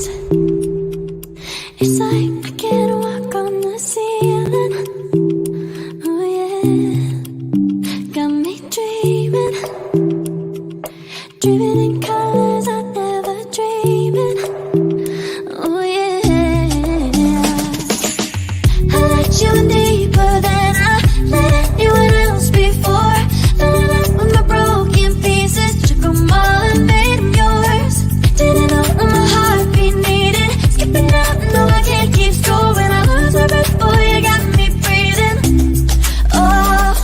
It's like I can't walk on the ceiling. Oh yeah, got me dreaming, dreaming in colors I never dreamed in. Oh yeah, I let you in deeper than I let anyone else before. Filling up with my broken pieces, took them all and made them yours. Didn't know what my heartbeat needed, skipping out, no I can't keep score. When I lose my breath, boy, you got me breathing. Oh,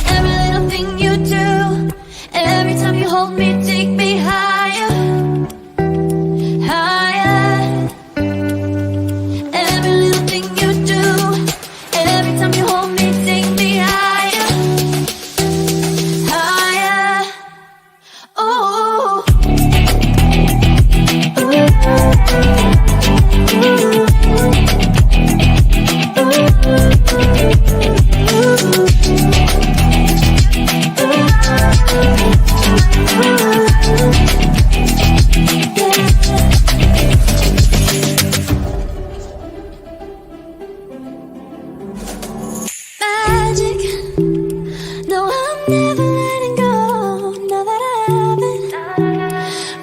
every little thing you do, every time you hold me, take me higher, higher. Every little thing you do, every time you hold me, take me higher, higher. Oh, magic. No, I'm never letting go. Now that I have it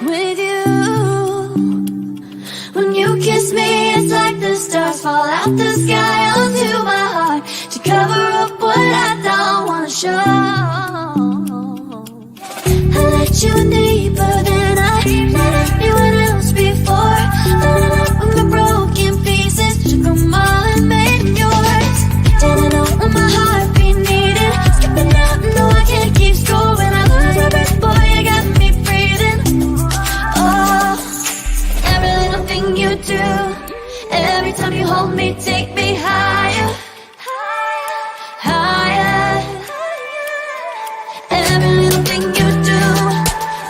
with you. When you kiss me, it's like the stars fall out the sky onto my heart to cover up what I don't wanna show. I let you in deeper than I let anyone else before. Filling up with my broken pieces, took them all and made them yours. Didn't know what my heartbeat needed, skipping out, no I can't keep score. When I lose my breath, boy, you got me breathing. Oh, every little thing you do, every time you hold me, take me higher, higher. Every little thing you do,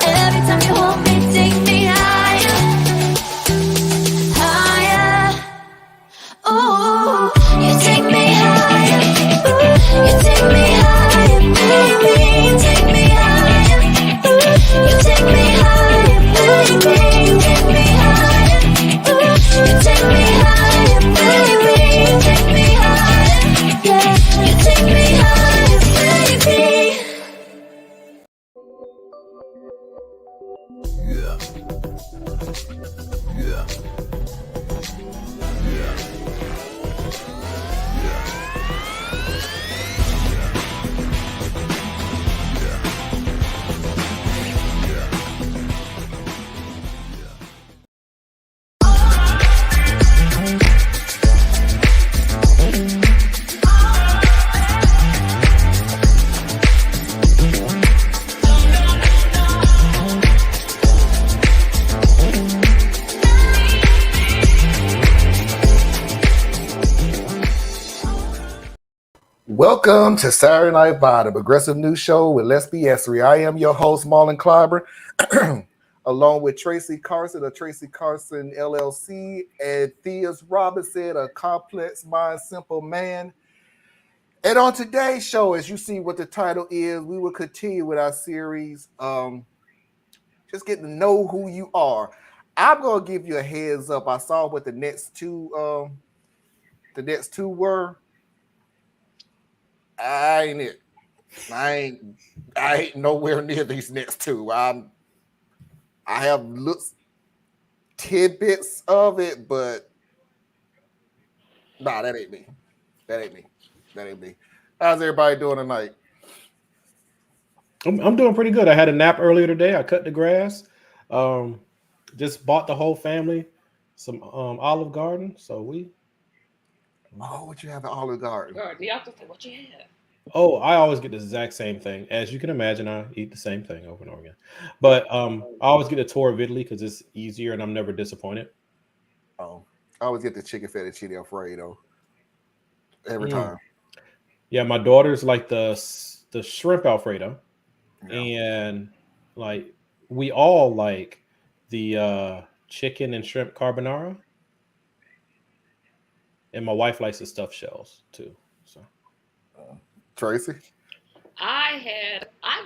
every time you hold me, take me higher, higher. Oh, you take me higher, you take me higher, baby, you take me higher, you take me higher, baby, you take me higher, you take me higher, baby, you take me higher, yeah, you take me higher, baby. Welcome to Saturday Night Vibe, a progressive news show with Let's Be Essery. I am your host, Marlon Kleiber, along with Tracy Carson of Tracy Carson LLC and Theus Robinson, a complex mind, simple man. And on today's show, as you see what the title is, we will continue with our series, just getting to know who you are. I'm going to give you a heads up. I saw what the next two were. I ain't it. I ain't nowhere near these next two. I have looked tidbits of it, but nah, that ain't me. That ain't me. How's everybody doing tonight? I'm doing pretty good. I had a nap earlier today. I cut the grass. Just bought the whole family some Olive Garden. So what you have at Olive Garden? What you have? Oh, I always get the exact same thing. As you can imagine, I eat the same thing over and over again. But I always get a tour of Italy because it's easier and I'm never disappointed. Oh, I always get the chicken fettuccine Alfredo every time. Yeah, my daughter's like the shrimp Alfredo, Yeah. and like we all like the chicken and shrimp carbonara, and my wife likes the stuffed shells too. So, Tracy, I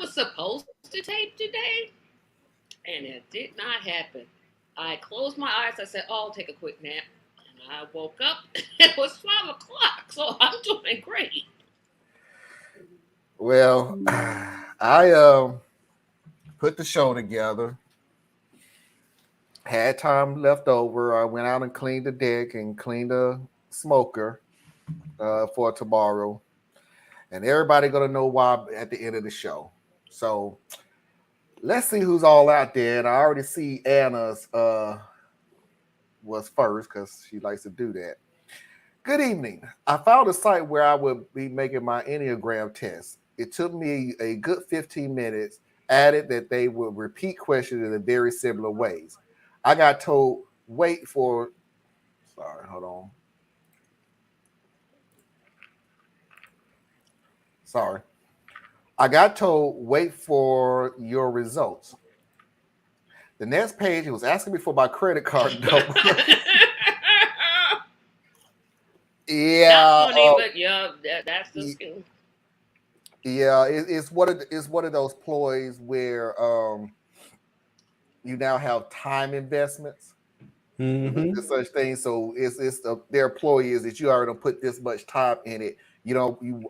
was supposed to tape today, and it did not happen. I closed my eyes. I said, "Oh, I'll take a quick nap." And I woke up. It was 5 o'clock, so I'm doing great. Well, I put the show together. Had time left over. I went out and cleaned the deck and cleaned the smoker for tomorrow. And everybody gonna know why at the end of the show. So let's see who's all out there. And I already see Anna's was first because she likes to do that. Good evening. I found a site where I would be making my Enneagram test. It took me a good 15 minutes, added that they would repeat questions in very similar ways. I got told, wait for, sorry, hold on. Sorry. I got told, wait for your results. The next page, it was asking me for my credit card number. Yeah, not funny, but yeah, that's the skill. Yeah, it's one of those ploys where you now have time investments. Mm-hmm. Such things. So their ploy is that you already put this much time in it. You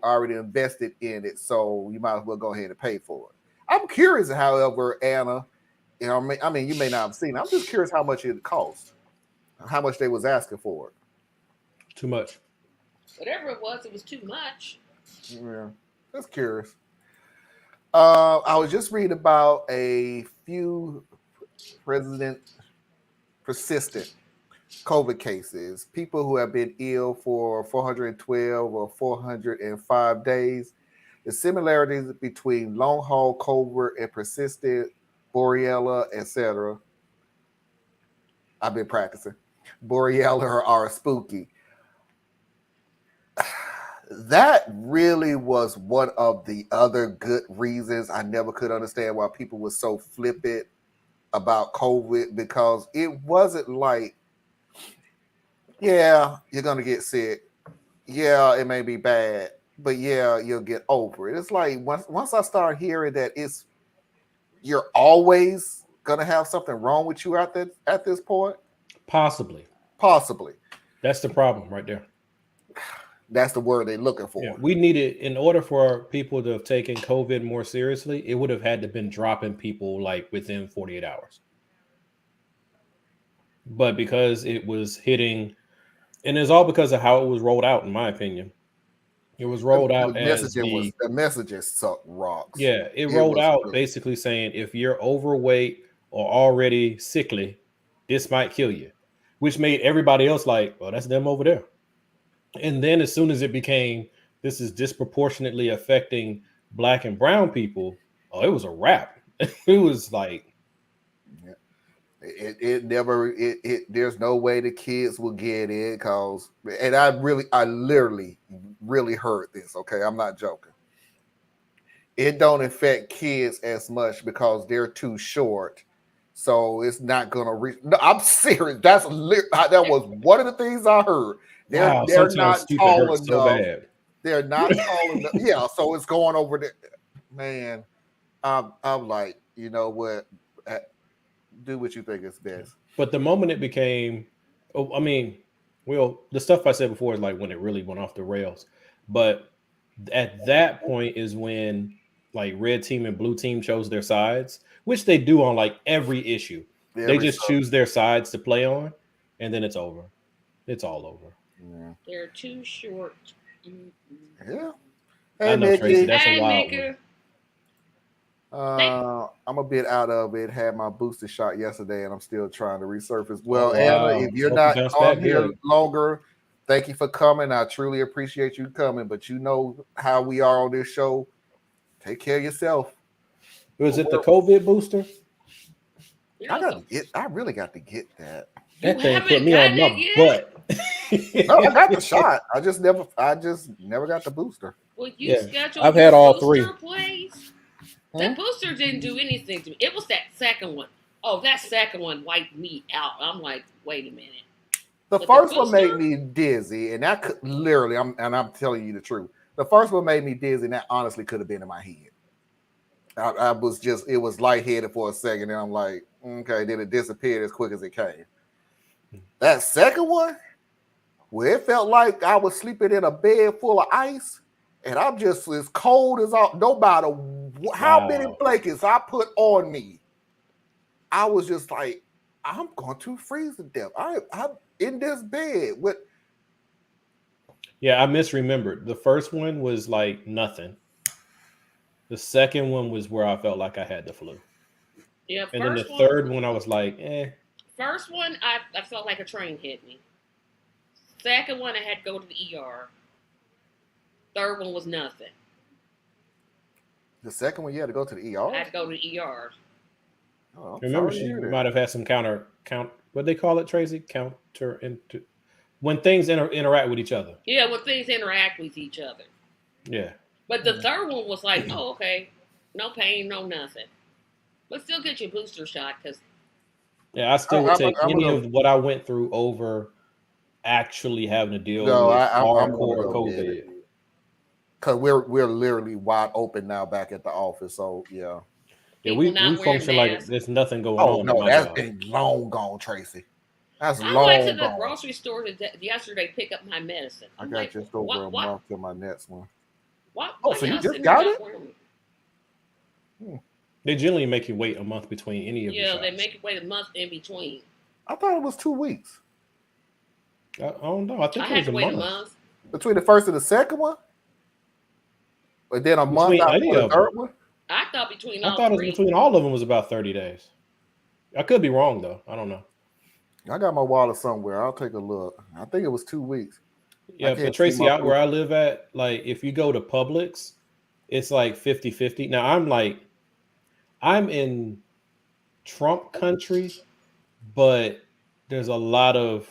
already invested in it, so you might as well go ahead and pay for it. I'm curious, however, Anna, I mean, you may not have seen it. I'm just curious how much it cost, how much they was asking for it. Too much. Whatever it was too much. Yeah, just curious. I was just reading about a few persistent COVID cases, people who have been ill for 412 or 405 days. The similarities between long haul COVID and persistent Borrelia, etc. I've been practicing. Borrelia are spooky. That really was one of the other good reasons I never could understand why people were so flippant about COVID, because it wasn't like, yeah, you're going to get sick. Yeah, it may be bad, but yeah, you'll get over it. It's like once I start hearing that you're always going to have something wrong with you at this point. Possibly. That's the problem right there. That's the word they're looking for. Yeah, we needed, in order for people to have taken COVID more seriously, it would have had to been dropping people like within 48 hours. But because it was hitting, and it's all because of how it was rolled out, in my opinion. It was rolled out as the messages sucked rocks. Yeah, it rolled out basically saying if you're overweight or already sickly, this might kill you, which made everybody else like, well, that's them over there. And then as soon as it became, this is disproportionately affecting Black and brown people, oh, it was a wrap. It was like, there's no way the kids will get it, and I literally really heard this. Okay, I'm not joking. It don't affect kids as much because they're too short, so it's not gonna reach. No, I'm serious. That was one of the things I heard. They're not tall enough. So they're not tall enough. Yeah, so it's going over there. Man, I'm like, you know what? Do what you think is best. But the moment it became, I mean, well, the stuff I said before is like when it really went off the rails. But at that point is when like red team and blue team chose their sides, which they do on like every issue. They just choose their sides to play on, and then it's over. It's all over. Yeah. They're too short. Mm-hmm. Yeah. Hey, I know, Nikki. Tracy. That's a wild one. I'm a bit out of it. Had my booster shot yesterday, and I'm still trying to resurface. Well, Anna, if you're not on here longer, thank you for coming. I truly appreciate you coming. But you know how we are on this show. Take care of yourself. Was it the COVID booster? I really got to get that. That thing put me on my butt. No, I got the shot. I just never got the booster. Well, you scheduled. I've had all three. Place? That booster didn't do anything to me. It was that second one. Oh, that second one wiped me out. I'm like, wait a minute. The first one made me dizzy, and that could literally, I'm telling you the truth. The first one made me dizzy, and that honestly could have been in my head. I was it was lightheaded for a second, and I'm like, Okay, then it disappeared as quick as it came. That second one, where it felt like I was sleeping in a bed full of ice, and I'm just as cold as all. No matter how many blankets I put on me, I was just like, I'm going to freeze to death. I'm in this bed with. Yeah, I misremembered. The first one was like nothing. The second one was where I felt like I had the flu. Yeah, And then the third one, I was like, eh. First one, I felt like a train hit me. Second one, I had to go to the ER. Third one was nothing. The second one, you had to go to the ER? I had to go to the ER. Oh, remember, she might have had some what they call it, Tracy? When things interact with each other. Yeah, when things interact with each other. Yeah. But the third one was like, oh, okay. No pain, no nothing. But still get your booster shot because. Yeah, I still would take any of what I went through over actually having to deal with hardcore COVID. Because we're literally wide open now back at the office. So, yeah. Yeah, we function like there's nothing going on. Oh, no, that's been long gone, Tracy. That's long gone. I went to the grocery store yesterday to pick up my medicine. I got just over a month till my next one. What? So you just got it? They generally make you wait a month between any of your shots. Yeah, they make you wait a month in between. I thought it was 2 weeks. I don't know. I think it was a month. Between the first and the second one? But then a month after the third one? I thought between all of them was about 30 days. I could be wrong, though. I don't know. I got my wallet somewhere. I'll take a look. I think it was 2 weeks. Yeah, but Tracy, out where I live at, like if you go to Publix, it's like 50-50. Now I'm in Trump country, but there's a lot of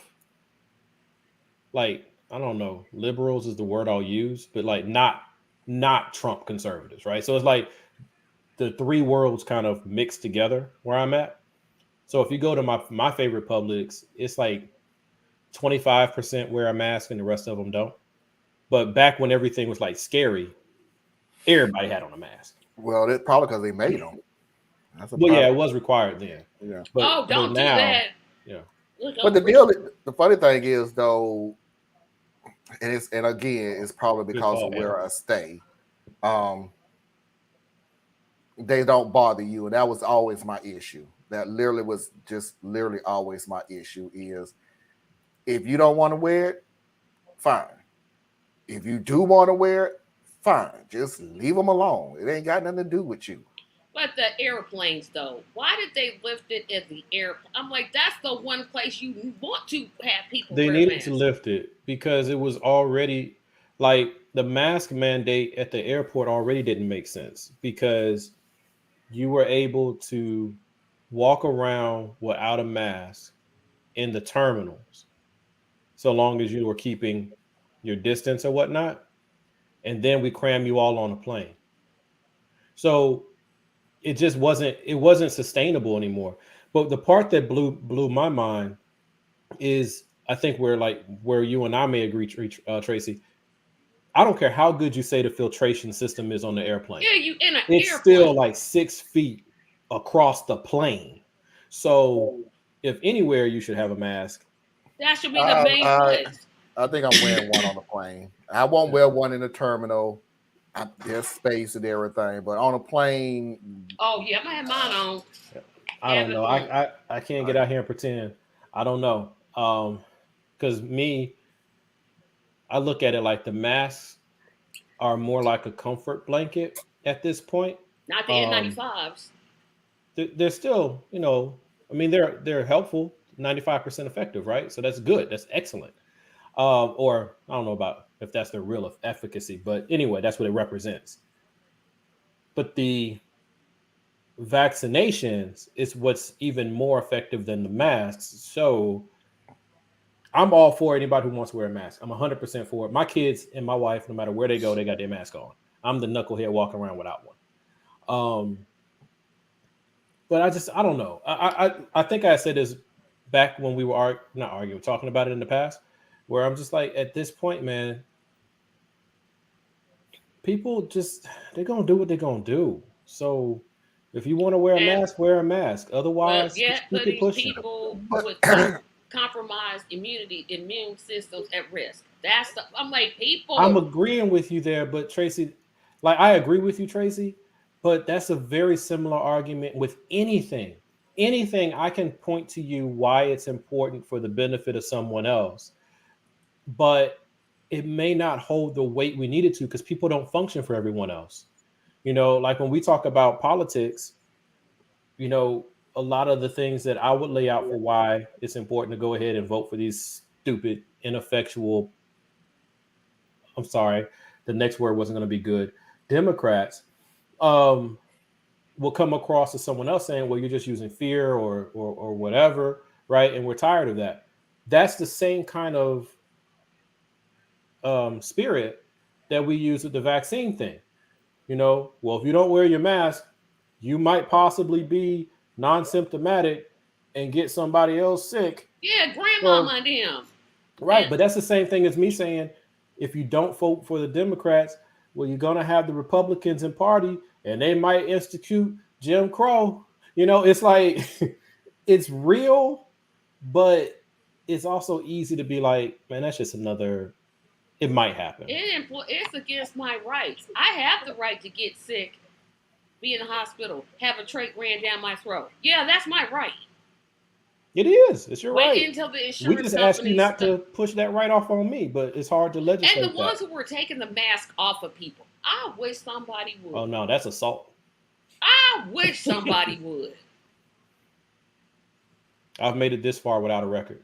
like, I don't know, liberals is the word I'll use, but like not Trump conservatives, right? So it's like the three worlds kind of mixed together where I'm at. So if you go to my favorite Publix, it's like 25% wear a mask and the rest of them don't. But back when everything was like scary, everybody had on a mask. Well, it's probably because they made them. Yeah, it was required then. Yeah. Don't do that. Yeah. But the funny thing is though, and again, it's probably because of where I stay. They don't bother you, and that was always my issue. That literally was just always my issue is if you don't want to wear it, fine. If you do want to wear it, fine. Just leave them alone. It ain't got nothing to do with you. But the airplanes, though, why did they lift it at the airport? I'm like, that's the one place you want to have people. They needed to lift it because it was already like the mask mandate at the airport already didn't make sense because you were able to walk around without a mask in the terminals so long as you were keeping your distance or whatnot. And then we cram you all on a plane. So it just wasn't sustainable anymore. But the part that blew my mind is I think where you and I may agree, Tracy. I don't care how good you say the filtration system is on the airplane. Yeah, it's still like 6 feet across the plane. So if anywhere you should have a mask. That should be the main place. I think I'm wearing one on the plane. I won't wear one in the terminal. There's space and everything, but on a plane. Oh yeah, I have mine on. I don't know. I can't get out here and pretend. I don't know. Because I look at it like the masks are more like a comfort blanket at this point. Not the N95s. They're still, they're helpful, 95% effective, right? So that's good. That's excellent. Or I don't know about if that's the real efficacy, but anyway, that's what it represents. But the vaccinations is what's even more effective than the masks. So I'm all for anybody who wants to wear a mask. I'm 100% for it. My kids and my wife, no matter where they go, they got their mask on. I'm the knucklehead walking around without one. But I don't know. I think I said this back when we were talking about it in the past, where I'm just like, at this point, man, people they're going to do what they're going to do. So If you want to wear a And mask, wear a mask. but Otherwise, yet just keep it putting pushing. people But with compromised immune systems at risk. I'm like, I'm people. agreeing with you there, but Tracy, like I agree with you, Tracy, but that's a very similar argument with anything. Anything I can point to you why it's important for the benefit of someone else, but it may not hold the weight we needed to because people don't function for everyone else. Like when we talk about politics, you know, a lot of the things that I would lay out for why it's important to go ahead and vote for these stupid, ineffectual, I'm sorry, the next word wasn't going to be good, Democrats, um, will come across as someone else saying, well, you're just using fear or whatever, right? And we're tired of that. That's the same kind of spirit that we use with the vaccine thing. Well, if you don't wear your mask, you might possibly be non-symptomatic and get somebody else sick. Yeah, grandmama So, and them. right, but that's the same thing as me saying, if you don't vote for the Democrats, well, you're gonna have the Republicans in party, and they might institute Jim Crow. It's like it's real, but it's also easy to be like, man, that's just another. It might happen. It's against my rights. I have the right to get sick, be in the hospital, have a trait ran down my throat. Yeah, that's my right. It is. It's your Wait right. until the We insurance just ask you companies not to push that right off on me, but it's hard to and legislate the ones that. who were taking the mask off of people. I wish somebody would. Oh no, that's assault. I wish somebody would. I've made it this far without a record.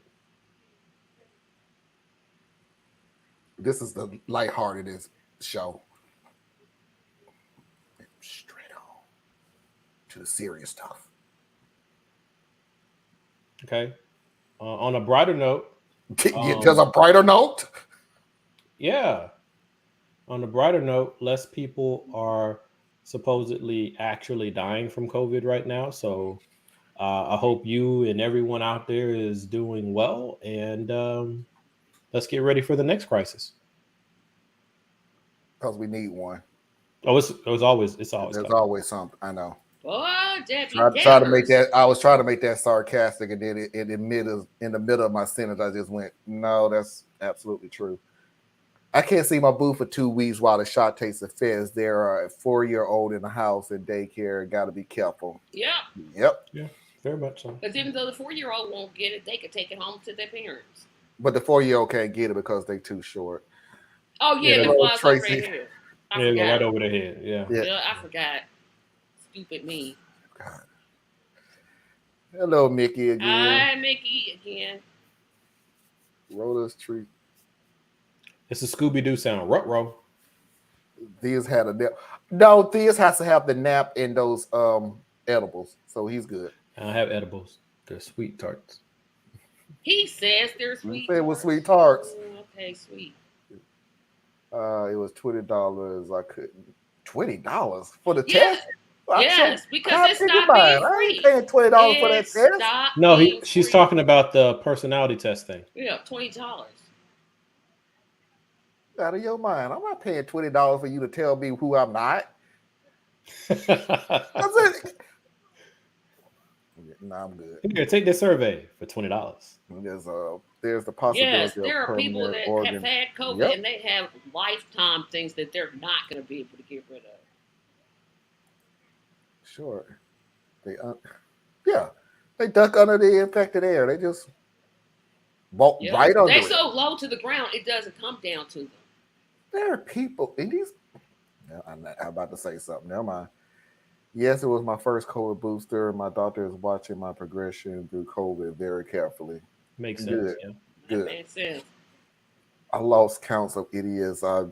this is the lighthearted show. Straight on to the serious stuff. Okay. On a brighter note, There's a brighter note. yeah. On a brighter note, less people are supposedly actually dying from COVID right now. So I hope you and everyone out there is doing well, and let's get ready for the next crisis. Because we need one. Oh, it's always There's coming. always something. I know. Oh, Debbie Try to make that. I was trying to make that sarcastic, and then in the middle of my sentence, I just went, "No, that's absolutely true." I can't see my boo for 2 weeks while the shot takes effect. There are a 4-year-old in the house and daycare. Got to be careful. Yeah. Yep. Yeah, very much so. Because even though the 4-year-old won't get it, they could take it home to their parents. But the 4-year-old can't get it because they're too short. Oh yeah, Yeah, the flies over Tracy. their head. Yeah, go right over their head. Yeah. Yeah, I forgot. Stupid me. God. Hello, Mickey again. Hi, Mickey again. Rhoda's treat. It's a Scooby-Doo sound. Ruh-roh. Thea's had a nap. No, Thea's has to have the nap in those edibles, so he's good. I have edibles. They're sweet tarts. He says they're sweet. It was sweet tarts. Okay, sweet. It was $20. I couldn't. $20 for the Yeah. test? Yes, because it's not I being free. ain't paying $20 for that test. No, she's talking about the personality test thing. Yeah, $20. Out of your mind. I'm not paying $20 for you to tell me who I'm not. That's it. No, I'm good. Here, take this survey for $20. There's the possibility. Yes, there are people that have had COVID Yep. and they have lifetime things that they're not going to be able to get rid of. Sure. They duck under the infected air. They just walk right under They're it. so low to the ground, it doesn't come down to them. There are people in these. I'm about to say something. Never mind. Yes, it was my first COVID booster. My doctor is watching my progression through COVID very carefully. Makes Good. sense. Yeah. Good. That makes sense. I lost counts of idiots I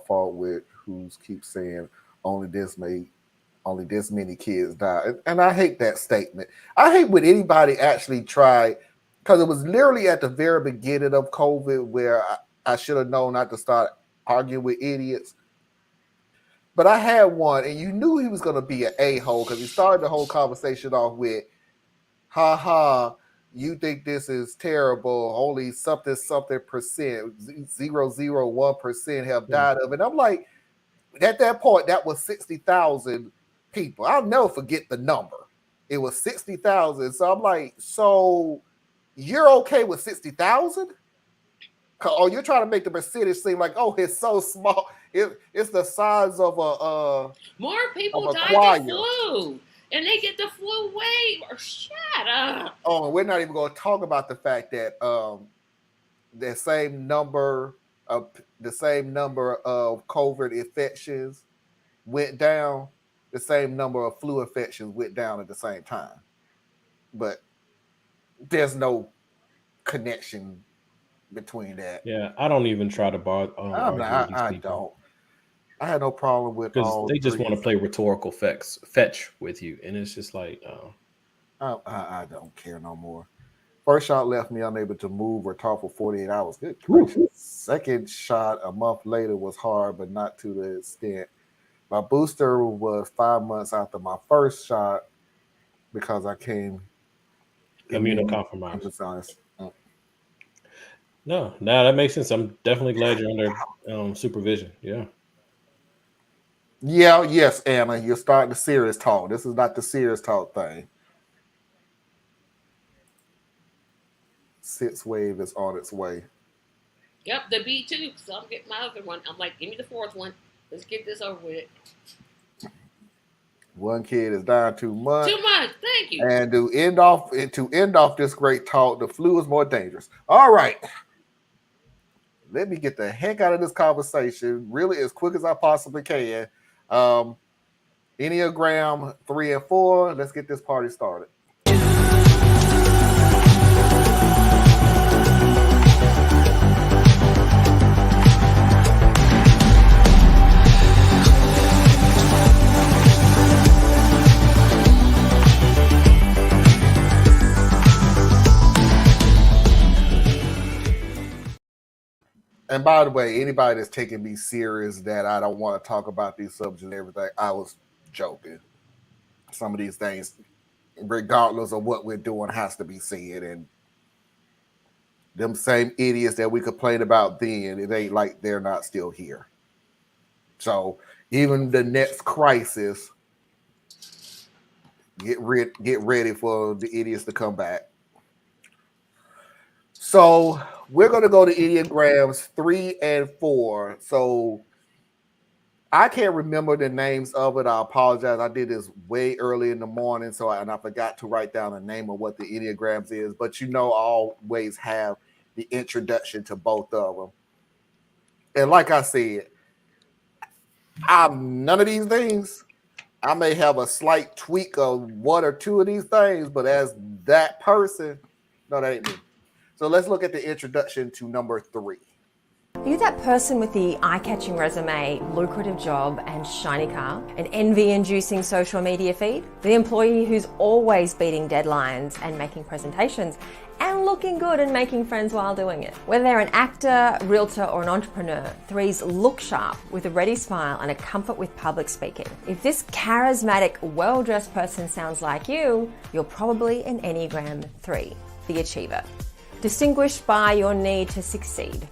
fought with who keep saying only this many kids die. And I hate that statement. I hate when anybody actually tried, because it was literally at the very beginning of COVID where I should have known not to start arguing with idiots. But I had one, and you knew he was going to be an a-hole because he started the whole conversation off with, ha ha, you think this is terrible, only something percent, 0.001% have died of it. I'm like, at that point, that was 60,000 people. I'll never forget the number. It was 60,000. So I'm like, so you're okay with 60,000? Or you're trying to make the percentage seem like, oh, it's so small. It's the size of a more people of a died choir. of flu, and they get the flu way. Or shut up. Oh, and we're not even going to talk about the fact that the same number of COVID infections went down. The same number of flu infections went down at the same time, but there's no connection between that. Yeah, I don't even try to argue with these I people. don't. I had no problem with Because all they just three. want to play rhetorical fetch with you, and it's just like, I don't care no more. First shot left me unable to move or talk for 48 hours. Good gracious. Second shot a month later was hard, but not to the extent. My booster was 5 months after my first shot because I came immunocompromised. No, that makes sense. I'm definitely glad you're under supervision. Yeah. Yeah, yes, Anna, you're starting the serious talk. This is not the serious talk thing. Sixth wave is on its way. Yep, the B2. So I'm getting my other one. I'm like, give me the fourth one. Let's get this over with. One kid is dying too much. Too much. Thank you. And to end off this great talk, the flu is more dangerous. All right. Let me get the heck out of this conversation really as quick as I possibly can. Enneagram 3 and 4. Let's get this party started. And by the way, anybody that's taking me serious that I don't want to talk about these subjects and everything, I was joking. Some of these things, regardless of what we're doing, has to be said. And them same idiots that we complained about then, it ain't like they're not still here. So even the next crisis, get ready for the idiots to come back. So we're going to go to Enneagrams 3 and 4. So I can't remember the names of it. I apologize. I did this way early in the morning, and I forgot to write down the name of what the Enneagrams is. But I always have the introduction to both of them. And like I said, I'm none of these things. I may have a slight tweak of one or two of these things, but as that person, no, that ain't me. So let's look at the introduction to number 3. Are you that person with the eye-catching resume, lucrative job and shiny car, an envy-inducing social media feed? The employee who's always beating deadlines and making presentations and looking good and making friends while doing it? Whether they're an actor, realtor or an entrepreneur, 3s look sharp with a ready smile and a comfort with public speaking. If this charismatic, well-dressed person sounds like you, you're probably an Enneagram 3, the achiever. Distinguished by your need to succeed.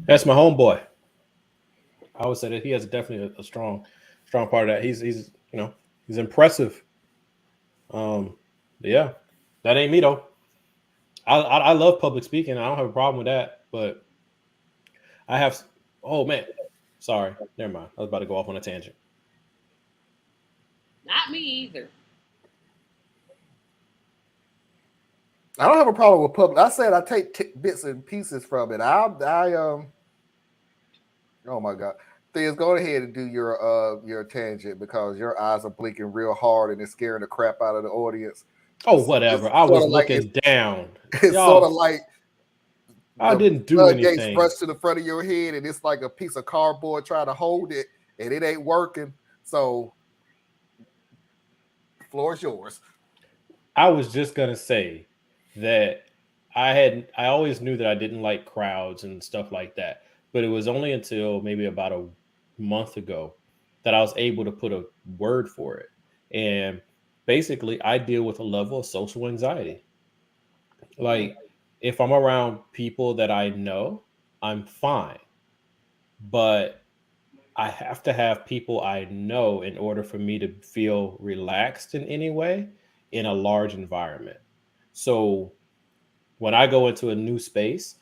That's my homeboy. I would say that he has definitely a strong part of that. He's impressive. Yeah, that ain't me though. I love public speaking. I don't have a problem with that, but I have. Oh man, sorry. Never mind. I was about to go off on a tangent. Not me either. I don't have a problem with public. I said I take bits and pieces from it. Oh my God. Things, go ahead and do your tangent because your eyes are blinking real hard and it's scaring the crap out of the audience. Oh, whatever. I was looking down. It's sort of like I didn't do anything. Brushed to the front of your head and it's like a piece of cardboard trying to hold it and it ain't working. So the floor is yours. I was just gonna say that I always knew that I didn't like crowds and stuff like that. But it was only until maybe about a month ago that I was able to put a word for it. And basically, I deal with a level of social anxiety. Like, if I'm around people that I know, I'm fine. But I have to have people I know in order for me to feel relaxed in any way in a large environment. So when I go into a new space,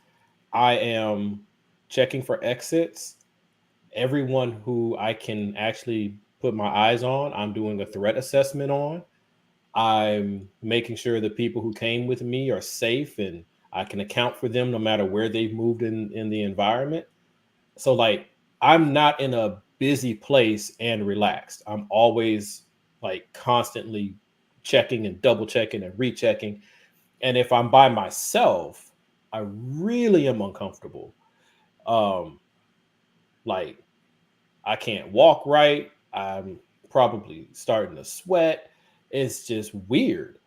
I am checking for exits. Everyone who I can actually put my eyes on, I'm doing a threat assessment on. I'm making sure the people who came with me are safe and I can account for them no matter where they've moved in the environment. So like I'm not in a busy place and relaxed. I'm always like constantly checking and double checking and rechecking. And if I'm by myself, I really am uncomfortable. Um like I can't walk right. I'm probably starting to sweat. It's just weird.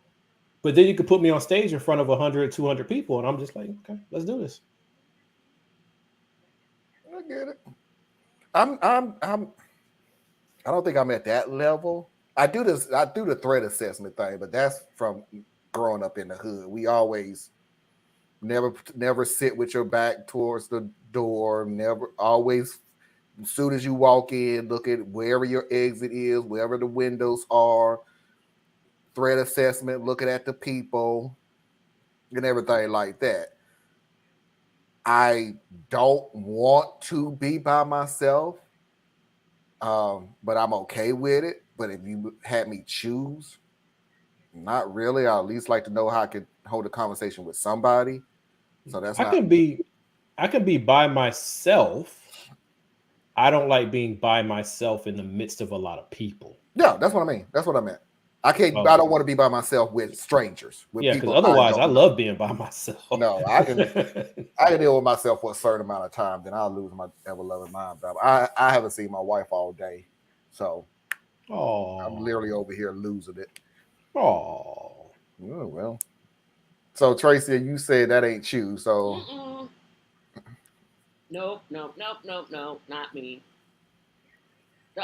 But then you could put me on stage in front of 100, 200 people, and I'm just like, okay, let's do this. I get it. I'm I don't think I'm at that level. I do this. I do the threat assessment thing, but that's from growing up in the hood. We always never sit with your back towards the door. Never always. As soon as you walk in, look at wherever your exit is, wherever the windows are. Threat assessment, looking at the people, and everything like that. I don't want to be by myself, but I'm okay with it. But if you had me choose, not really. I at least like to know how I could hold a conversation with somebody. So that's I not. can be I can be by myself. I don't like being by myself in the midst of a lot of people. Yeah, that's what I mean. That's what I meant. I can't. I Oh, don't want to be by myself with strangers, with yeah, because people I otherwise I don't know. love being by myself. No, I can. I can deal with myself for a certain amount of time, then I'll lose my ever loving mind. But I haven't seen my wife all day, so I'm Oh, literally over here losing it. oh. Oh well. So Tracy, you said that ain't you. So Mm-mm. Nope, nope, nope, nope, nope, not me.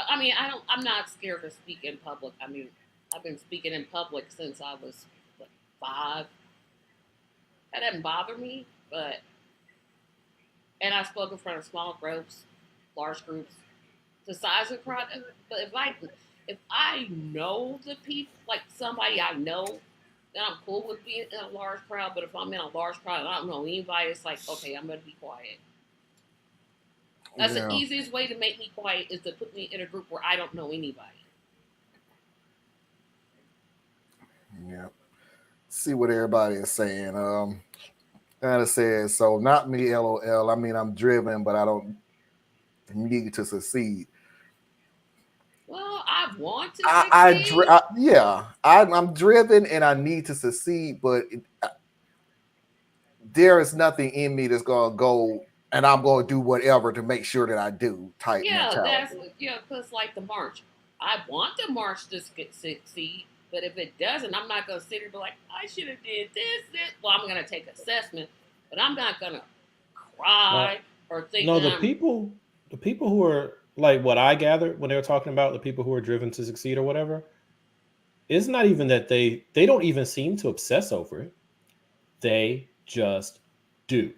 I mean, I'm not scared to speak in public. I mean, I've been speaking in public since I was what, 5. That doesn't bother me, but and I spoke in front of small groups, large groups, the size of crowd. But if I know the people, like somebody I know, then I'm cool with being in a large crowd. But if I'm in a large crowd and I don't know anybody, it's like, okay, I'm gonna be quiet. That's the yeah, easiest way to make me quiet is to put me in a group where I don't know anybody. yeah. See what everybody is saying. Kind of says so. Not me. LOL. I mean, I'm driven, but I don't need to succeed. Well, I want to succeed. Yeah, I'm driven and I need to succeed, but there is nothing in me that's gonna go and I'm gonna do whatever to make sure that I do type Yeah, mentality. because like the march, I want the march to succeed, but if it doesn't, I'm not gonna sit here and be like, I should have did this. Well, I'm gonna take assessment, but I'm not gonna No, cry or think no, that the people who are like what I gathered when they were talking about the people who are driven to succeed or whatever, it's not even that they don't even seem to obsess over it. They just do.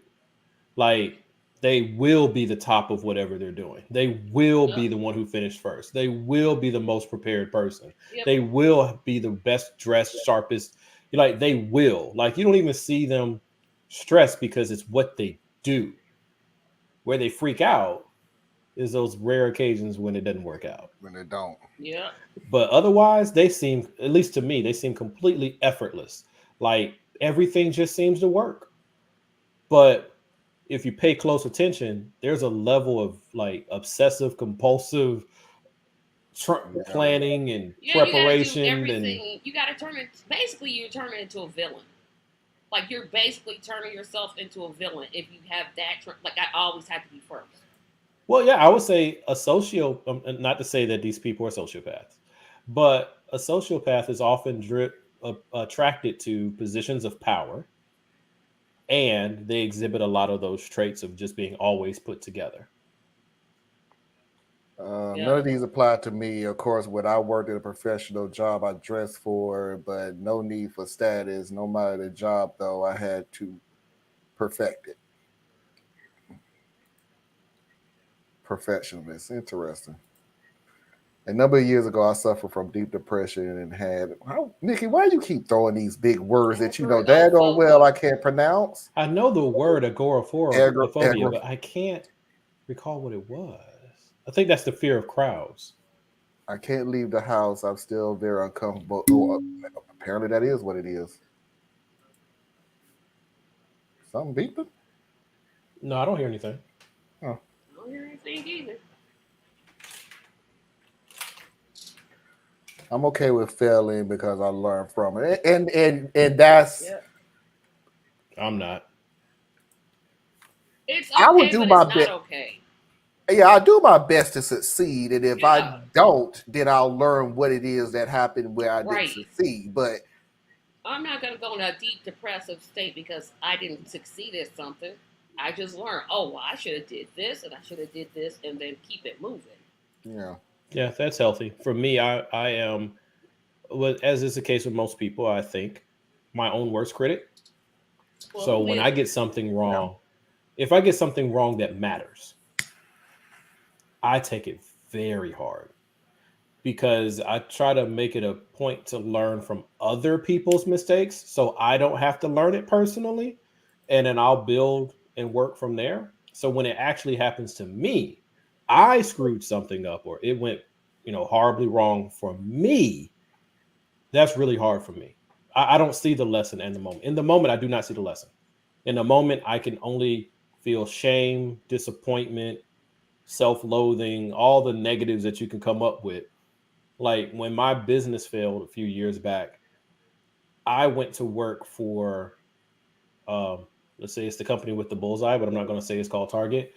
Like they will be the top of whatever they're doing. They will uh, be the one who finished first. They will be the most prepared person. yep, They will be the best dressed, sharpest. Like they will. Like you don't even see them stress because it's what they do. Where they freak out is those rare occasions when it doesn't work out. When they don't. yep. But otherwise, they seem, at least to me, they seem completely effortless. Like everything just seems to work. But if you pay close attention, there's a level of like obsessive compulsive Yeah. planning and Yeah, you got to do preparation and everything. You got to turn it. Basically, you're turning into a villain. Like you're basically turning yourself into a villain if you have that. Like I always have to be first. well, yeah, I would say a socio. Not to say that these people are sociopaths, but a sociopath is often attracted to positions of power, and they exhibit a lot of those traits of just being always put together. Yeah. None of these apply to me. Of course, when I worked at a professional job, I dressed for, but no need for status. No matter the job, though, I had to perfect it. Perfectionist. Interesting. A number of years ago, I suffered from deep depression and had. Nikki, why do you keep throwing these big words that you know daggone well I can't pronounce? I know the word agoraphobia, Agor- but I can't recall what it was. I think that's the fear of crowds. I can't leave the house. I'm still very uncomfortable. Oh, apparently, that is what it is. Something beeping? No, I don't hear anything. Oh. I don't hear anything either. I'm okay with failing because I learned from it, and that's. Yeah. I'm not. It's okay, I would do but my it's best. not okay. Yeah, I do my best to succeed, and if Yeah. I don't, then I'll learn what it is that happened where I Right. didn't succeed. But I'm not going to go in a deep depressive state because I didn't succeed at something. I just learned, oh, well, I should have did this and I should have did this and then keep it moving. yeah, Yeah, that's healthy. For me, I am, well, as is the case with most people, I think, my own worst critic. Well, So who when is I it? get something wrong, if I get something wrong that matters, I take it very hard because I try to make it a point to learn from other people's mistakes so I don't have to learn it personally. And then I'll build and work from there. So when it actually happens to me, I screwed something up or it went, horribly wrong for me. That's really hard for me. I don't see the lesson in the moment. In the moment, I do not see the lesson. In the moment, I can only feel shame, disappointment, self-loathing, all the negatives that you can come up with. Like when my business failed a few years back, I went to work for, let's say it's the company with the bullseye, but I'm not going to say it's called Target.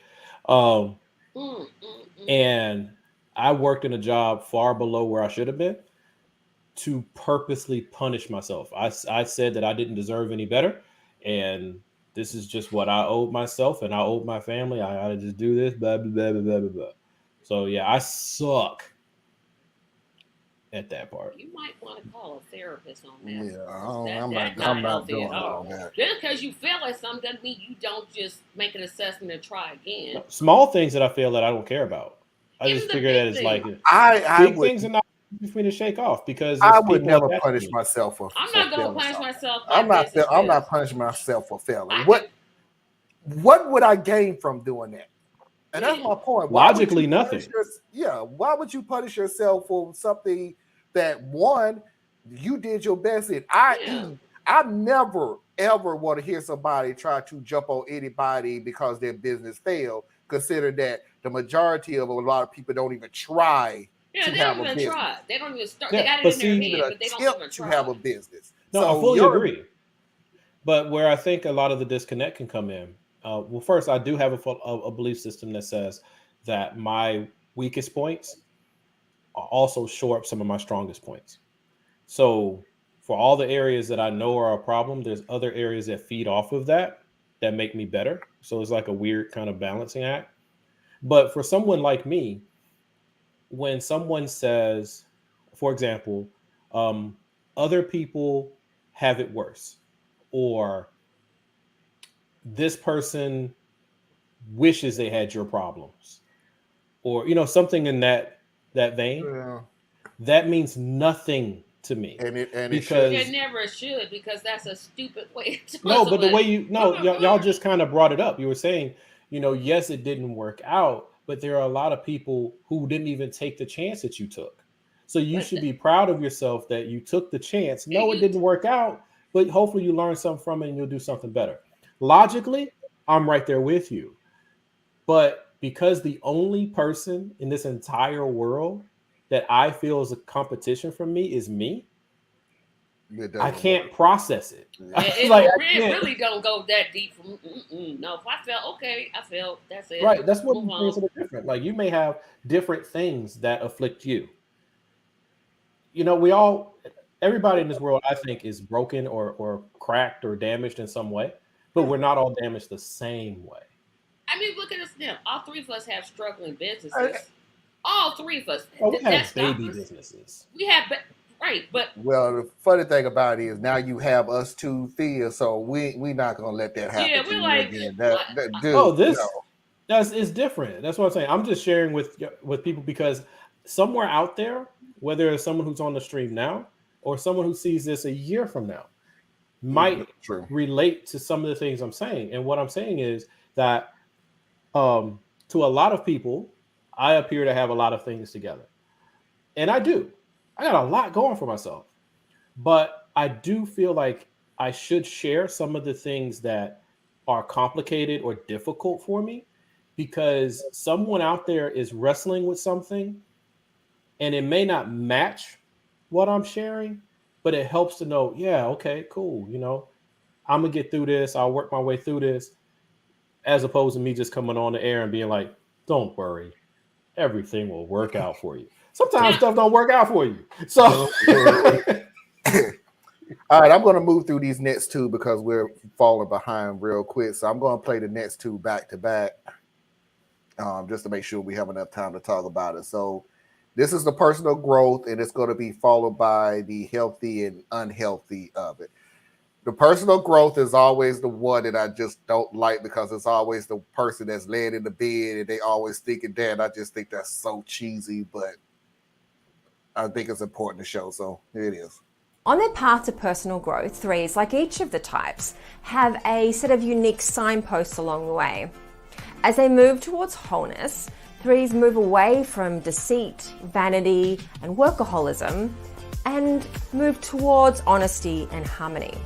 And I worked in a job far below where I should have been to purposely punish myself. I said that I didn't deserve any better. And this is just what I owed myself and I owed my family. I got to just do this, blah, blah, blah, blah, blah, blah. So yeah, I suck at that part. You might want to call a therapist on that. Yeah, That's I'm not not healthy doing at all. all that. Just because you fail at something doesn't mean you don't just make an assessment and try again. Small things that I feel that I don't care about. I Even just the figure big that it's like things. I big would. things are not easy for me to shake off because I there's would people never attached punish to me. myself for. I'm for not going to failing punish something. myself. I'm not punishing myself for failing. I What would I gain from doing that? And that's my point. Logically, nothing. Why would you punish yourself for something that one you did your best in? I never ever want to hear somebody try to jump on anybody because their business failed. Consider that the majority of a lot of people don't even try. Yeah, to they have don't a even business. try. They don't even start. Yeah, they got it but in see, their head, but they don't even to try. have a business. No, So I fully agree. But where I think a lot of the disconnect can come in, well, first, I do have a belief system that says that my weakest points also shore up some of my strongest points. So for all the areas that I know are a problem, there's other areas that feed off of that make me better. So it's like a weird kind of balancing act. But for someone like me, when someone says, for example, other people have it worse, or this person wishes they had your problems, or something in that vein, that means nothing to me. Because it never should, because that's a stupid way to no, but the way y'all just kind of brought it up. You were saying, yes, it didn't work out, but there are a lot of people who didn't even take the chance that you took. So you should be proud of yourself that you took the chance. No, it didn't work out, but hopefully you learn something from it and you'll do something better. Logically, I'm right there with you. But because the only person in this entire world that I feel is a competition for me is me, I can't process it. It really don't go that deep. No, if I felt okay, I felt that's it. Right, that's what makes it different. Like you may have different things that afflict you. Everybody in this world, I think, is broken or cracked or damaged in some way, but we're not all damaged the same way. I mean, look at us now. All three of us have struggling businesses. All three of us. Oh, we have baby businesses. We have, right, but the funny thing about it is now you have us two fears, so we not gonna let that happen. Yeah, we're like, again. It's different. That's what I'm saying. I'm just sharing with people because somewhere out there, whether it's someone who's on the stream now or someone who sees this a year from now, might True. relate to some of the things I'm saying. And what I'm saying is that to a lot of people, I appear to have a lot of things together. And I do. I got a lot going for myself. But I do feel like I should share some of the things that are complicated or difficult for me because someone out there is wrestling with something and it may not match what I'm sharing, but it helps to know, yeah, okay, cool. I'm going to get through this. I'll work my way through this, as opposed to me just coming on the air and being like, don't worry, everything will work out for you. Sometimes stuff don't work out for you. So, all right, I'm going to move through these next two because we're falling behind real quick. So I'm going to play the next two back to back just to make sure we have enough time to talk about it. So this is the personal growth, and it's going to be followed by the healthy and unhealthy of it. The personal growth is always the one that I just don't like because it's always the person that's laying in the bed and they always thinking that. I just think that's so cheesy, but I think it's important to show. So here it is. On their path to personal growth, threes, like each of the types, have a set of unique signposts along the way. As they move towards wholeness, threes move away from deceit, vanity, and workaholism and move towards honesty and harmony.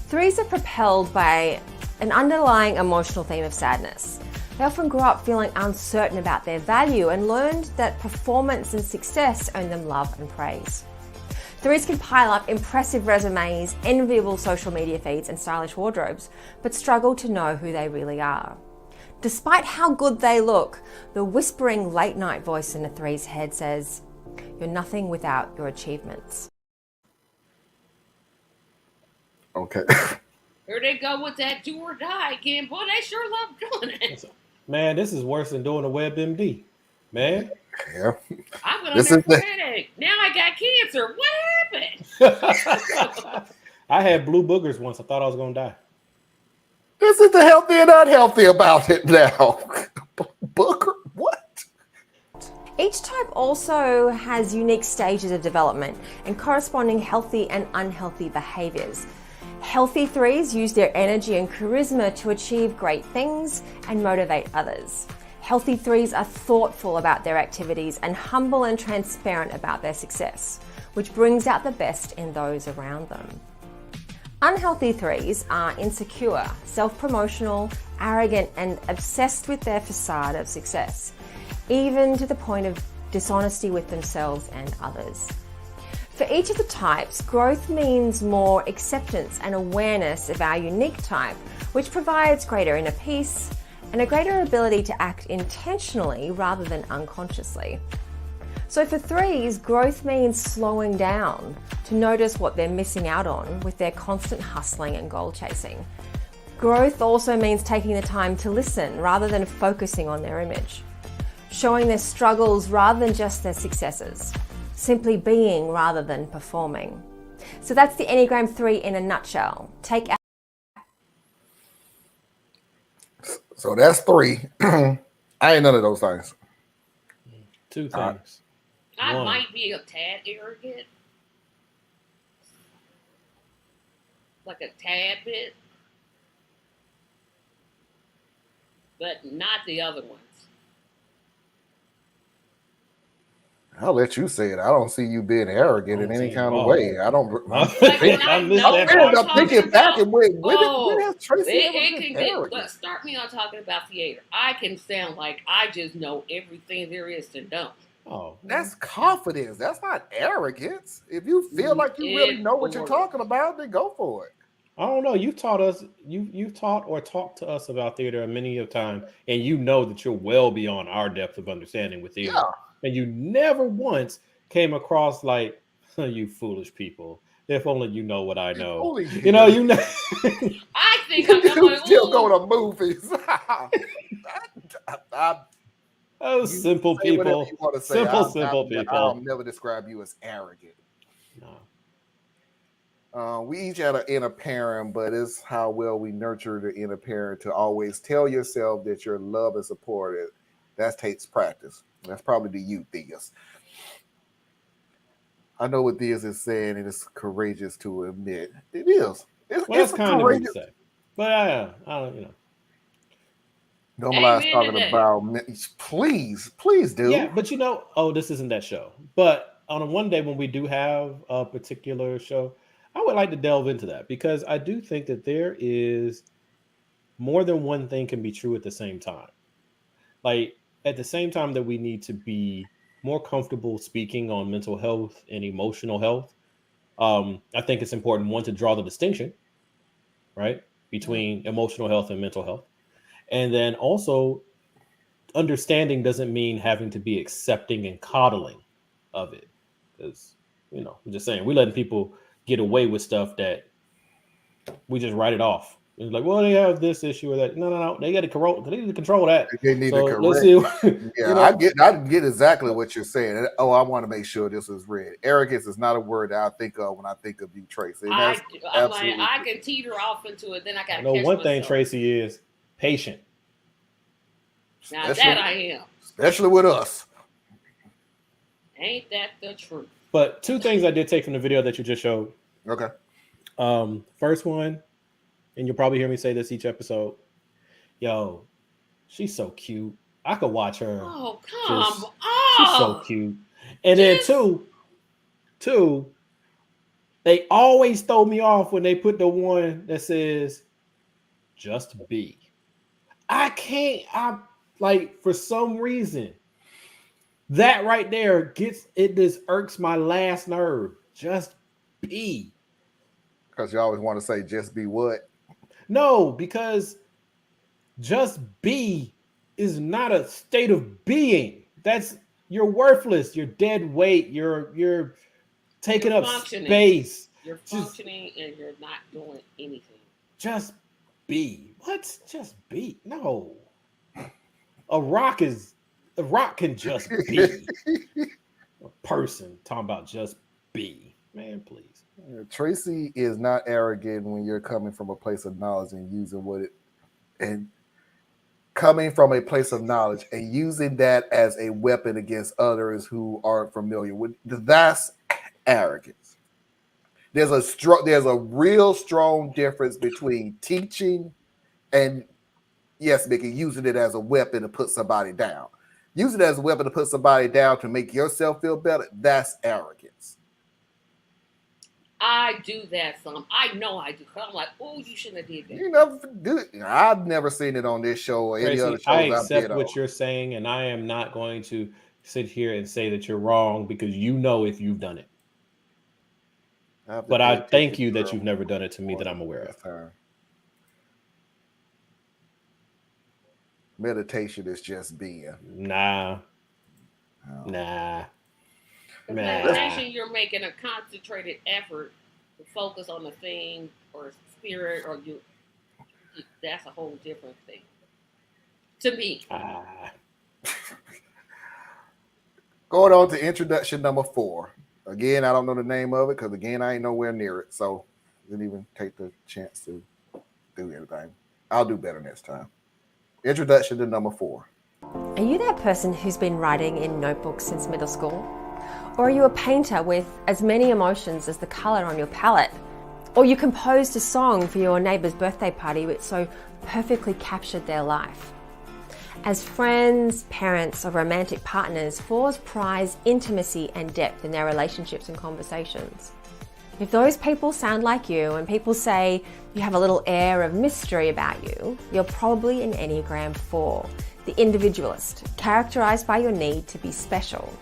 Threes are propelled by an underlying emotional theme of sadness. They often grow up feeling uncertain about their value and learned that performance and success earn them love and praise. Threes can pile up impressive resumes, enviable social media feeds, and stylish wardrobes, but struggle to know who they really are. Despite how good they look, the whispering late-night voice in a three's head says, "You're nothing without your achievements." Okay. Here they go with that do or die again. Boy, they sure love doing it. man, this is worse than doing a WebMD. Man. Yeah. I went on there for a headache. Now I got cancer. What happened? I had blue boogers once. I thought I was going to die. This is the healthy and unhealthy about it now. Booker, what? Each type also has unique stages of development and corresponding healthy and unhealthy behaviors. Healthy threes use their energy and charisma to achieve great things and motivate others. Healthy threes are thoughtful about their activities and humble and transparent about their success, which brings out the best in those around them. Unhealthy threes are insecure, self-promotional, arrogant, and obsessed with their facade of success, even to the point of dishonesty with themselves and others. For each of the types, growth means more acceptance and awareness of our unique type, which provides greater inner peace and a greater ability to act intentionally rather than unconsciously. So for threes, growth means slowing down to notice what they're missing out on with their constant hustling and goal chasing. Growth also means taking the time to listen rather than focusing on their image, showing their struggles rather than just their successes, simply being rather than performing. So that's the Enneagram 3 in a nutshell. So that's 3. I ain't none of those things. 2 things. I One. might be a tad arrogant. Like a tad bit. But not the other ones. I'll let you say it. I don't see you being arrogant in any kind of way. I don't. I missed that I'm part. thinking back and when has Tracy ever been it arrogant? can start me on talking about theater. I can sound like I just know everything there is to know. Oh, That's confidence. That's not arrogance. If you feel like you really know what you're talking about, then go for it. I don't know. You've taught us. You've taught or talked to us about theater many a time, and you know that you're well beyond our depth of understanding with theater. Yeah. And you never once came across like, you foolish people. If only you know what I know. You know. I think I'm You still ooh. go to movies. Those simple people. Simple people. I'll never describe you as arrogant. No. We each had an inner parent, but it's how well we nurture the inner parent to always tell yourself that you're loved and supported. That takes practice. That's probably the you, Theus. I know what Theus is saying, and it's courageous to admit. It is. Well, It's that's a kind of me to courageous. say, but I don't, Normalize Amen to talking that. about, please do. Yeah, but this isn't that show. But on a one day when we do have a particular show, I would like to delve into that because I do think that there is more than one thing can be true at the same time. Like at the same time that we need to be more comfortable speaking on mental health and emotional health, I think it's important one to draw the distinction, right, between emotional health and mental health, and then also understanding doesn't mean having to be accepting and coddling of it, because I'm just saying we're letting people get away with stuff that we just write it off. It's like, well, they have this issue or that. No. They got to control. They need to control that. They need So to let's correct. see. Yeah, I get exactly what you're saying. Oh, I want to make sure this is read. Arrogance is not a word that I think of when I think of you, Tracy. And that's I'm like, I can teeter off into it, then I got to No, catch one myself. thing Tracy is patient. Now that I am. Especially with us. Ain't that the truth? But two things I did take from the video that you just showed. Okay. First one, and you'll probably hear me say this each episode. Yo, she's so cute. I could watch her. Oh, come on. She's so cute. And then two, they always throw me off when they put the one that says just be. For some reason, that right there just irks my last nerve. Just be. Because you always want to say just be what? No, because just be is not a state of being. You're worthless. You're dead weight. You're taking up space. You're functioning and you're not doing anything. Just be. What? Just be. No. A rock can just be. A person talking about just be. Man, please. Tracy is not arrogant when you're coming from a place of knowledge and using coming from a place of knowledge and using that as a weapon against others who aren't familiar with. That's arrogance. There's a real strong difference between teaching and, yes, Mickey, using it as a weapon to put somebody down. Using it as a weapon to put somebody down to make yourself feel better, that's arrogance. I do that some. I know I do. I'm like, oh, you shouldn't have did that. You never do it. I've never seen it on this show or any other shows. I accept what you're saying, and I am not going to sit here and say that you're wrong because you know if you've done it. But I thank you that you've never done it to me that I'm aware of. Meditation is just being. Nah. Meditation, you're making a concentrated effort to focus on a thing or spirit, or that's a whole different thing. To me. Going on to introduction number 4. Again, I don't know the name of it because, again, I ain't nowhere near it. So didn't even take the chance to do anything. I'll do better next time. Introduction to number 4. Are you that person who's been writing in notebooks since middle school? Or are you a painter with as many emotions as the colour on your palette? Or you composed a song for your neighbour's birthday party which so perfectly captured their life? As friends, parents, or romantic partners, 4s prize intimacy and depth in their relationships and conversations. If those people sound like you and people say you have a little air of mystery about you, you're probably an Enneagram 4, the individualist, characterized by your need to be special.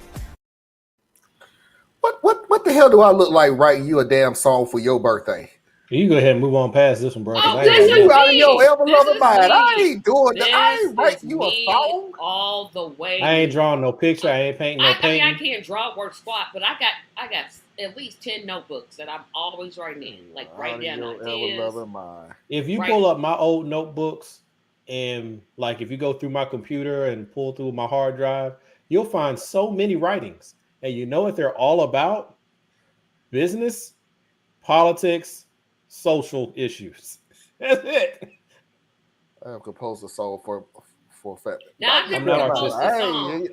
What the hell do I look like writing you a damn song for your birthday? You go ahead and move on past this one, bro. You out of your ever-loving mind. I ain't doing that. I ain't writing you a song all the way. I ain't drawing no picture. I ain't painting no painting. I can't draw word squat, but I got at least 10 notebooks that I'm always writing in, like write down ideas. If you pull up my old notebooks and like if you go through my computer and pull through my hard drive, you'll find so many writings. And you know what they're all about? Business politics, social issues. That's it. I am composed a song for fact. Now, I've I'm never not composed artistic. a song.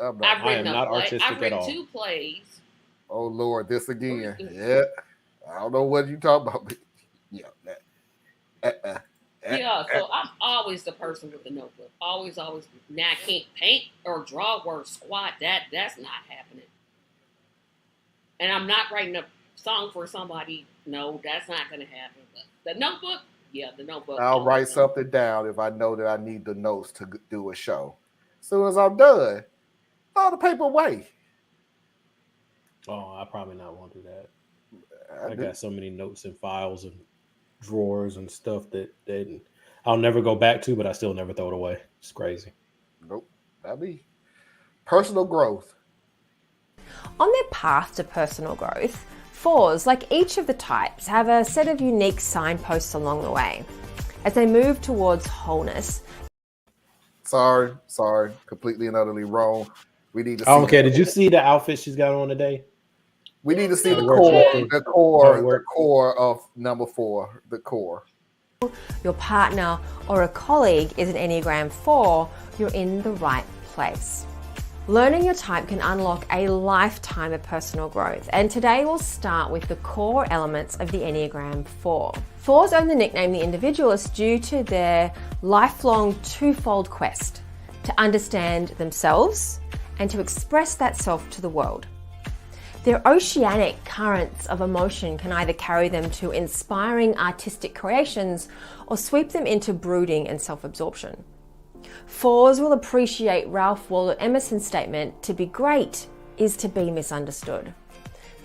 I'm not. I've I written am a not play. artistic I've at written all. 2 plays. Oh Lord, this again. Yeah, I don't know what you talking about. But yeah, Yeah, so I'm always the person with the notebook. Always. Now I can't paint or draw or squat. That's not happening. And I'm not writing a song for somebody. No, that's not going to happen. But the notebook, yeah, the notebook. I'll write something down if I know that I need the notes to do a show. As soon as I'm done, throw the paper away. Oh, I probably not want to do that. I got so many notes and files and drawers and stuff that I'll never go back to, but I still never throw it away. It's crazy. Nope, that'd be personal growth. On their path to personal growth, 4s, like each of the types, have a set of unique signposts along the way. As they move towards wholeness. Sorry, completely and utterly wrong. We need to see. Okay, did you see the outfit she's got on today? We need to see the core of number 4, the core. Your partner or a colleague is an Enneagram 4, you're in the right place. Learning your type can unlock a lifetime of personal growth, and today we'll start with the core elements of the Enneagram 4. 4s earn the nickname the Individualist due to their lifelong twofold quest to understand themselves and to express that self to the world. Their oceanic currents of emotion can either carry them to inspiring artistic creations or sweep them into brooding and self-absorption. 4s will appreciate Ralph Waldo Emerson's statement, "To be great is to be misunderstood."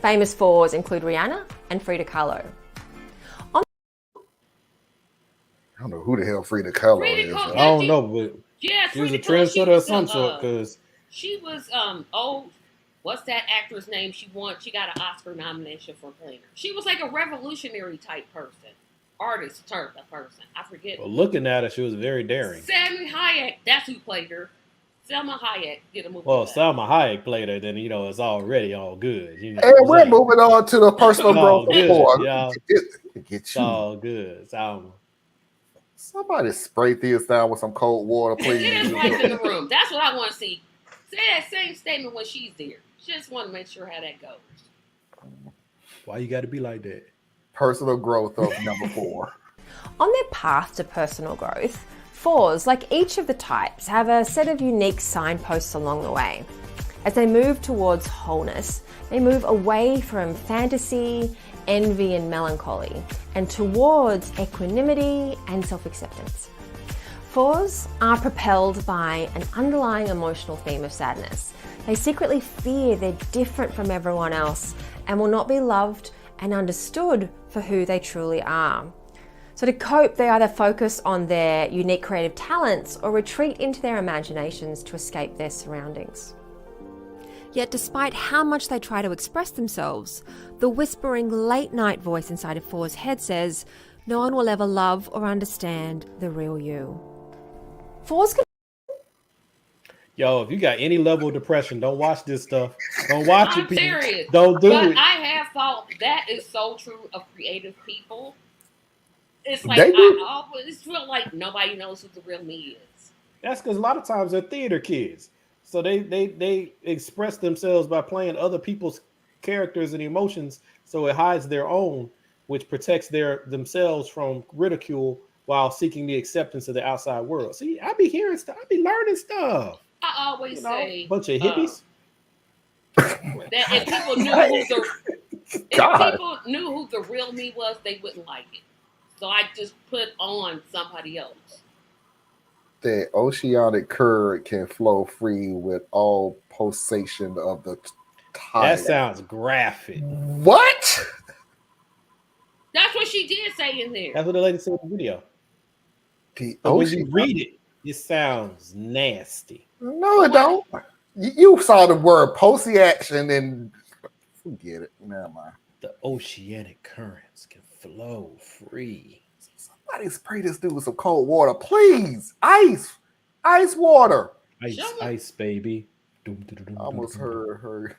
Famous 4s include Rihanna and Frida Kahlo. I don't know who the hell Frida Kahlo is. I don't know, but she was a trendsetter of some sort, because she was what's that actress name? She got an Oscar nomination for playing her. She was like a revolutionary type person. Artist type of person. I forget. Well, looking at her, she was very daring. Salma Hayek, that's who played her. Selma Hayek did a movie. Well, Salma Hayek played her, then it's already all good. And we're moving on to the personal growth report. It's all good, Salma. Somebody spray this down with some cold water, please. Get his wife in the room. That's what I want to see. Say that same statement when she's there. Just want to make sure how that goes. Why you got to be like that? Personal growth of number 4. On their path to personal growth, 4s, like each of the types, have a set of unique signposts along the way. As they move towards wholeness, they move away from fantasy, envy, and melancholy, and towards equanimity and self-acceptance. 4s are propelled by an underlying emotional theme of sadness. They secretly fear they're different from everyone else and will not be loved and understood for who they truly are. So to cope, they either focus on their unique creative talents or retreat into their imaginations to escape their surroundings. Yet despite how much they try to express themselves, the whispering late-night voice inside of 4's head says, no one will ever love or understand the real you. 4s can... Yo, if you got any level of depression, don't watch this stuff. Don't watch it, people. Serious. Don't do it. I have thought that is so true of creative people. It's like I always feel like nobody knows who the real me is. That's because a lot of times they're theater kids. So they express themselves by playing other people's characters and emotions, so it hides their own, which protects themselves from ridicule while seeking the acceptance of the outside world. See, I be hearing stuff, I be learning stuff. I always say bunch of hippies. That if people knew who the real me was, they wouldn't like it. So I just put on somebody else. The oceanic current can flow free with all pulsation of the tide. That sounds graphic. What? That's what she did say in there. That's what the lady said in the video. But when you read it, it sounds nasty. No, it don't. You saw the word posy action and forget it. Never mind. The oceanic currents can flow free. Somebody spray this dude with some cold water, please. Ice water. Ice, baby. I almost heard her.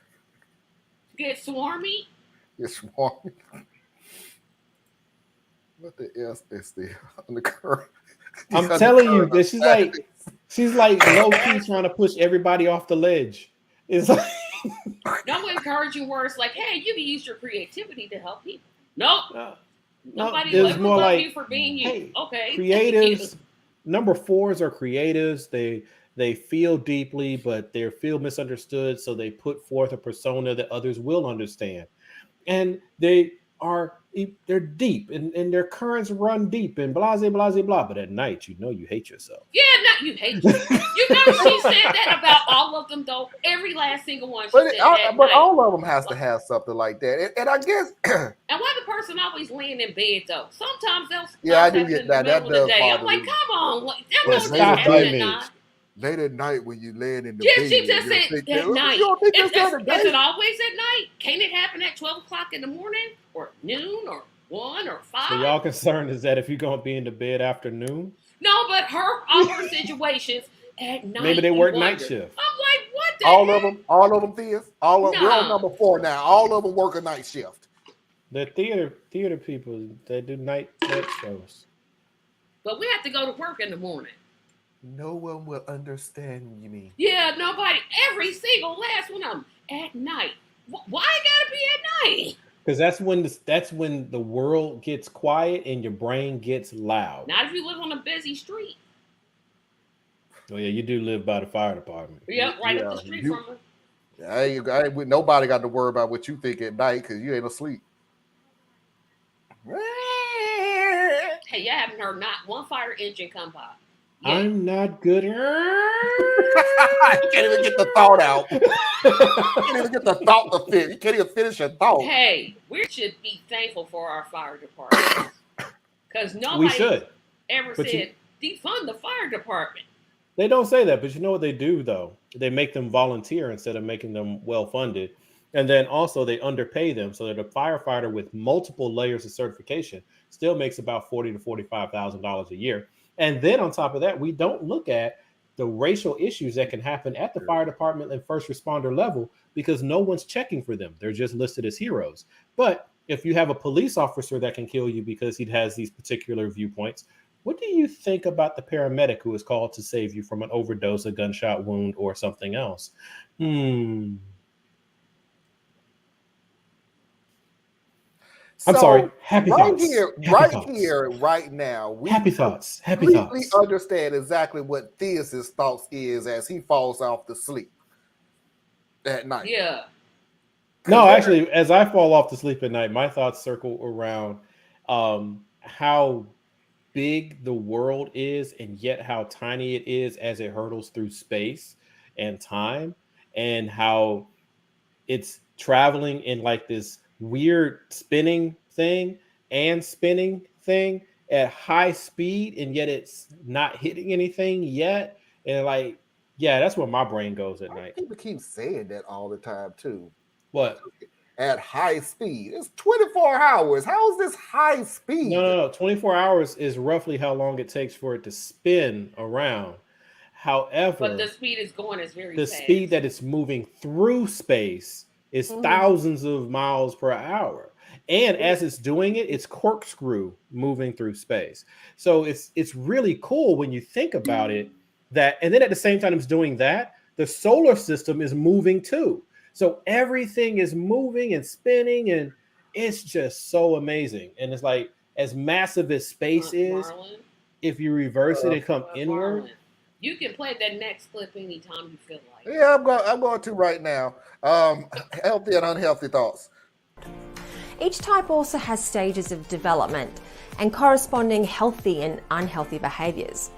Get swarmy. Get swarmy. What the S is there on the curve? I'm telling you that she's like low key trying to push everybody off the ledge. It's like No encouraging words like, "Hey, you can use your creativity to help people." Nope. Nobody it's will more love like you for being you. hey, Okay. creatives. Number 4s are creatives. They feel deeply, but they feel misunderstood, so they put forth a persona that others will understand. And they're deep and their currents run deep and blah blah blah blah. But at night, you hate yourself. Yeah, not you hate you. You know she said that about all of them though. Every last single one. She said that But night. all of them has to have something like that. And I guess And why the person always laying in bed though? Sometimes they'll Yeah, I do in get the that. That middle of does the day. I'm bother like, me. come on, that Well, don't just stop happen doing at it. night. late at night when you laying in the Yeah, bed. she just you'll said think that night. You don't think Is that's the it day? always at night? Can it happen at 12 o'clock in the morning? Or noon? Or 1 or 5? So y'all concerned is that if you're gonna be in the bed after noon? No, but all her situations at night. Maybe they you work wonder. night shift. I'm like, what the All heck? of them, Theus. We're on No. number 4 now. All of them work a night shift. The theater people, they do night shows. But we have to go to work in the morning. No one will understand you mean. Yeah, nobody. Every single last one of them at night. Why it gotta be at night? Because that's when the world gets quiet and your brain gets loud. Not if you live on a busy street. Oh yeah, you do live by the fire department. Yep, right up the street from her. Nobody got to worry about what you think at night because you ain't asleep. Hey, you haven't heard not one fire engine come by. Yeah. I'm not good. You can't even get the thought out. You can't even get the thought to fit. You can't even finish your thought. Hey, we should be thankful for our fire department. Because We should. ever But said, defund the fire department. They don't say that, but you know what they do though? They make them volunteer instead of making them well funded. And then also they underpay them so that a firefighter with multiple layers of certification still makes about $40,000 to $45,000 a year. And then on top of that, we don't look at the racial issues that can happen at the fire department and first responder level because no one's checking for them. They're just listed as heroes. But if you have a police officer that can kill you because he has these particular viewpoints, what do you think about the paramedic who is called to save you from an overdose, a gunshot wound, or something else? I'm sorry. Happy thoughts. Right now, we Happy thoughts. completely understand exactly what Theus's thoughts is as he falls off to sleep at night. Yeah. No, actually, as I fall off to sleep at night, my thoughts circle around how big the world is and yet how tiny it is as it hurtles through space and time, and how it's traveling in like this weird spinning thing at high speed, and yet it's not hitting anything yet. And like, yeah, that's where my brain goes at night. People keep saying that all the time too. What? At high speed. It's 24 hours. How is this high speed? No. 24 hours is roughly how long it takes for it to spin around. However, but the speed is going is very fast. Speed that it's moving through space is thousands of miles per hour. And as it's doing it, it's corkscrew moving through space. So it's really cool when you think about it, that, and then at the same time it's doing that, the solar system is moving too. So everything is moving and spinning, and it's just so amazing. And it's like, as massive as space is, Marlon, if you reverse it and come inward. Marlon, you can play that next clip anytime you feel like. Yeah, I'm going to right now. Healthy and unhealthy thoughts. Each type also has stages of development and corresponding healthy and unhealthy behaviors.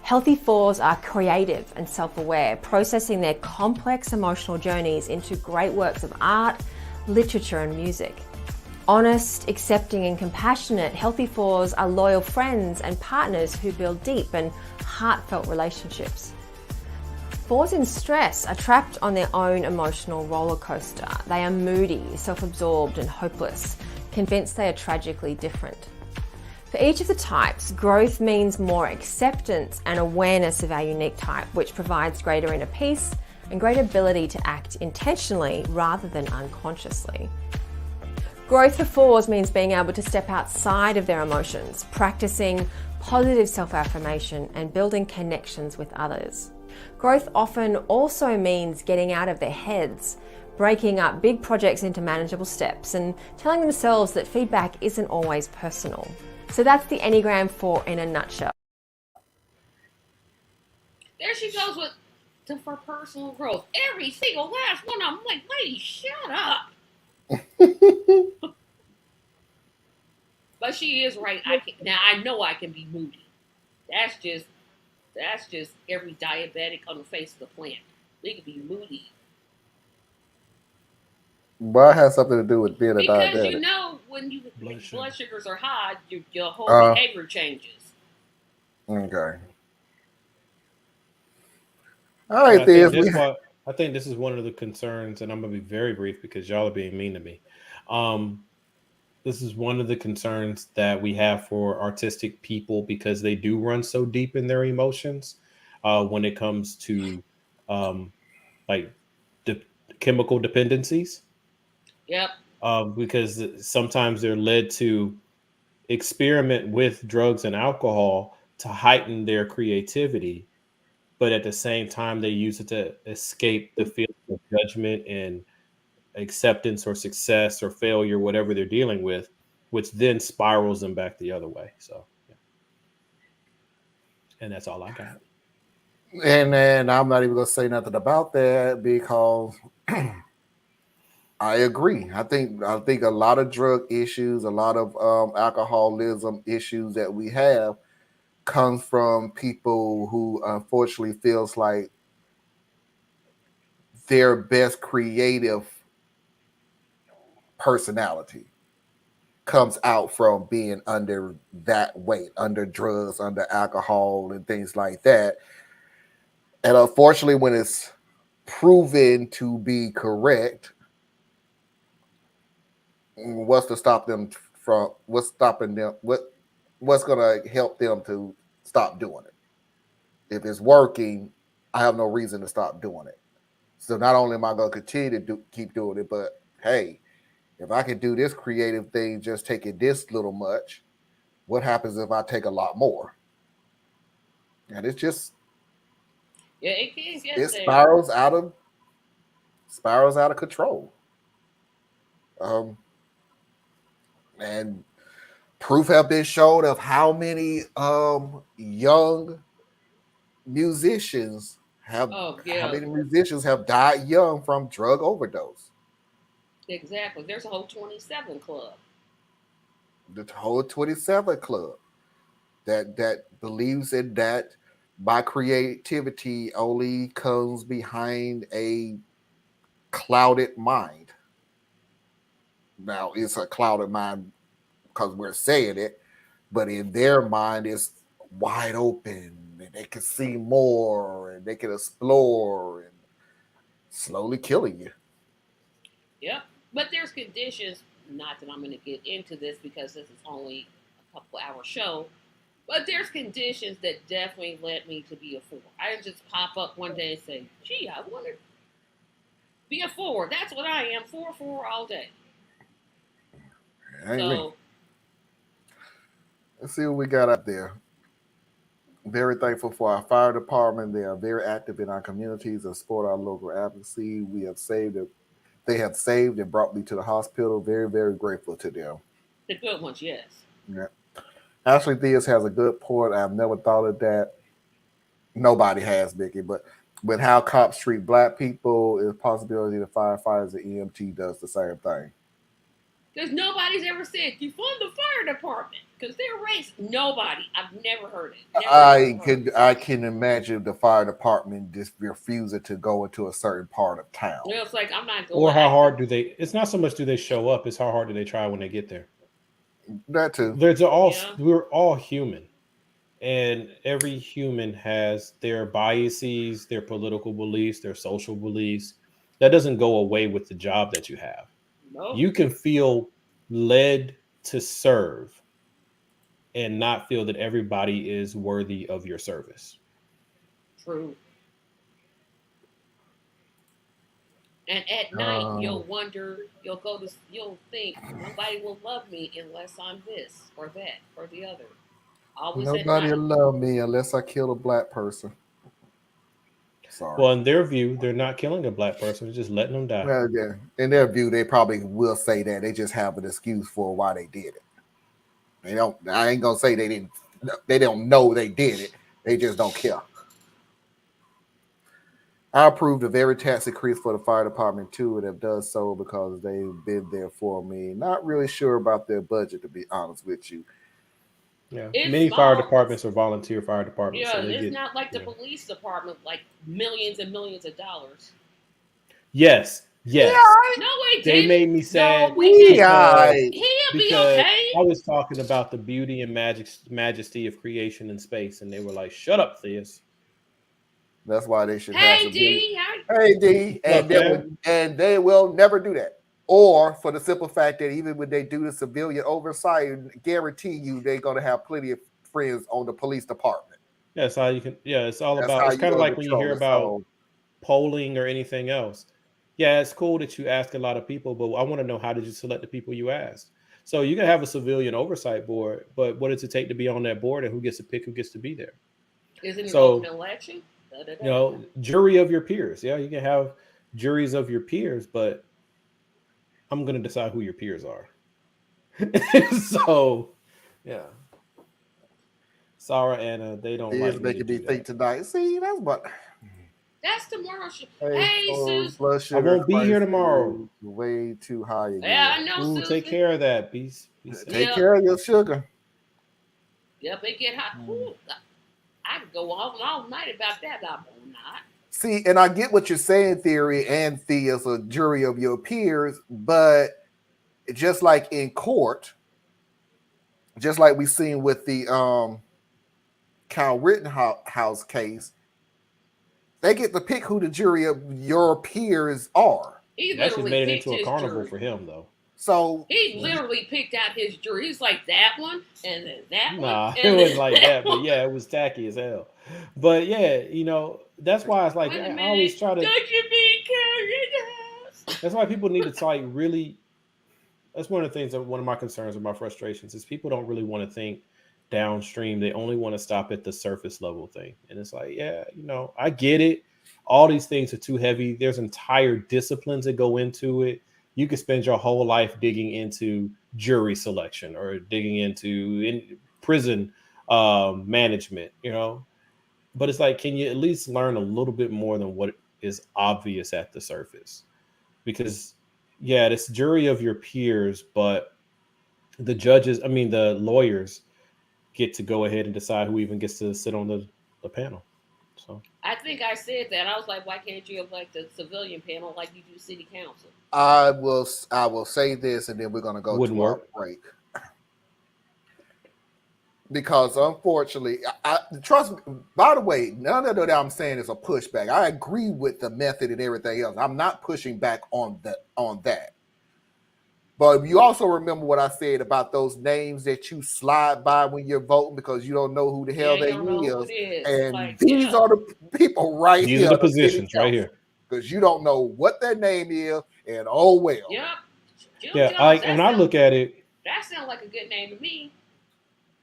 Healthy 4s are creative and self-aware, processing their complex emotional journeys into great works of art, literature, and music. Honest, accepting, and compassionate, healthy 4s are loyal friends and partners who build deep and heartfelt relationships. 4s in stress are trapped on their own emotional roller coaster. They are moody, self-absorbed, and hopeless, convinced they are tragically different. For each of the types, growth means more acceptance and awareness of our unique type, which provides greater inner peace and greater ability to act intentionally rather than unconsciously. Growth for fours means being able to step outside of their emotions, practicing positive self-affirmation and building connections with others. Growth often also means getting out of their heads, breaking up big projects into manageable steps and telling themselves that feedback isn't always personal. So that's the Enneagram 4 in a nutshell. There she goes for personal growth. Every single last one. I'm like, lady, shut up. But she is right. I know I can be moody. That's just every diabetic on the face of the planet. They can be moody. Well, it has something to do with being a diabetic. Because you know when blood sugars are high, your whole behavior changes. Okay. All right, I think this is one of the concerns, and I'm going to be very brief because y'all are being mean to me. This is one of the concerns that we have for artistic people because they do run so deep in their emotions when it comes to chemical dependencies. Yep. Because sometimes they're led to experiment with drugs and alcohol to heighten their creativity, but at the same time they use it to escape the feeling of judgment and acceptance or success or failure, whatever they're dealing with, which then spirals them back the other way. So, yeah. And that's all I got. And then I'm not even going to say nothing about that because I agree. I think a lot of drug issues, a lot of alcoholism issues that we have comes from people who unfortunately feels like their best creative personality comes out from being under that weight, under drugs, under alcohol and things like that. And unfortunately, when it's proven to be correct, what's to stop them from what's stopping them? What's going to help them to stop doing it? If it's working, I have no reason to stop doing it. So not only am I going to continue to keep doing it, but hey, if I can do this creative thing, just taking this little much, what happens if I take a lot more? And it's just it spirals out of control. And proof have been shown of how many young musicians have how many musicians have died young from drug overdose. Exactly. There's a whole 27 club. The whole 27 club that believes in that my creativity only comes behind a clouded mind. Now it's a clouded mind because we're saying it, but in their mind it's wide open and they can see more and they can explore and slowly killing you. Yep. But there's conditions, not that I'm going to get into this because this is only a couple hour show, but there's conditions that definitely led me to be a 4. I didn't just pop up one day and say, gee, I want to be a 4. That's what I am, 4 all day. So, let's see what we got up there. Very thankful for our fire department. They are very active in our communities and support our local advocacy. We have saved it. They have saved and brought me to the hospital. Very, very grateful to them. The good ones, yes. Yeah. Ashley Diaz has a good point. I've never thought of that. Nobody has, Mickey, but with how cops treat black people, is a possibility the firefighters and EMT does the same thing. Because nobody's ever said, you fund the fire department because they're racist. Nobody. I've never heard it. I can imagine the fire department just refusing to go into a certain part of town. Well, it's like, I'm not going. Or how hard do they, it's not so much do they show up, it's how hard do they try when they get there. That too. We're all human. And every human has their biases, their political beliefs, their social beliefs. That doesn't go away with the job that you have. Nope. You can feel led to serve and not feel that everybody is worthy of your service. True. And at night, you'll wonder, you'll think nobody will love me unless I'm this or that or the other. Always at Nobody will night. love me unless I kill a black person. Sorry. Well, in their view, they're not killing a black person; they're just letting them die. Well, yeah. In their view, they probably will say that. They just have an excuse for why they did it. They don't. I ain't gonna say they didn't. They don't know they did it. They just don't care. I approved of every tax increase for the fire department too, and have done so because they've been there for me. Not really sure about their budget, to be honest with you. Yeah, It's many fire small. departments are volunteer fire departments, Yeah, so they it's get. not like the Yeah. police department, like millions and millions of dollars. Yes, yes. No, it They didn't. made me sad No, it didn't. Yeah. He'll be because okay. I was talking about the beauty and majesty of creation in space, and they were like, "Shut up, Theus." That's why they should have Hey, some. D. Hey, D, and they will never do that. Or for the simple fact that even when they do the civilian oversight, guarantee you they're gonna have plenty of friends on the police department. Yeah, that's how you can. Yeah, it's all That's about. how It's you kind of gonna like when you control hear it. about So polling or anything else. Yeah, it's cool that you ask a lot of people, but I want to know, how did you select the people you asked? So you can have a civilian oversight board, but what does it take to be on that board, and who gets to pick who gets to be there? Isn't it So, open election? jury of your peers. Yeah, you can have juries of your peers, but I'm going to decide who your peers are. So, yeah. Sarah, Anna, they don't it like is me to making me do think that. tonight. See, that's what. That's tomorrow. Hey, Sus. blood I sugar won't be here tomorrow. is way too high again. Yeah, I know, Ooh, Susie. take care of that. Be safe. Take care of your sugar. Yep, it get hot. Ooh, I could go on all night about that. I will not. See, and I get what you're saying, Theory and Theus, a jury of your peers, but just like in court, just like we seen with the Kyle Rittenhouse case, they get to pick who the jury of your peers are. He They actually literally made it picked into a his carnival jury. for him, though. So He literally picked out his jury. He's like, that one, and then that one. Nah, it and wasn't then like that, but one. yeah, it was tacky as hell. But yeah, that's why it's like Wait a I minute. always try to. Could you be carried? That's why people need to like really. That's one of the things that one of my concerns or my frustrations is people don't really want to think downstream. They only want to stop at the surface level thing, and it's like, yeah, I get it. All these things are too heavy. There's entire disciplines that go into it. You could spend your whole life digging into jury selection or digging into prison management, but it's like, can you at least learn a little bit more than what is obvious at the surface? Because yeah, it's jury of your peers, but the lawyers get to go ahead and decide who even gets to sit on the panel. So I think I said that. I was like, why can't you elect the civilian panel like you do city council? I will say this, and then we're gonna go Wouldn't to our work. break. Because unfortunately, trust me, by the way, none of that I'm saying is a pushback. I agree with the method and everything else. I'm not pushing back on that. But you also remember what I said about those names that you slide by when you're voting because you don't know who the hell they is. And these are the people right these here. are the positions right here. Because you don't know what their name is, and oh well. Yep. Yeah, when I look at it, that sounds like a good name to me.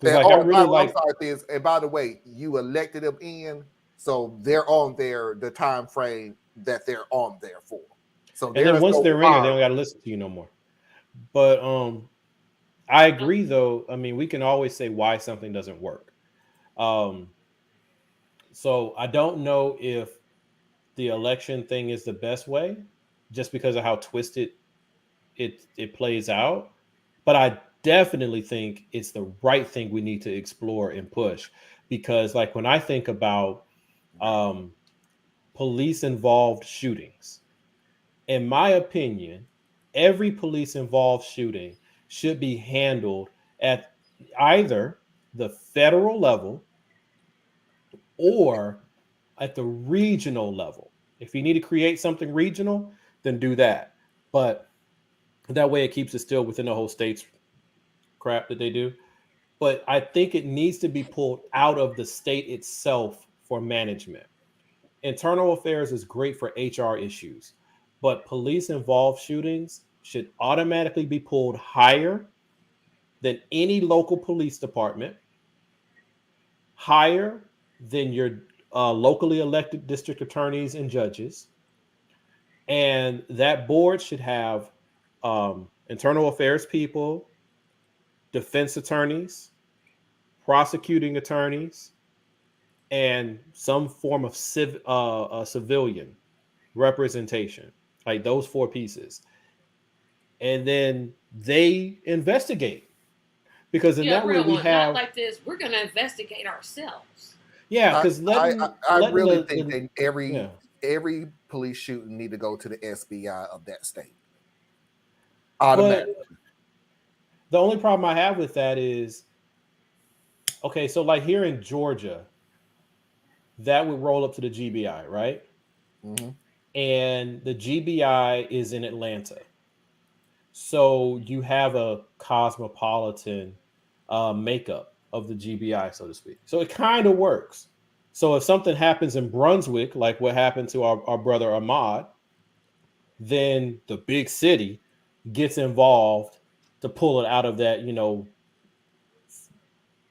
And, like, I really like. I'm sorry, this. And by the way, you elected them in, so they're on there the time frame that they're on there for. So and then once they're in there, they don't got to listen to you no more. But I agree, though. I mean, we can always say why something doesn't work. So I don't know if the election thing is the best way, just because of how twisted it plays out. But I definitely think it's the right thing we need to explore and push, because like when I think about police involved shootings, in my opinion, every police involved shooting should be handled at either the federal level or at the regional level. If you need to create something regional, then do that. But that way it keeps it still within the whole state's crap that they do. But I think it needs to be pulled out of the state itself for management. Internal affairs is great for HR issues, but police involved shootings should automatically be pulled higher than any local police department, higher than your locally elected district attorneys and judges. And that board should have internal affairs people, defense attorneys, prosecuting attorneys, and some form of civilian representation, like those 4 pieces. And then they investigate. Because in that way we have not like this. We're going to investigate ourselves. Yeah, because I really think that every police shooting need to go to the SBI of that state. Automatically. The only problem I have with that is, okay, so like here in Georgia, that would roll up to the GBI, right? Mm-hmm. And the GBI is in Atlanta. So you have a cosmopolitan makeup of the GBI, so to speak. So it kind of works. So if something happens in Brunswick, like what happened to our brother Ahmad, then the big city gets involved to pull it out of that,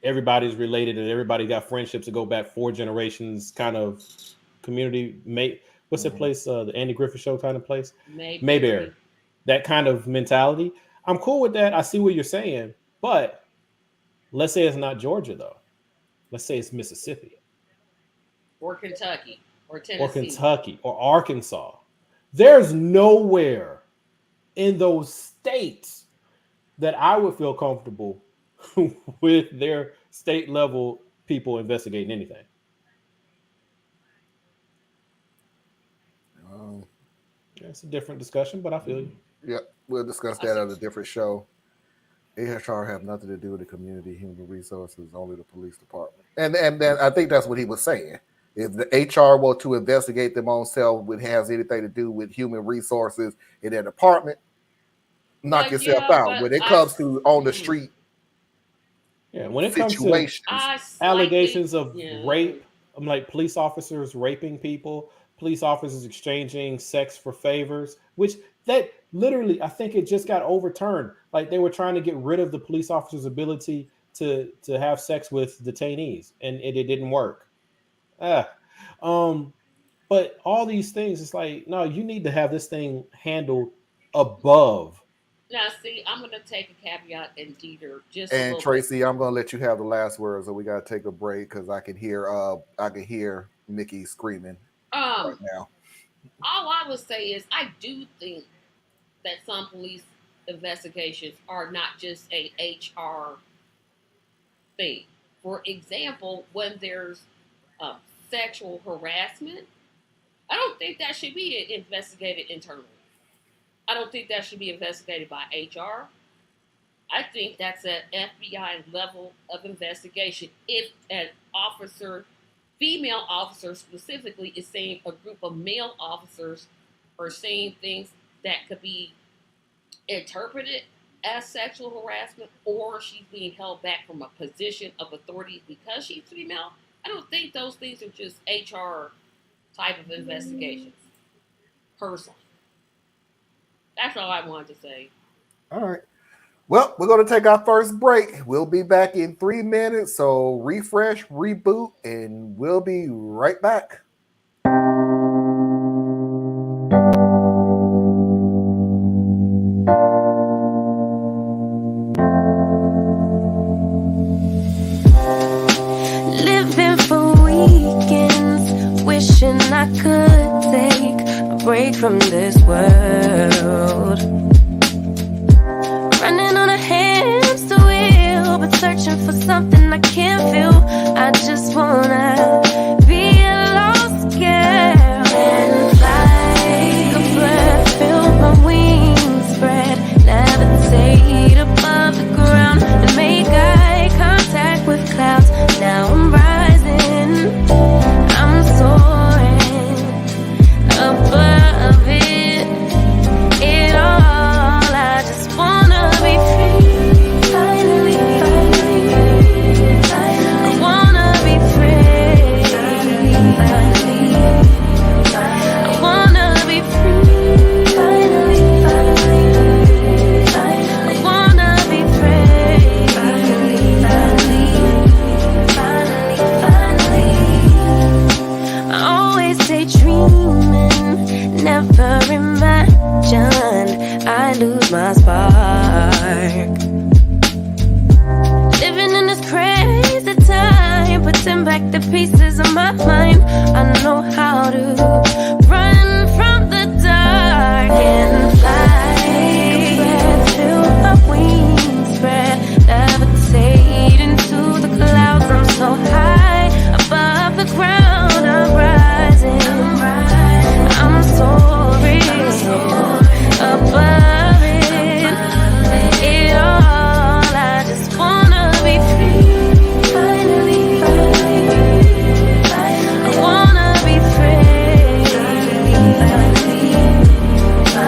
everybody's related and everybody got friendships that go back 4 generations kind of community. What's that place? The Andy Griffith Show kind of place? Mayberry. That kind of mentality. I'm cool with that. I see what you're saying. But let's say it's not Georgia, though. Let's say it's Mississippi. Or Kentucky. Or Tennessee. Or Kentucky. Or Arkansas. There's nowhere in those states that I would feel comfortable with their state level people investigating anything. It's a different discussion, but I feel you. Yeah, we'll discuss that at a different show. AHR have nothing to do with the community, human resources, only the police department. And then I think that's what he was saying. If the HR were to investigate them on self, it has anything to do with human resources in their department, knock yourself out. When it comes to on the street, when it comes to allegations of rape, I'm like police officers raping people, police officers exchanging sex for favors, which that literally, I think it just got overturned. Like they were trying to get rid of the police officer's ability to have sex with detainees, and it didn't work. But all these things, it's like, no, you need to have this thing handled above. Now, see, I'm going to take a caveat and Dieter just. And Tracy, I'm going to let you have the last word, so we got to take a break because I can hear Mickey screaming right now. All I would say is I do think that some police investigations are not just a HR thing. For example, when there's sexual harassment, I don't think that should be investigated internally. I don't think that should be investigated by HR. I think that's an FBI level of investigation. If an officer, female officer specifically, is saying a group of male officers are saying things that could be interpreted as sexual harassment, or she's being held back from a position of authority because she's female, I don't think those things are just HR type of investigations. Personally. That's all I wanted to say. All right. Well, we're going to take our first break. We'll be back in 3 minutes. So refresh, reboot, and we'll be right back. Living for weekends, wishing I could take a break from this world. Running on a hamster wheel, but searching for something I can't feel. I just wanna be alone lose my spark. Living in this crazy time, putting back the pieces of my mind. I know how to run from the dark and fly. Feel my wings spread, levitate into the clouds. I'm so high above the ground. I'm rising. I'm soaring above it. It all. I just wanna be free. Finally, I wanna be free. I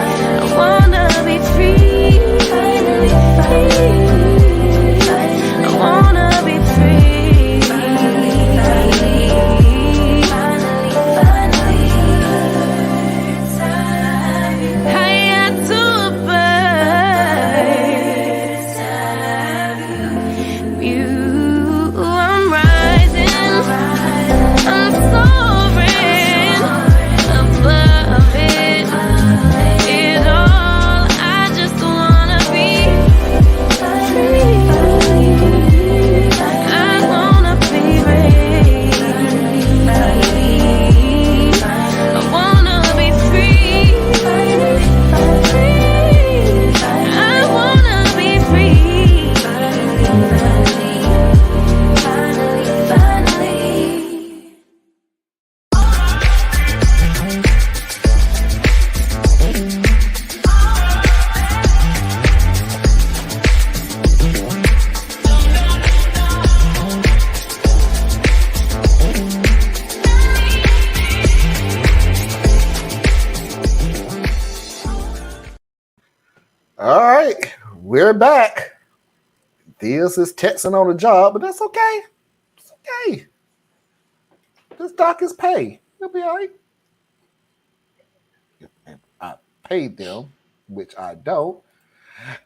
wanna be free. Finally, I wanna be free. Higher to a bird. You, I'm rising. I'm soaring above it. It all. I just wanna be free. I wanna be free. I wanna be free. I wanna be free. All right, we're back. This is texting on the job, but that's okay. It's okay. This doc is pay. It'll be all right. And I paid them, which I don't.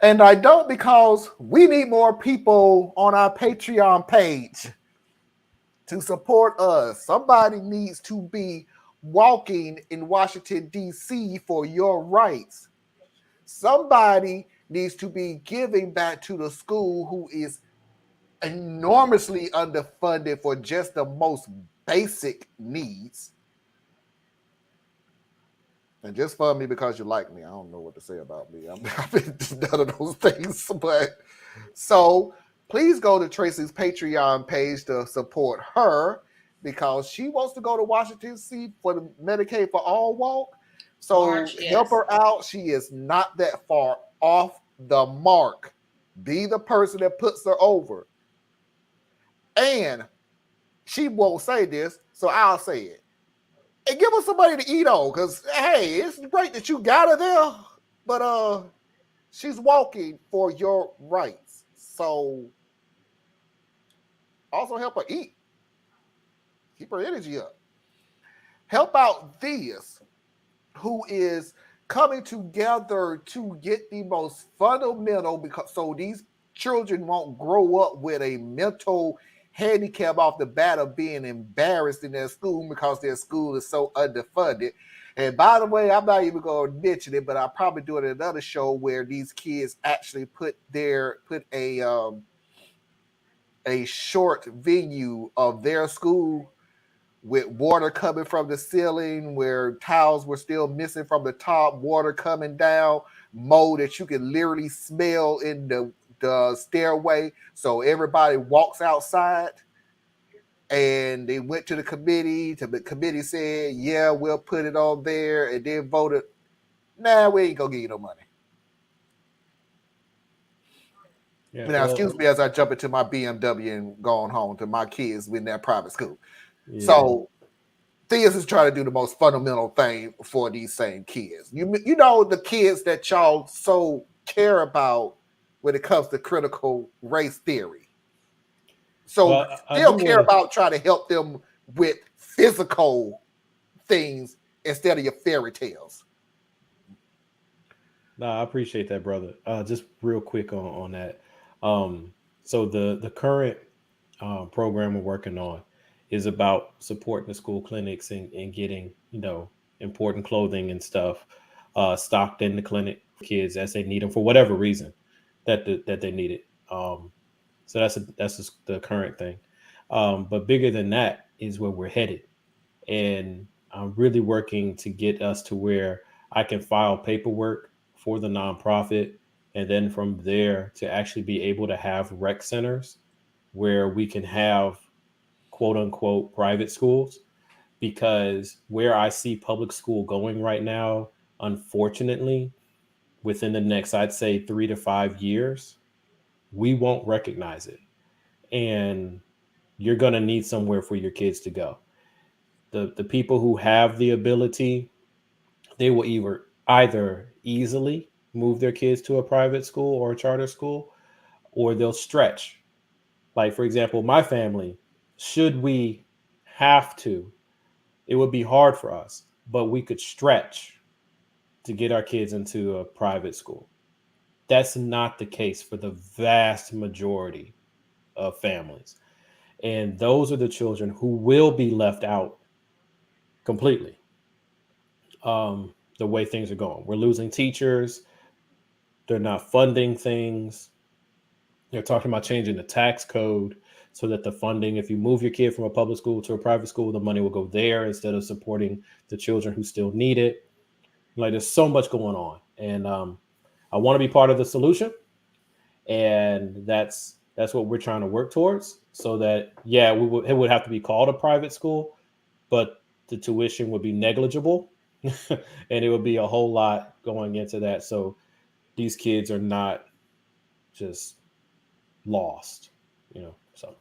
And I don't because we need more people on our Patreon page to support us. Somebody needs to be walking in Washington, D.C. for your rights. Somebody needs to be giving back to the school who is enormously underfunded for just the most basic needs. And just fund me because you like me. I don't know what to say about me. I've been none of those things. But so please go to Tracy's Patreon page to support her because she wants to go to Washington, D.C. for the Medicaid for All walk. So March, yes. help her out. She is not that far off the mark. Be the person that puts her over. And she won't say this, so I'll say it. And give her somebody to eat on, because hey, it's great that you got her there, but she's walking for your rights. So also help her eat. Keep her energy up. Help out this, who is coming together to get the most fundamental, because so these children won't grow up with a mental handicap off the bat of being embarrassed in their school because their school is so underfunded. And by the way, I'm not even going to mention it, but I'll probably do it in another show where these kids actually put a short venue of their school with water coming from the ceiling, where tiles were still missing from the top, water coming down, mold that you can literally smell in the stairway. So everybody walks outside, and they went to the committee. The committee said, yeah, we'll put it on there, and then voted, nah, we ain't gonna give you no money. Yeah, now, excuse me as I jump into my BMW and going home to my kids in that private school. Yeah. So Theus is trying to do the most fundamental thing for these same kids. You know, the kids that y'all so care about when it comes to critical race theory. So still care about trying to help them with physical things instead of your fairy tales. No, I appreciate that, brother. Just real quick on that. So the current program we're working on is about supporting the school clinics and getting, important clothing and stuff stocked in the clinic kids as they need them for whatever reason that they need it. So that's just the current thing. But bigger than that is where we're headed, and I'm really working to get us to where I can file paperwork for the nonprofit, and then from there to actually be able to have rec centers where we can have quote unquote private schools, because where I see public school going right now, unfortunately, within the next, I'd say 3 to 5 years, we won't recognize it. And you're going to need somewhere for your kids to go. The people who have the ability, they will either easily move their kids to a private school or a charter school, or they'll stretch. Like, for example, my family, should we have to, it would be hard for us, but we could stretch to get our kids into a private school. That's not the case for the vast majority of families. And those are the children who will be left out completely. The way things are going, we're losing teachers. They're not funding things. They're talking about changing the tax code so that the funding, if you move your kid from a public school to a private school, the money will go there instead of supporting the children who still need it. Like, there's so much going on, and I want to be part of the solution, and that's what we're trying to work towards. So that, yeah, it would have to be called a private school, but the tuition would be negligible, and it would be a whole lot going into that. So these kids are not just lost, So,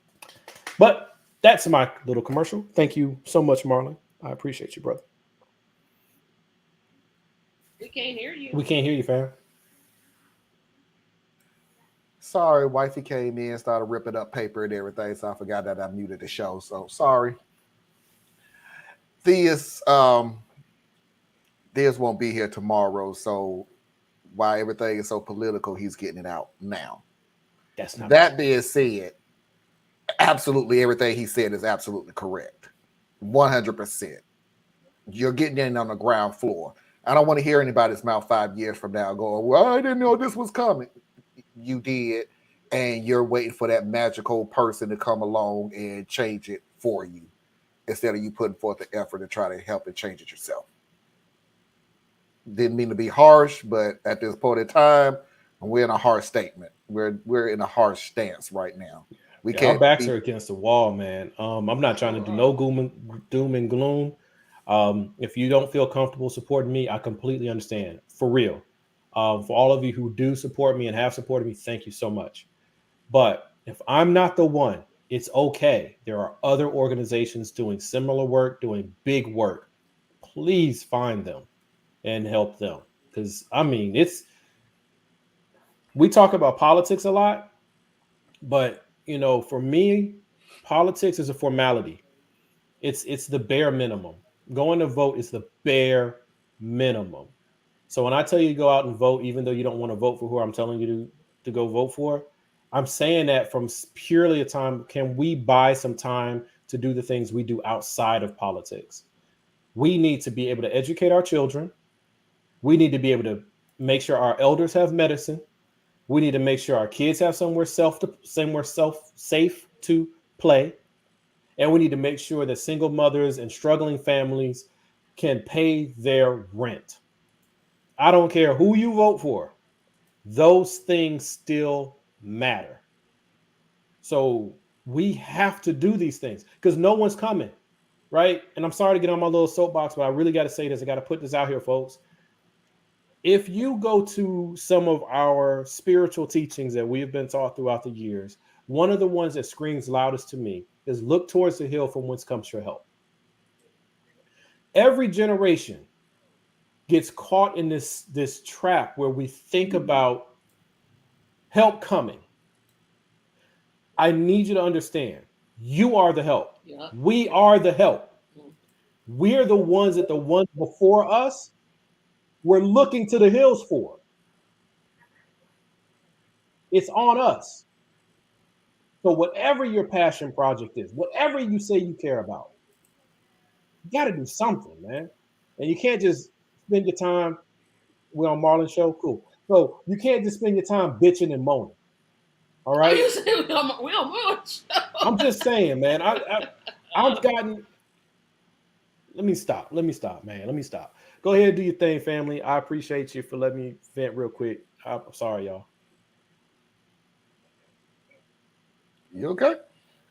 but that's my little commercial. Thank you so much, Marlon. I appreciate you, brother. We can't hear you. We can't hear you, fam. Sorry, wifey came in, started ripping up paper and everything, so I forgot that I muted the show. So sorry. Theus won't be here tomorrow, so while everything is so political, he's getting it out now. That's not that being said, absolutely everything he said is absolutely correct. 100%. You're getting in on the ground floor. I don't want to hear anybody's mouth 5 years from now going, well, I didn't know this was coming. You did, and you're waiting for that magical person to come along and change it for you instead of you putting forth the effort to try to help and change it yourself. Didn't mean to be harsh, but at this point in time, we're in a harsh statement. We're in a harsh stance right now. Our backs are against the wall, man. I'm not trying to do no doom and gloom. If you don't feel comfortable supporting me, I completely understand. For real. For all of you who do support me and have supported me, thank you so much. But if I'm not the one, it's okay. There are other organizations doing similar work, doing big work. Please find them and help them. Because, I mean, we talk about politics a lot, but, for me, politics is a formality. It's the bare minimum. Going to vote is the bare minimum. So when I tell you to go out and vote, even though you don't want to vote for who I'm telling you to go vote for, I'm saying that from purely a time, can we buy some time to do the things we do outside of politics? We need to be able to educate our children. We need to be able to make sure our elders have medicine. We need to make sure our kids have somewhere safe to play. And we need to make sure that single mothers and struggling families can pay their rent. I don't care who you vote for. Those things still matter. So we have to do these things because no one's coming, right? And I'm sorry to get on my little soapbox, but I really got to say this. I got to put this out here, folks. If you go to some of our spiritual teachings that we have been taught throughout the years, one of the ones that screams loudest to me is look towards the hill from whence comes your help. Every generation gets caught in this trap where we think about help coming. I need you to understand, you are the help. Yeah. We are the help. We're the ones that the ones before us were looking to the hills for. It's on us. So whatever your passion project is, whatever you say you care about, you got to do something, man. And you can't just spend your time. We're on Marlon's show. Cool. So you can't just spend your time bitching and moaning. All Are right. you saying we don't watch? I'm just saying, man. I've gotten. Let me stop, man. Let me stop. Go ahead and do your thing, family. I appreciate you for letting me vent real quick. I'm sorry, y'all. You okay?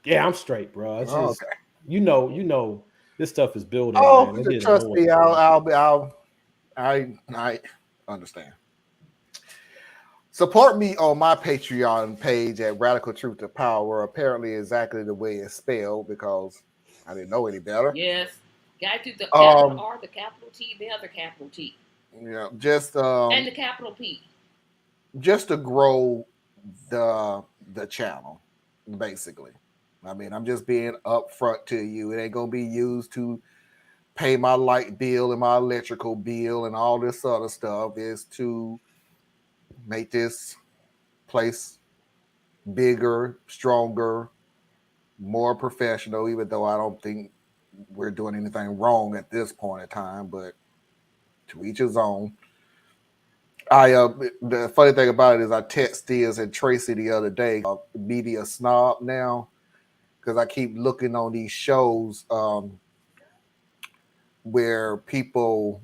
Yeah, I'm straight, bro. It's Oh, just okay. you know, this stuff is building, Oh, man. I didn't know trust what me, to do. I understand. Support me on my Patreon page at Radical Truth to Power, apparently exactly the way it's spelled because I didn't know any better. Yes. Got to the capital R, the capital T, the other capital T. Yeah, just and the capital P. Just to grow the channel, basically. I mean, I'm just being upfront to you. It ain't gonna be used to pay my light bill and my electrical bill and all this other stuff. Is to make this place bigger, stronger, more professional, even though I don't think we're doing anything wrong at this point in time, but to each his own. The funny thing about it is I text Steers and Tracy the other day, media snob now, because I keep looking on these shows where people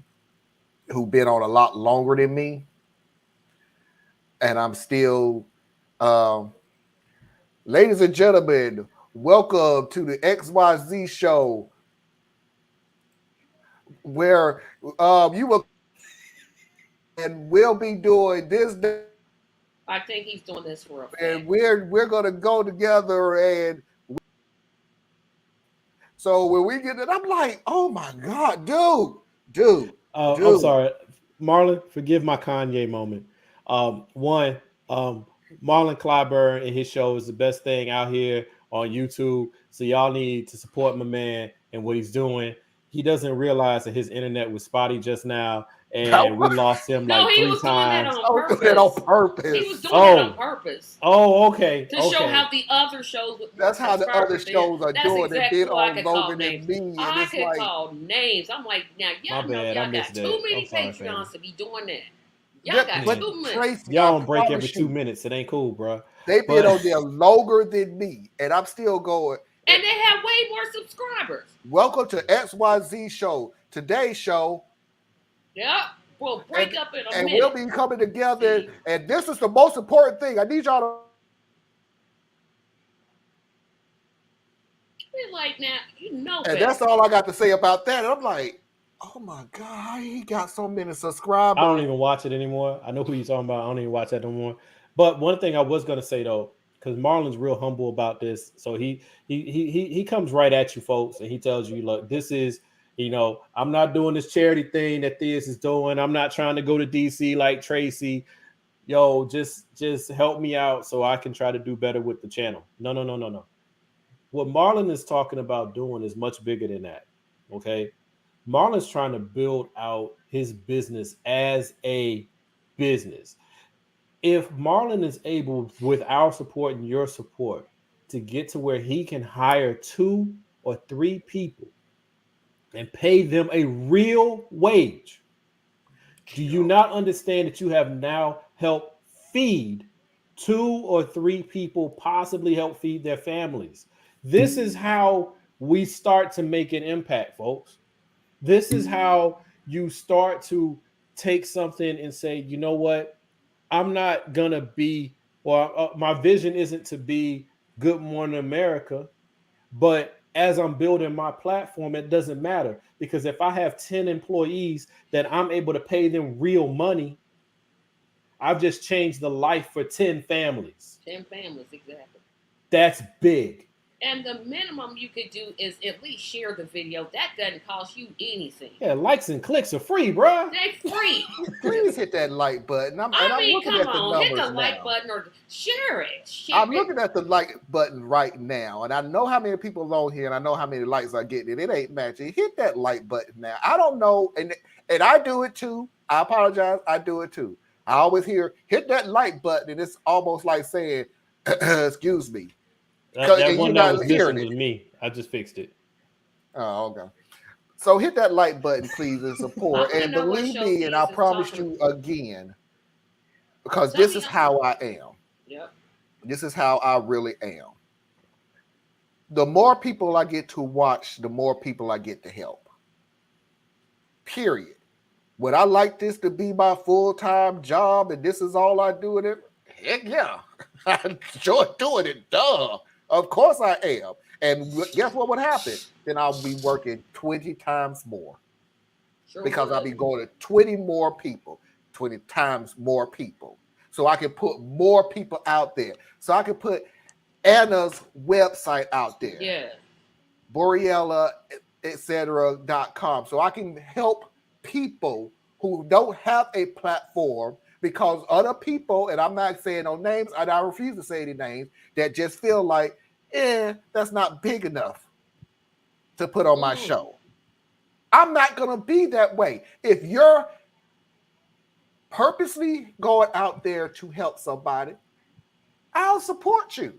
who've been on a lot longer than me, and I'm still, ladies and gentlemen, welcome to the XYZ show, where you will and we'll be doing this. I think he's doing this for a fact. And we're gonna go together, and so when we get it, I'm like, oh my god, dude. I'm sorry, Marlon. Forgive my Kanye moment. One, Marlon Clyburn and his show is the best thing out here on YouTube. So y'all need to support my man and what he's doing. He doesn't realize that his internet was spotty just now, and we lost him No, like he 3 was times. doing that on purpose. He was doing it on purpose. Oh, okay. To show how the other shows with that's how the other shows are doing. Exactly They've been why I on could call longer names. than me. I and could call names. I'm like, now y'all know y'all got too many Patreons to be doing that. Y'all got too many. Tracy, y'all don't break every 2 minutes. It ain't cool, bro. They've been on there longer than me, and I'm still going. And they have way more subscribers. Welcome to XYZ show. Today's show. Yep. We'll break up in a minute. And we'll be coming together. And this is the most important thing. I need y'all to. We're like, now, you know. And that's all I got to say about that. And I'm like, oh my God, he got so many subscribers. I don't even watch it anymore. I know who you're talking about. I don't even watch that no more. But one thing I was gonna say though, because Marlon's real humble about this, so he comes right at you, folks, and he tells you, look, this is, I'm not doing this charity thing that Theus is doing. I'm not trying to go to DC like Tracy. Yo, just help me out so I can try to do better with the channel. No. What Marlon is talking about doing is much bigger than that. Okay. Marlon's trying to build out his business as a business. If Marlon is able, with our support and your support, to get to where he can hire 2 or 3 people and pay them a real wage, do you not understand that you have now helped feed 2 or 3 people, possibly help feed their families? This is how we start to make an impact, folks. This is how you start to take something and say, you know what? I'm not going to be, my vision isn't to be Good Morning America, but as I'm building my platform, it doesn't matter, because if I have 10 employees that I'm able to pay them real money, I've just changed the life for 10 families. 10 families, exactly. That's big. And the minimum you could do is at least share the video. That doesn't cost you anything. Yeah, likes and clicks are free, bro. They're free. Please hit that like button. I'm looking at the numbers hit the like now. button or share it. I'm looking at the like button right now, and I know how many people are on here, and I know how many likes I get, and it ain't matching. Hit that like button now. I don't know, and I do it too. I apologize. I do it too. I always hear hit that like button, and it's almost like saying, "Excuse me." That one that was missing was me. I just fixed it. Oh, okay. So hit that like button, please, and support. And believe me, and I promise you again, because Tell this me is I'm how wrong. I am. Yep. This is how I really am. The more people I get to watch, the more people I get to help. Period. Would I like this to be my full-time job and this is all I do in it? Heck yeah. I enjoy doing it. Duh. Of course I am. And guess what would happen? Then I'll be working 20 times more Sure because I'll would. be going to 20 more people, 20 times more people. So I can put more people out there. So I can put Anna's website out there. Yeah. Boreella, etc.com. So I can help people who don't have a platform because other people, and I'm not saying no names, and I refuse to say any names, that just feel like, that's not big enough to put on my show. I'm not going to be that way. If you're purposely going out there to help somebody, I'll support you.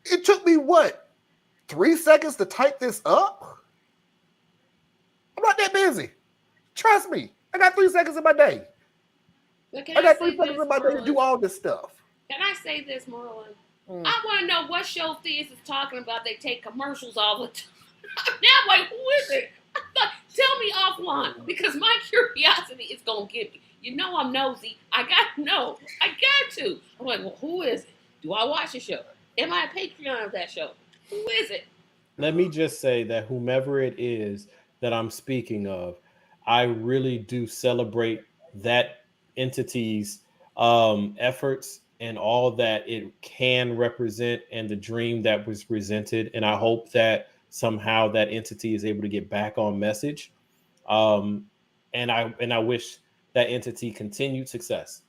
It took me what? 3 seconds to type this up? I'm not that busy. Trust me. I got 3 seconds in my day. But I got 3 seconds in my day to do all this stuff. Can I say this, Marlon? I want to know what show Theus is talking about. They take commercials all the time. Now I'm like, who is it? Tell me offline because my curiosity is going to get me. You know I'm nosy. I got to know. I got to. I'm like, well, who is it? Do I watch the show? Am I a Patreon of that show? Who is it? Let me just say that whomever it is that I'm speaking of, I really do celebrate that entity's efforts and all that it can represent and the dream that was presented. And I hope that somehow that entity is able to get back on message. And I wish that entity continued success.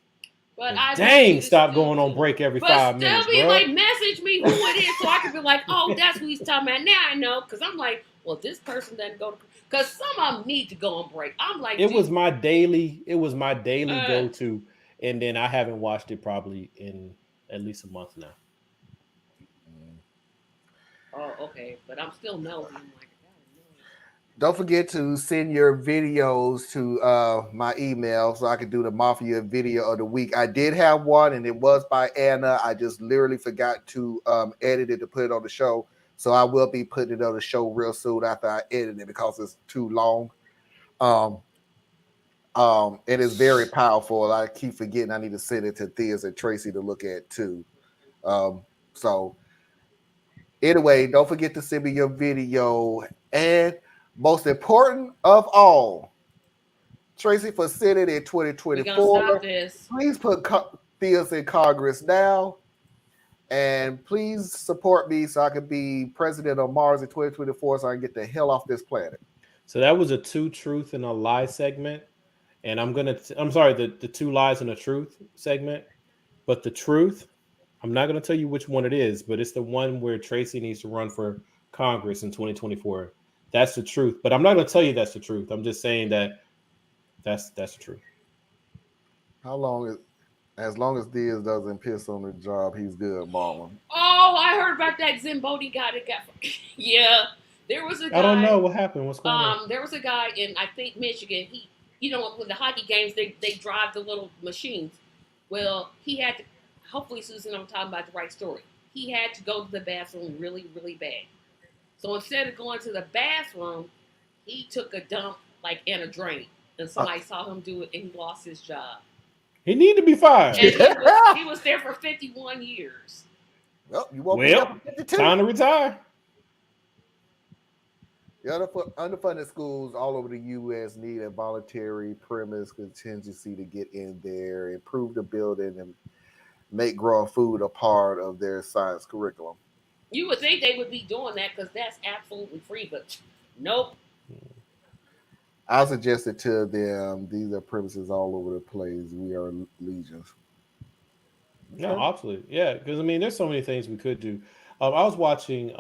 But dang, stop going on break every 5 minutes, bro. Like, message me who it is so I can be like, oh, that's who he's talking about. Now I know, because I'm like, well, this person doesn't go to, because some of them need to go on break. I'm like, it was my daily go-to, and then I haven't watched it probably in at least a month now. Oh, okay, but I'm still nosy. I'm like, don't forget to send your videos to my email so I can do the Mafia video of the week. I did have one, and it was by Anna. I just literally forgot to edit it to put it on the show. So I will be putting it on the show real soon after I edit it because it's too long. It is very powerful. I keep forgetting I need to send it to Theus and Tracy to look at too. So anyway, don't forget to send me your video. And most important of all, Tracy, for Senate in 2024, please put Theus in Congress now. And please support me so I can be president of Mars in 2024 so I can get the hell off this planet. So that was a 2 truth and a lie segment. And I'm sorry, the 2 lies and a truth segment. But the truth, I'm not going to tell you which one it is, but it's the one where Tracy needs to run for Congress in 2024. That's the truth. But I'm not going to tell you that's the truth. I'm just saying that that's the truth. As long as Theus doesn't piss on the job, he's good, Marlon. Oh, I heard about that Zimbodi guy that got. Yeah, there was a guy. I don't know what happened. What's going on? There was a guy in, I think, Michigan. He, with the hockey games, they drive the little machines. Well, he had to. Hopefully, Susan, I'm talking about the right story. He had to go to the bathroom really, really bad. So instead of going to the bathroom, he took a dump like in a drain, and somebody saw him do it, and he lost his job. He need to be fired. And he was there for 51 years. Well, time to retire. The underfunded schools all over the U.S. need a voluntary premise contingency to get in there, improve the building, and make growing food a part of their science curriculum. You would think they would be doing that because that's absolutely free, but nope. I suggested to them, these are premises all over the place. We are legions. Yeah, absolutely. Yeah, because there's so many things we could do. I was watching.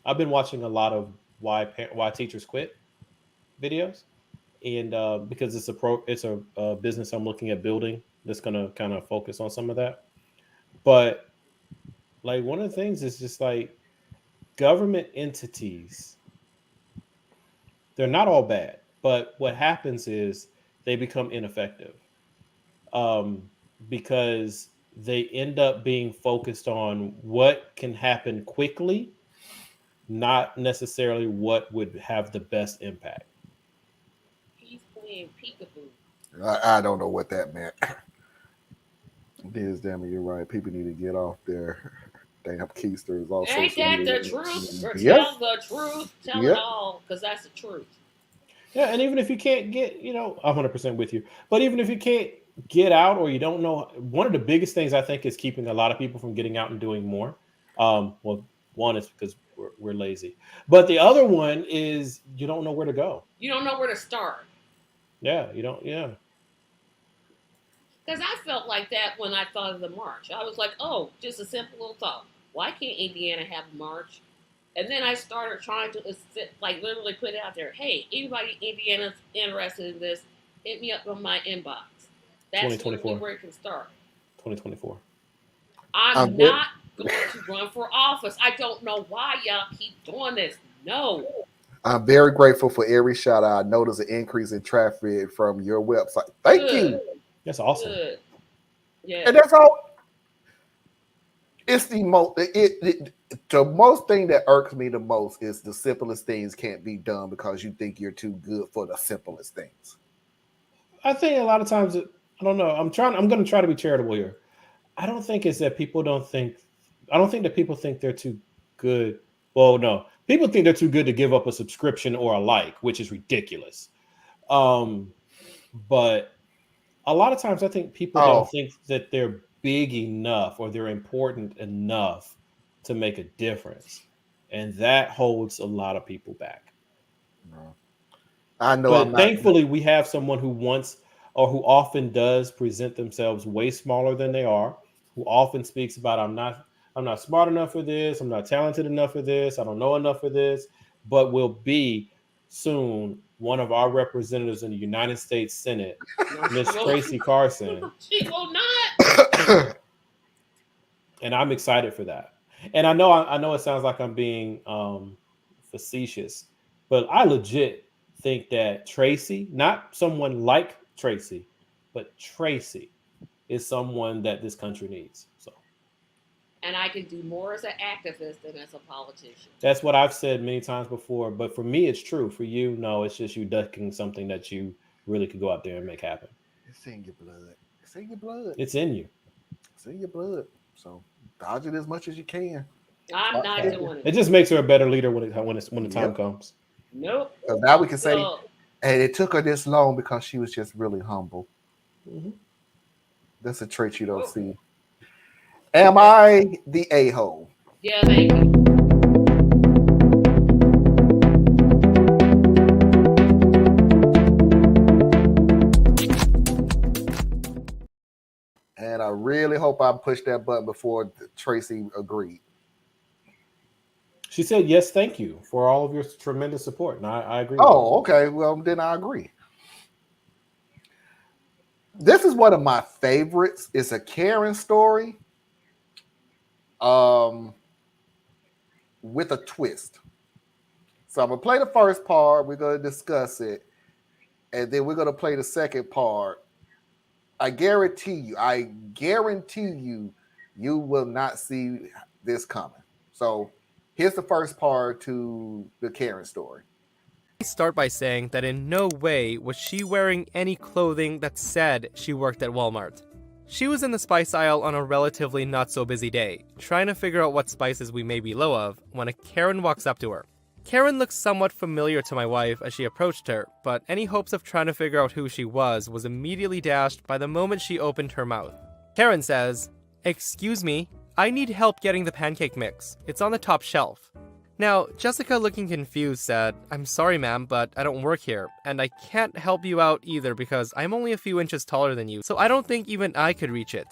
I've been watching a lot of why teachers quit videos, and because it's a business I'm looking at building that's going to kind of focus on some of that. But like one of the things is just like government entities. They're not all bad, but what happens is they become ineffective, because they end up being focused on what can happen quickly, not necessarily what would have the best impact. He's playing peekaboo. I don't know what that meant. Damn it, you're right. People need to get off their damn keisters. Ain't that the truth? Or Yep. tell the truth. Tell Yep. it all, because that's the truth. Yeah, and even if you can't get, 100% with you, but even if you can't get out or you don't know, one of the biggest things I think is keeping a lot of people from getting out and doing more. Well, one is because we're lazy, but the other one is you don't know where to go. You don't know where to start. Yeah, you don't. Yeah. Because I felt like that when I thought of the march. I was like, oh, just a simple little thought. Why can't Indiana have a march? And then I started trying to, literally put it out there. Hey, anybody in Indiana's interested in this, hit me up on my inbox. That's 2024. where it can start. 2024. I'm not going to run for office. I don't know why y'all keep doing this. No. I'm very grateful for every shout out. I noticed an increase in traffic from your website. Thank you. That's awesome. Good. Yeah. And that's all. It's the most. The most thing that irks me the most is the simplest things can't be done because you think you're too good for the simplest things. I think a lot of times, I don't know. I'm going to try to be charitable here. I don't think it's that people don't think. I don't think that people think they're too good. Well, no, people think they're too good to give up a subscription or a like, which is ridiculous. But a lot of times I think people don't think that they're big enough or they're important enough to make a difference. And that holds a lot of people back. I know. But thankfully we have someone who wants or who often does present themselves way smaller than they are, who often speaks about, I'm not smart enough for this. I'm not talented enough for this. I don't know enough for this, but will be soon one of our representatives in the United States Senate, Miss Tracy Carson. She will not. And I'm excited for that. And I know it sounds like I'm being facetious, but I legit think that Tracy, not someone like Tracy, but Tracy is someone that this country needs. So. And I can do more as an activist than as a politician. That's what I've said many times before. But for me, it's true. For you, no, it's just you ducking something that you really could go out there and make happen. It's in your blood. It's in your blood. It's in you. It's in your blood. So dodge it as much as you can. I'm not doing it. It just makes her a better leader when the time comes. Nope. So now we can say, and it took her this long because she was just really humble. Mm-hmm. That's a trait you don't see. Am I the a-hole? Yeah, thank you. And I really hope I pushed that button before Tracy agreed. She said, yes, thank you for all of your tremendous support. And I agree. Oh, okay. Well, then I agree. This is one of my favorites. It's a Karen story. With a twist. So I'm gonna play the first part. We're gonna discuss it, and then we're gonna play the second part. I guarantee you, you will not see this coming. So here's the first part to the Karen story. Start by saying that in no way was she wearing any clothing that said she worked at Walmart. She was in the spice aisle on a relatively not-so-busy day, trying to figure out what spices we may be low of, when a Karen walks up to her. Karen looks somewhat familiar to my wife as she approached her, but any hopes of trying to figure out who she was immediately dashed by the moment she opened her mouth. Karen says, "Excuse me, I need help getting the pancake mix. It's on the top shelf." Now, Jessica, looking confused, said, "I'm sorry, ma'am, but I don't work here, and I can't help you out either because I'm only a few inches taller than you, so I don't think even I could reach it."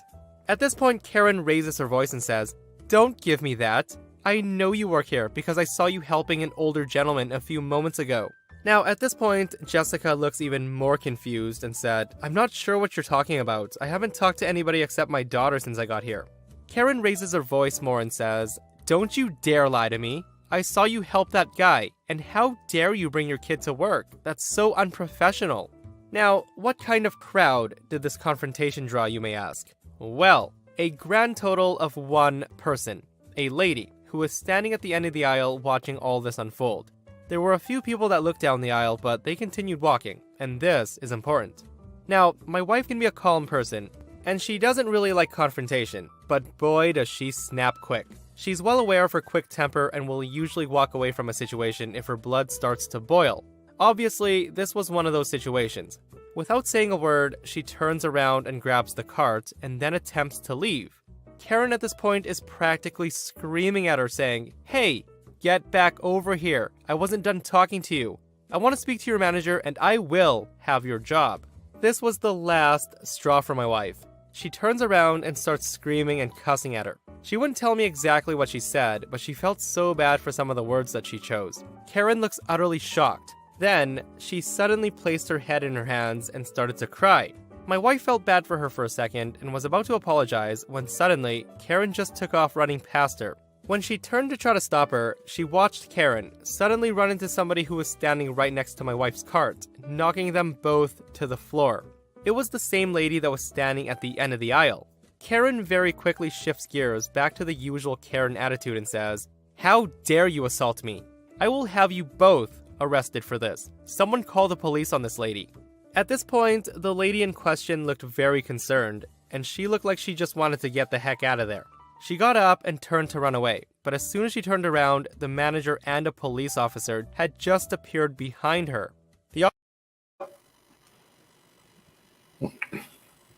At this point, Karen raises her voice and says, "Don't give me that. I know you work here because I saw you helping an older gentleman a few moments ago." Now, at this point, Jessica looks even more confused and said, "I'm not sure what you're talking about. I haven't talked to anybody except my daughter since I got here." Karen raises her voice more and says, "Don't you dare lie to me. I saw you help that guy, and how dare you bring your kid to work? That's so unprofessional." Now, what kind of crowd did this confrontation draw, you may ask? Well, a grand total of one person, a lady, who was standing at the end of the aisle watching all this unfold. There were a few people that looked down the aisle, but they continued walking, and this is important. Now, my wife can be a calm person, and she doesn't really like confrontation, but boy does she snap quick. She's well aware of her quick temper and will usually walk away from a situation if her blood starts to boil. Obviously, this was one of those situations. Without saying a word, she turns around and grabs the cart and then attempts to leave. Karen at this point is practically screaming at her saying, "Hey, get back over here. I wasn't done talking to you. I want to speak to your manager and I will have your job." This was the last straw for my wife. She turns around and starts screaming and cussing at her. She wouldn't tell me exactly what she said, but she felt so bad for some of the words that she chose. Karen looks utterly shocked. Then, she suddenly placed her head in her hands and started to cry. My wife felt bad for her for a second and was about to apologize when suddenly, Karen just took off running past her. When she turned to try to stop her, she watched Karen suddenly run into somebody who was standing right next to my wife's cart, knocking them both to the floor. It was the same lady that was standing at the end of the aisle. Karen very quickly shifts gears back to the usual Karen attitude and says, "How dare you assault me? I will have you both arrested for this. Someone call the police on this lady." At this point, the lady in question looked very concerned, and she looked like she just wanted to get the heck out of there. She got up and turned to run away, but as soon as she turned around, the manager and a police officer had just appeared behind her.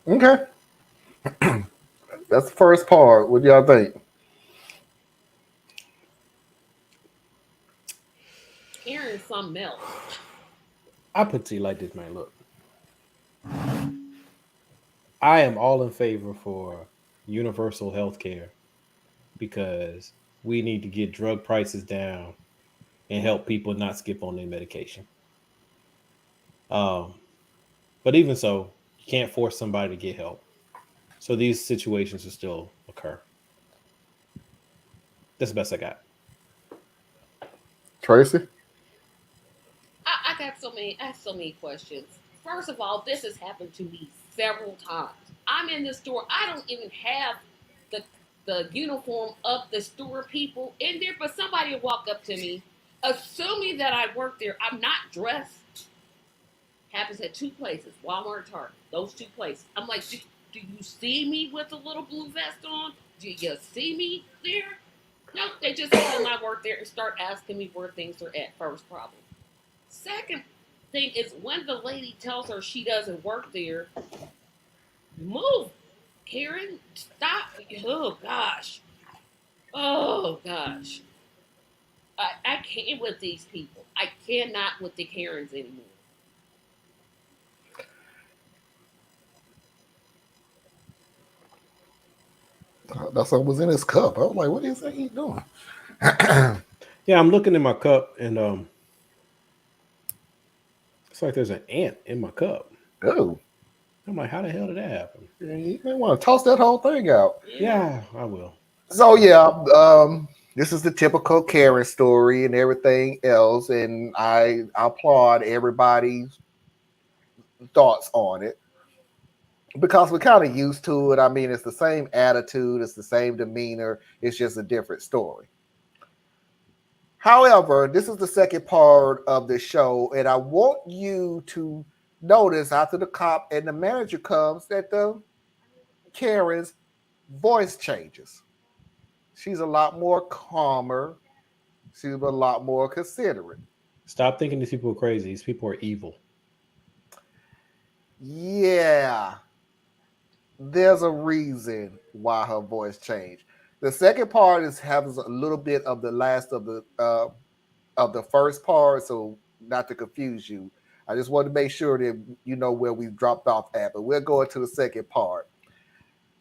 Okay. That's the first part. What do y'all think? Karen's something else. I put it to you like this, man. Look, I am all in favor for universal health care because we need to get drug prices down and help people not skip on their medication. But even so, you can't force somebody to get help. So these situations will still occur. That's the best I got. Tracy? I got so many questions. First of all, this has happened to me several times. I'm in the store. I don't even have the uniform of the store people in there, but somebody will walk up to me, assuming that I work there. I'm not dressed. Happens at two places, Walmart and Target. Those two places. I'm like, do you see me with a little blue vest on? Do you see me there? No, they just assume I work there and start asking me where things are at. First problem. Second thing is when the lady tells her she doesn't work there, move. Karen, stop. Oh, gosh. Oh, gosh. I can't with these people. I cannot with the Karens anymore. That's what was in his cup. I was like, what is that he doing? Yeah, I'm looking in my cup and it's like there's an ant in my cup. Oh. I'm like, how the hell did that happen? You may want to toss that whole thing out. Yeah, I will. So yeah, this is the typical Karen story and everything else, and I applaud everybody's thoughts on it because we're kind of used to it. I mean, it's the same attitude, it's the same demeanor, it's just a different story. However, this is the second part of the show, and I want you to notice after the cop and the manager comes that the Karen's voice changes. She's a lot more calmer. She's a lot more considerate. Stop thinking these people are crazy. These people are evil. Yeah. There's a reason why her voice changed. The second part has a little bit of the last of the first part, so not to confuse you. I just want to make sure that you know where we dropped off at, but we're going to the second part.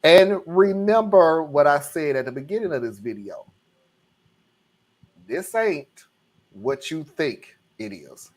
And remember what I said at the beginning of this video. This ain't what you think it is.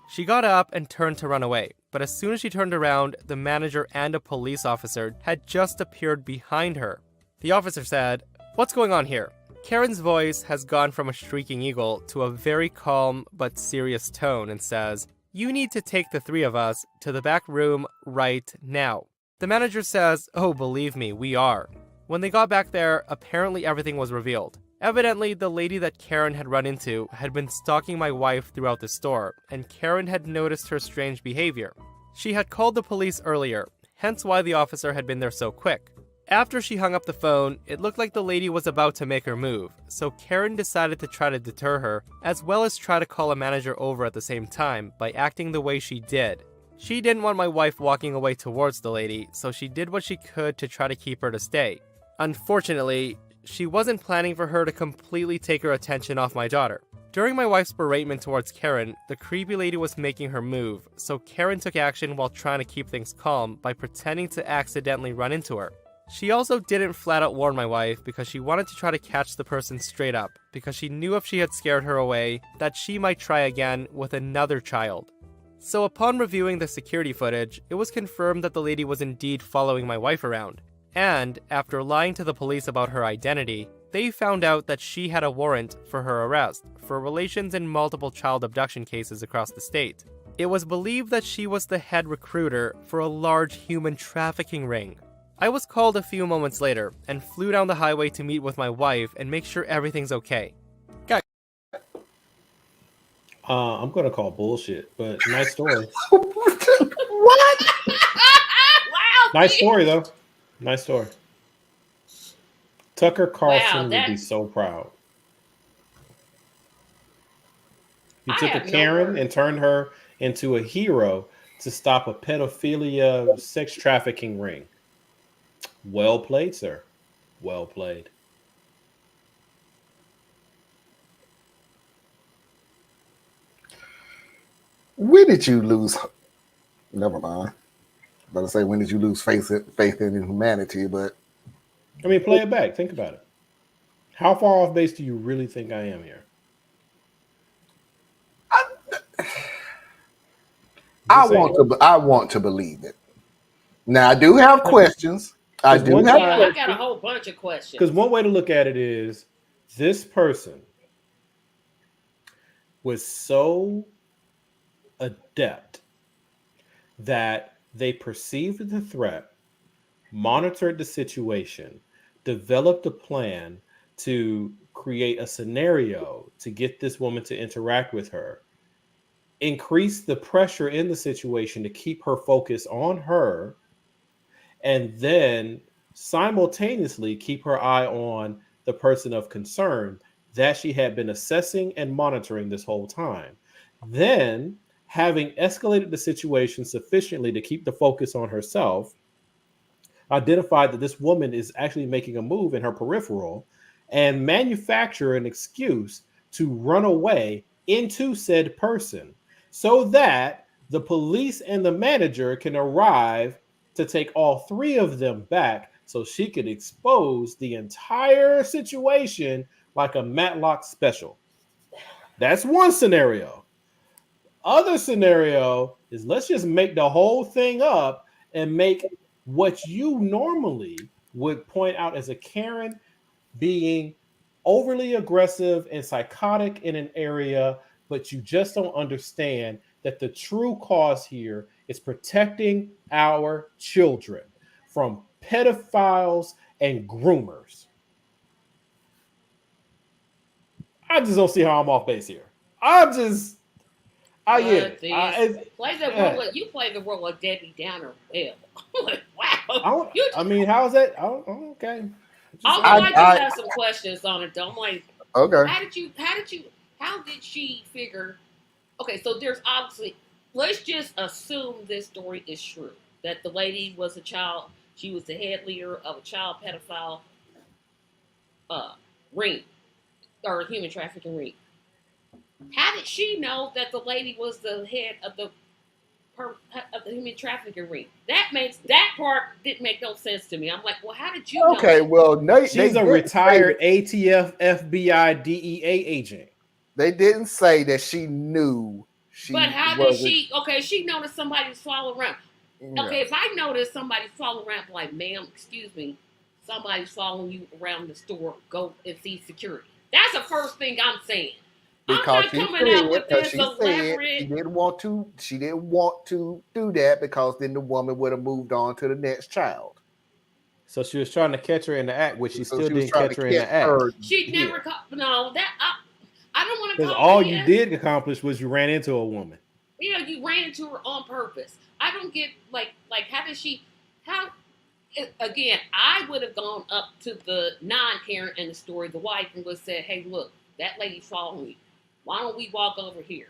She got up and turned to run away, but as soon as she turned around, the manager and a police officer had just appeared behind her. The officer said, "What's going on here?" Karen's voice has gone from a shrieking eagle to a very calm but serious tone and says, You need to take the 3 of us to the back room right now. The manager says, oh, believe me, we are. When they got back there, apparently everything was revealed. Evidently, the lady that Karen had run into had been stalking my wife throughout the store, and Karen had noticed her strange behavior. She had called the police earlier, hence why the officer had been there so quick. After she hung up the phone, it looked like the lady was about to make her move, so Karen decided to try to deter her, as well as try to call a manager over at the same time by acting the way she did. She didn't want my wife walking away towards the lady, so she did what she could to try to keep her to stay. Unfortunately, she wasn't planning for her to completely take her attention off my daughter. During my wife's beratement towards Karen, the creepy lady was making her move, so Karen took action while trying to keep things calm by pretending to accidentally run into her. She also didn't flat out warn my wife because she wanted to try to catch the person straight up, because she knew if she had scared her away, that she might try again with another child. So upon reviewing the security footage, it was confirmed that the lady was indeed following my wife around. And, after lying to the police about her identity, they found out that she had a warrant for her arrest for relations in multiple child abduction cases across the state. It was believed that she was the head recruiter for a large human trafficking ring. I was called a few moments later and flew down the highway to meet with my wife and make sure everything's okay. Guys. I'm going to call bullshit, but nice story. What? Wow. Nice story, though. Nice story. Tucker Carlson Wow, would be so proud. You I took a have no Karen words. and turned her into a hero to stop a pedophilia sex trafficking ring. Well played, sir. Well played. When did you lose? Never mind. About to say, when did you lose faith in humanity? But I mean, play it back. Think about it. How far off base do you really think I am here? I want to believe it. Now I do have questions. I do have. Yeah, I got a whole bunch of questions. Because one way to look at it is this person was so adept that they perceived the threat, monitored the situation, developed a plan to create a scenario to get this woman to interact with her, increase the pressure in the situation to keep her focus on her, and then simultaneously keep her eye on the person of concern that she had been assessing and monitoring this whole time. Then, having escalated the situation sufficiently to keep the focus on herself, identified that this woman is actually making a move in her peripheral and manufacture an excuse to run away into said person so that the police and the manager can arrive to take all 3 of them back so she could expose the entire situation like a Matlock special. That's one scenario. Other scenario is let's just make the whole thing up and make what you normally would point out as a Karen being overly aggressive and psychotic in an area, but you just don't understand that the true cause here is protecting our children from pedophiles and groomers. I just don't see how I'm off base here. I get it. Play the role. You play the role of Debbie Downer well. Wow. How's that? Okay. I just have some questions on it. Don't like. Okay. How did she figure? Okay, so there's obviously. Let's just assume this story is true. That the lady was a child. She was the head leader of a child pedophile ring or human trafficking ring. How did she know that the lady was the head of the human trafficking ring? That part didn't make no sense to me. I'm like, well, how did you know? Okay, well, she's a retired ATF FBI DEA agent. They didn't say that she knew. But how did she? Okay, she noticed somebody's following around. Yeah. Okay, if I notice somebody's following around, like, ma'am, excuse me, somebody's following you around the store, go and see security. That's the first thing I'm saying. I'm because not coming out with this elaborate. she didn't want to do that because then the woman would have moved on to the next child. So she was trying to catch her in the act, which she So still she was didn't trying catch to her in catch the act. her. She Yeah. never no that I don't want to Because call all BS. you did accomplish was you ran into a woman. Yeah, you ran into her on purpose. I don't get like how did she how again, I would have gone up to the non-parent in the story, the wife, and would have said, hey, look, that lady's following me. Why don't we walk over here?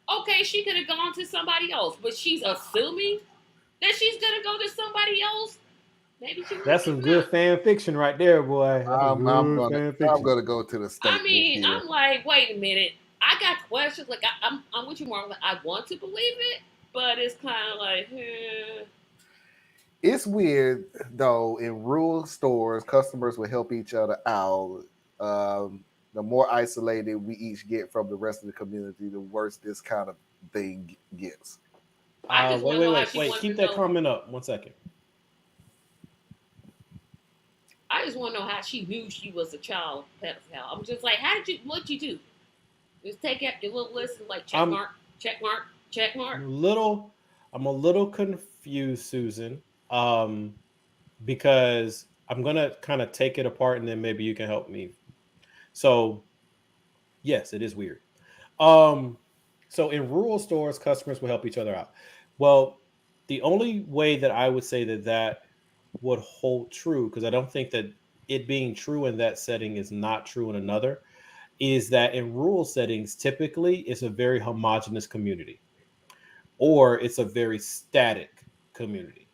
Okay, she could have gone to somebody else, but she's assuming that she's going to go to somebody else. Maybe she That's some good fan fiction right there, boy. That's some I'm good fan fiction. gonna go to the statement. I mean, here. I'm like, wait a minute. I got questions. Like, I'm with you, Mark. Like, I want to believe it, but it's kind of like, It's weird though. In rural stores, customers will help each other out. The more isolated we each get from the rest of the community, the worse this kind of thing gets. Wait. Keep that comment up. 1 second. I just want to know how she knew she was a child pedophile. I'm just like, what'd you do? Just take out your little list and like check mark, check mark, check mark. I'm a little confused, Susan, because I'm gonna kind of take it apart and then maybe you can help me. So, yes, it is weird. So in rural stores, customers will help each other out. Well, the only way that I would say that would hold true, because I don't think that it being true in that setting is not true in another, is that in rural settings, typically it's a very homogenous community or it's a very static community,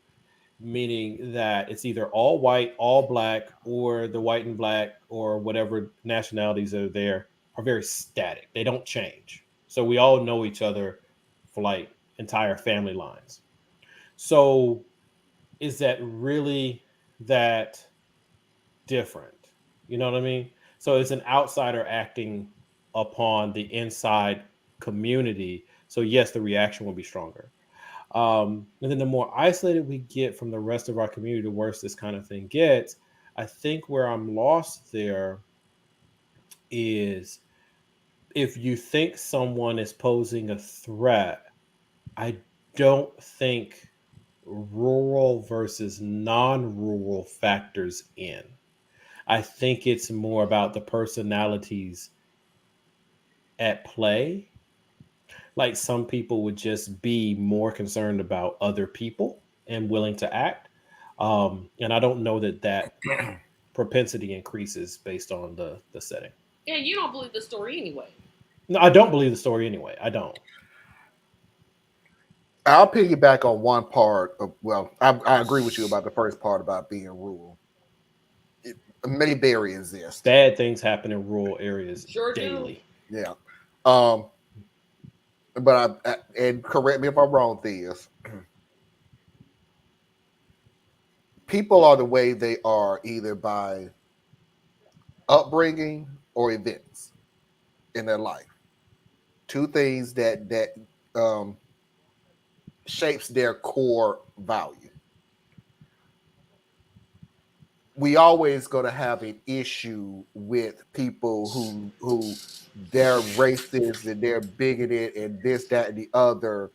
meaning that it's either all white, all black, or the white and black or whatever nationalities are there are very static. They don't change. So we all know each other for like entire family lines. So is that really that different? You know what I mean? So it's an outsider acting upon the inside community. So yes, the reaction will be stronger. And then the more isolated we get from the rest of our community, the worse this kind of thing gets. I think where I'm lost there is if you think someone is posing a threat, I don't think rural versus non-rural factors in. I think it's more about the personalities at play. Like some people would just be more concerned about other people and willing to act. And I don't know that propensity increases based on the setting. And you don't believe the story anyway. No, I don't believe the story anyway. I don't. I'll piggyback on one part of, well, I agree with you about the first part about being rural. It may very exist. Bad things happen in rural areas Sure daily. do. Yeah. But and correct me if I'm wrong, Theus. People are the way they are either by upbringing or events in their life. Two things that shapes their core value. We always going to have an issue with people who they're racist and they're bigoted and this, that, and the other,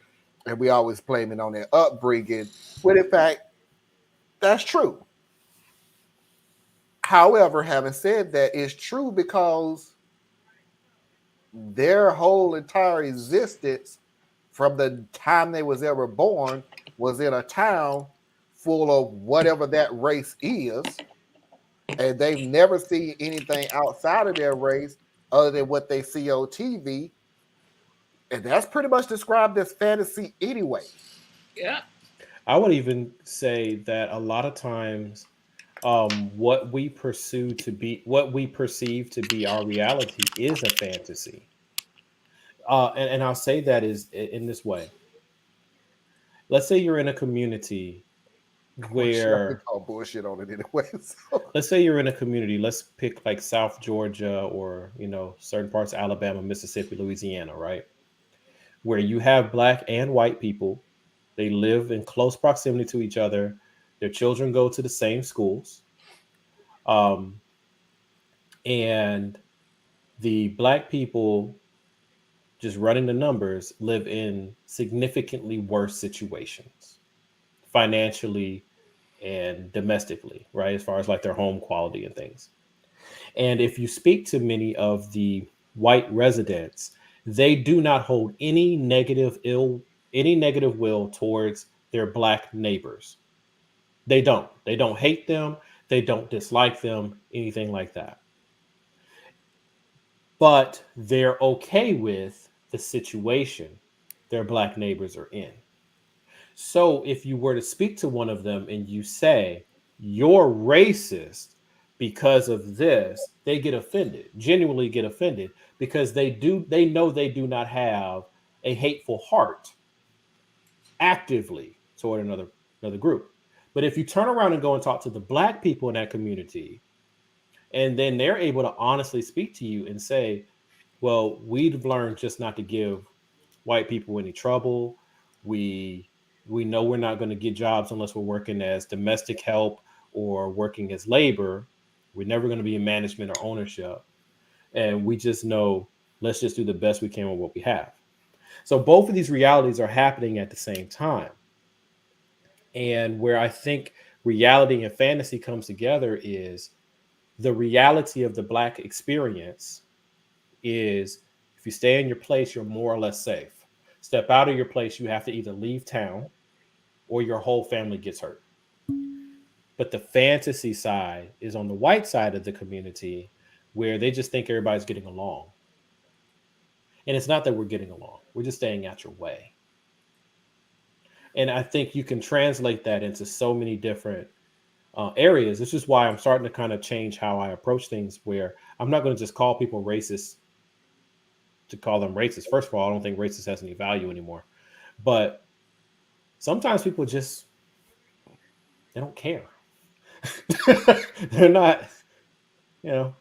and we always blame it on their upbringing. When in fact, that's true. However, having said that, it's true because their whole entire existence from the time they was ever born was in a town full of whatever that race is, and they've never seen anything outside of their race other than what they see on TV, and that's pretty much described as fantasy anyway. Yeah. I would even say that a lot of times what we perceive to be our reality is a fantasy. And I'll say that is in this way. Let's say you're in a community where call bullshit on it anyway. So. Let's say you're in a community, let's pick like South Georgia or certain parts of Alabama, Mississippi, Louisiana, right? Where you have black and white people. They live in close proximity to each other. Their children go to the same schools. And the black people just running the numbers, live in significantly worse situations financially and domestically, right? As far as like their home quality and things. And if you speak to many of the white residents, they do not hold any negative will towards their black neighbors. They don't. They don't hate them. They don't dislike them, anything like that. But they're okay with the situation their black neighbors are in. So if you were to speak to one of them and you say, you're racist because of this, they get offended, genuinely get offended, because they know they do not have a hateful heart actively toward another group. But if you turn around and go and talk to the black people in that community, and then they're able to honestly speak to you and say, well, we've learned just not to give white people any trouble. We we know we're not going to get jobs unless we're working as domestic help or working as labor. We're never going to be in management or ownership. And we just know, let's just do the best we can with what we have. So both of these realities are happening at the same time. And where I think reality and fantasy comes together is the reality of the black experience is if you stay in your place, you're more or less safe. Step out of your place, you have to either leave town or your whole family gets hurt. But the fantasy side is on the white side of the community where they just think everybody's getting along. And it's not that we're getting along, we're just staying out your way. And I think you can translate that into so many different areas. This is why I'm starting to kind of change how I approach things, where I'm not going to just call people racist to call them racist. First of all, I don't think racist has any value anymore. But sometimes people just, they don't care. They're not, yeah.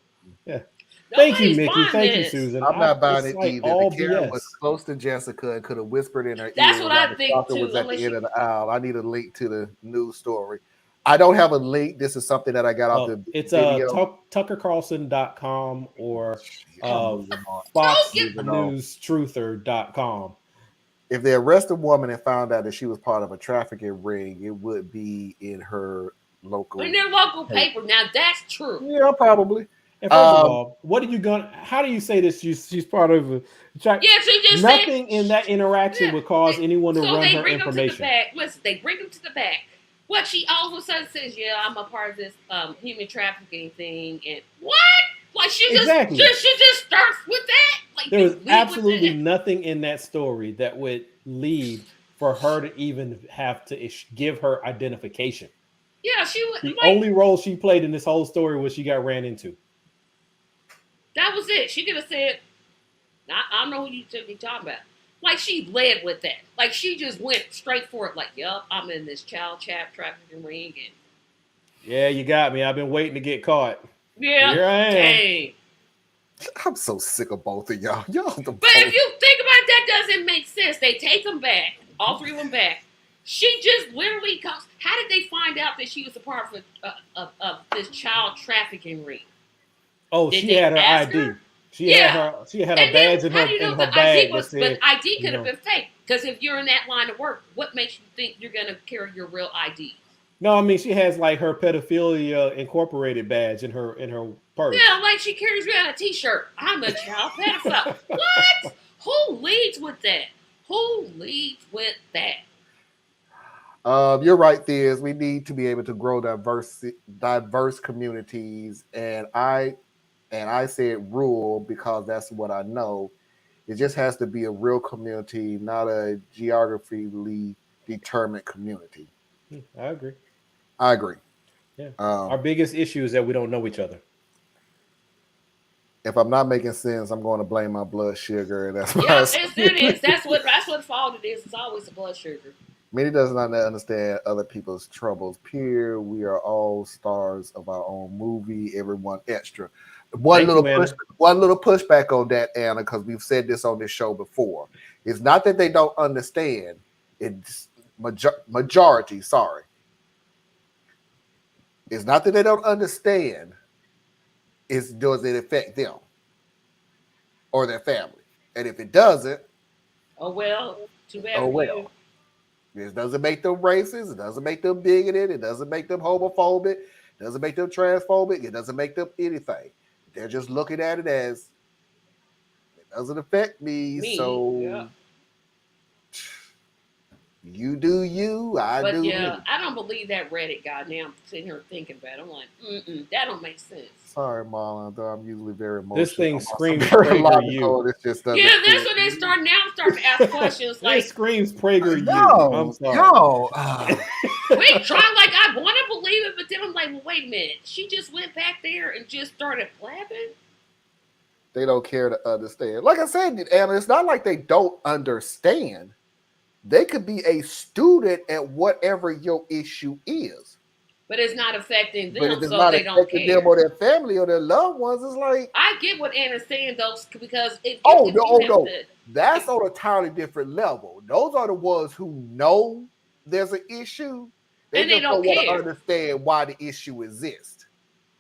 Thank you, Nobody's Mickey. buying Thank you, this. Susan. I'm not buying It's it like either. all The Karen was BS. close to Jessica and could have whispered in her That's ear what while I the think doctor too. was at the Unless end you, of the aisle. I need a link to the news story. I don't have a link. This is something that I got off the It's video. tuckercarlson.com or I'm moving on. don't get. Moving on. foxnewstruther.com. If they arrest a woman and found out that she was part of a trafficking ring, it would be in her local. In their local paper. Now that's true. Yeah, probably. And first of all, what are you gonna? How do you say this? She's part of a. Yeah, she just Nothing said, in that interaction yeah, would cause anyone to so run they her bring them to the information. back. Listen, they bring them to the back. What she all of a sudden says, yeah, I'm a part of this human trafficking thing, and what? Like she just starts with that. Like There was lead absolutely with that. nothing in that story that would lead for her to even have to give her identification. Yeah, she was The like, only role she played in this whole story was she got ran into. that was it. She could have said, I don't know who you should be talking about. Like she led with that. Like she just went straight for it. Like, yup, I'm in this child trafficking ring, and Yeah, you got me. I've been waiting to get caught. yeah, Here I am. dang. I'm so sick of both of y'all. Y'all the But if you think about it, that doesn't make sense. They take them back, all three of them back. She just literally comes. How did they find out that she was a part of this child trafficking ring? Oh, Did she they had her ask ID. her? She Yeah. had her And badge then, in how do you know her the bag ID was? that But said, ID could have been fake. Because if you're in that line of work, what makes you think you're going to carry your real ID? No, I mean she has like her pedophilia incorporated badge in her purse. Yeah, like she carries around a T-shirt. I'm a child pedophile. What? Who leads with that? Who leads with that? You're right, Thiz. We need to be able to grow diverse communities, and I said rural because that's what I know. It just has to be a real community, not a geographically determined community. I agree. I agree. Yeah. Our biggest issue is that we don't know each other. If I'm not making sense, I'm going to blame my blood sugar, and that's it is. That's what fault it is. It's always the blood sugar. Many does not understand other people's troubles. Period. We are all stars of our own movie. Everyone extra. One little pushback on that, Anna, because we've said this on this show before. It's not that they don't understand. It's majority. Sorry. It's not that they don't understand. It's does it affect them or their family? And if it doesn't, Oh well, too bad oh for well. you. This doesn't make them racist. It doesn't make them bigoted. It doesn't make them homophobic. It doesn't make them transphobic. It doesn't make them anything. They're just looking at it as it doesn't affect me. So Yeah. you do you, I But do yeah, me. I don't believe that Reddit guy. Now I'm sitting here thinking about it. I'm like, that don't make sense. Sorry, Marlon, though I'm usually very emotional. This thing screams very Prager you. This just doesn't. Yeah, that's what they start now. I'm starting to ask questions like, This screams Prager you. I'm sorry. wait, trying like I want to believe it, but then I'm like, well, wait a minute. She just went back there and just started blabbing. They don't care to understand. Like I said, Anna, it's not like they don't understand. They could be a student at whatever your issue is. But it's not affecting them, But if it's so not they don't affecting care. them or their family or their loved ones, it's like, I get what Anna's saying though, because no. That's on a entirely different level. Those are the ones who know there's an issue. They just don't want to understand why the issue exists.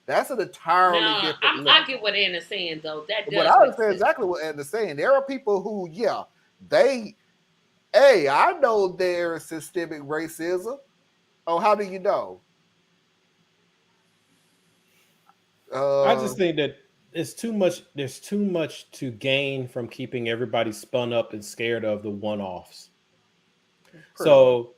That's an entirely different level. I get what Anna's saying though. That does. But I understand exactly what Anna's saying. There are people who, I know there's systemic racism. Oh, how do you know? I just think that it's too much. There's too much to gain from keeping everybody spun up and scared of the one-offs. So